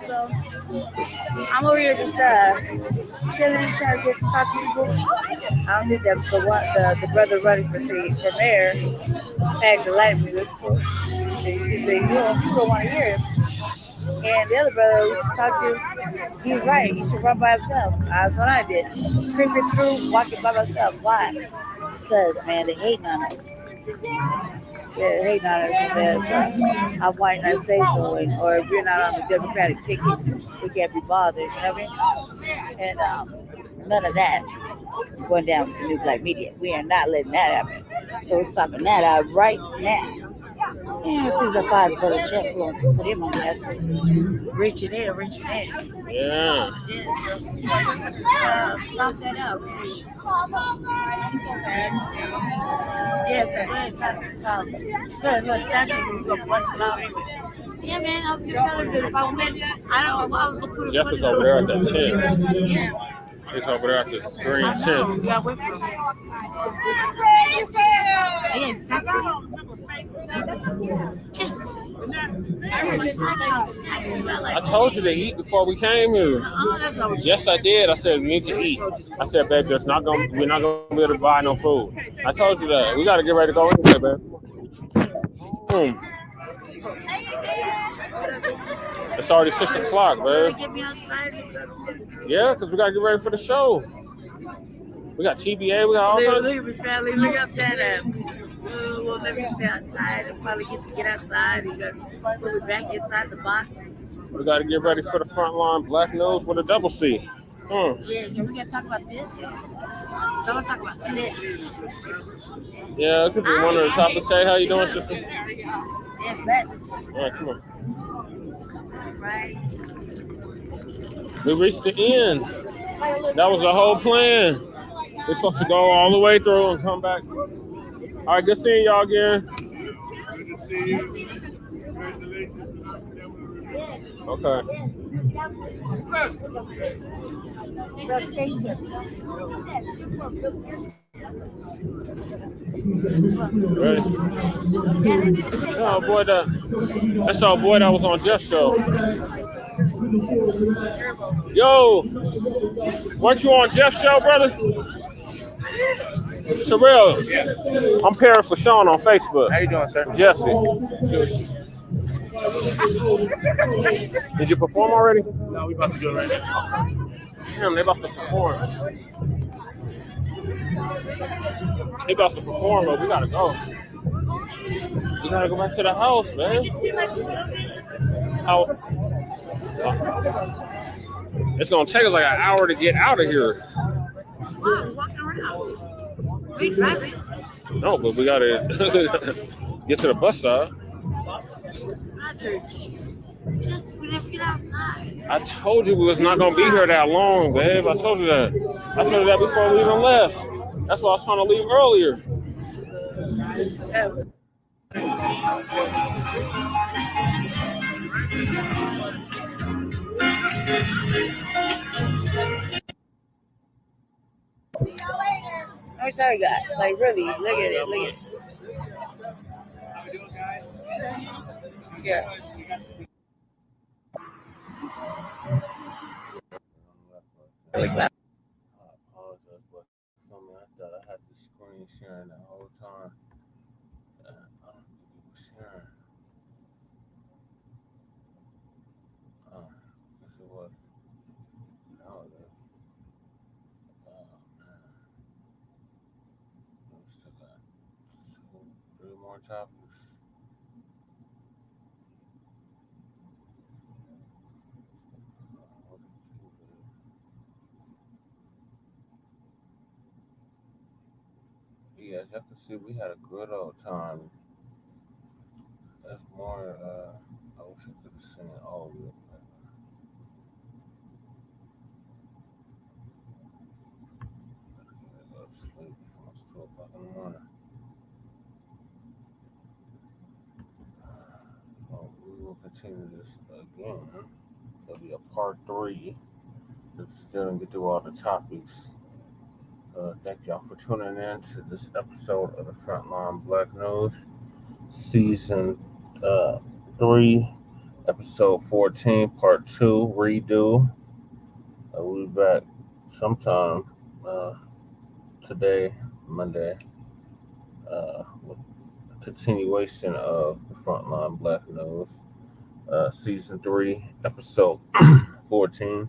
Speaker 8: So I'm over here just chilling, trying to get to talk to people. I don't think that the brother running for mayor actually liked me. That's cool. And she said, you don't want to hear him. And the other brother we just talked to, he was right. He should run by himself. That's what I did. Creeping through, walking by myself. Why? Because, man, they hating on us. Yeah, they hating on us because I'm white and I say so. Or if you're not on the Democratic ticket, we can't be bothered. You know what I mean? And none of that is going down with the new black media. We are not letting that happen. So we're stopping that out right now. Yeah, this is a fight for the check flow for them on that. Reaching in.
Speaker 3: Yeah.
Speaker 8: Stop that out. Yes, I did talk yeah, man, I was gonna tell him that if I went, I was gonna put
Speaker 3: Jeff is over there at that tent. Yeah. He's over there at the green tent.
Speaker 8: Yeah, with him. Yes, that's
Speaker 3: I told you to eat before we came here. Yes, I did. I said we need to eat. I said, baby, we're not gonna be able to buy no food. I told you that. We gotta get ready to go anyway, baby. It's already 6 o'clock, babe. Yeah, because we gotta get ready for the show. We got TBA, we got all kinds.
Speaker 8: Look up that well, let me stay outside and probably get outside and put it back inside the box.
Speaker 3: We got to get ready for the frontline Black News with a double C.
Speaker 8: Yeah, we got to talk about this. So I want to talk about this.
Speaker 3: Yeah, it could be one of the topics. Say, how you doing, sister?
Speaker 8: Yeah, blessed.
Speaker 3: All right, come on.
Speaker 8: Right.
Speaker 3: We reached the end. That was the whole plan. We're supposed to go all the way through and come back. All right, good seeing y'all again.
Speaker 2: Good to see you. Congratulations.
Speaker 3: Okay. Ready? Oh boy, that's our boy that was on Jeff's show. Yo, weren't you on Jeff's show, brother? Terrell, I'm Paris for Sean on Facebook.
Speaker 9: How you doing, sir?
Speaker 3: Jesse. Did you perform already?
Speaker 9: No, we about to do it right now.
Speaker 3: Damn, they about to perform. They about to perform, but we gotta go. We gotta go back to the house, man. How? It's gonna take us like an hour to get out of here.
Speaker 8: Walking around. We driving.
Speaker 3: No, but we gotta get to the bus stop.
Speaker 8: Just we never get outside.
Speaker 3: I told you we was not gonna be here that long, babe. I told you that. I told you that before we even left. That's why I was trying to leave earlier.
Speaker 8: How much time we got? Like really, look at it. Look at it.
Speaker 9: How we doing, guys?
Speaker 8: Yeah. really glad.
Speaker 3: I apologize, but for me, I thought I had the screen sharing the whole time. I don't think it was sharing. Yes, it was. Now it is. Oh, man. We still got 3 more topics. Yeah, as y'all can see, we had a good old time. That's more, I wish I could have seen all of it. I go to sleep. It's almost 2 o'clock in the morning. We will continue this again. There'll be a part 3. Let's still get through all the topics. Thank y'all for tuning in to this episode of the Frontline Black News, Season 3, Episode 14, Part 2, Redue. We'll be back sometime today, Monday, with a continuation of the Frontline Black News, Season 3, Episode 14,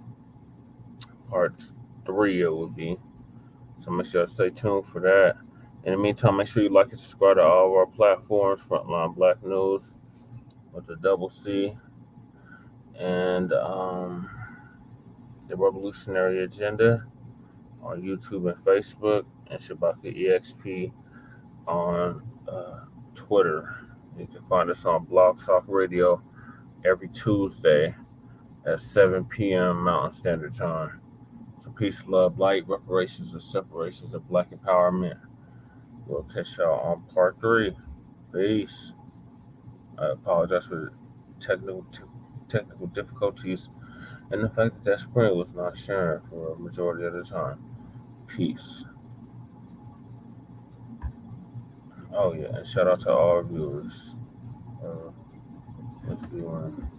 Speaker 3: Part 3 it will be. So make sure to stay tuned for that. In the meantime, make sure you like and subscribe to all of our platforms, Frontline Black News with the double C, and the Revolutionary Agenda on YouTube and Facebook, and Shabaka EXP on Twitter. You can find us on Blog Talk Radio every Tuesday at 7 p.m. Mountain Standard Time. So peace, love, light, reparations, and separations of Black empowerment. We'll catch y'all on part 3. Peace. I apologize for the technical difficulties and the fact that screen was not sharing for a majority of the time. Peace. Oh yeah, and shout out to all our viewers. Let's be one.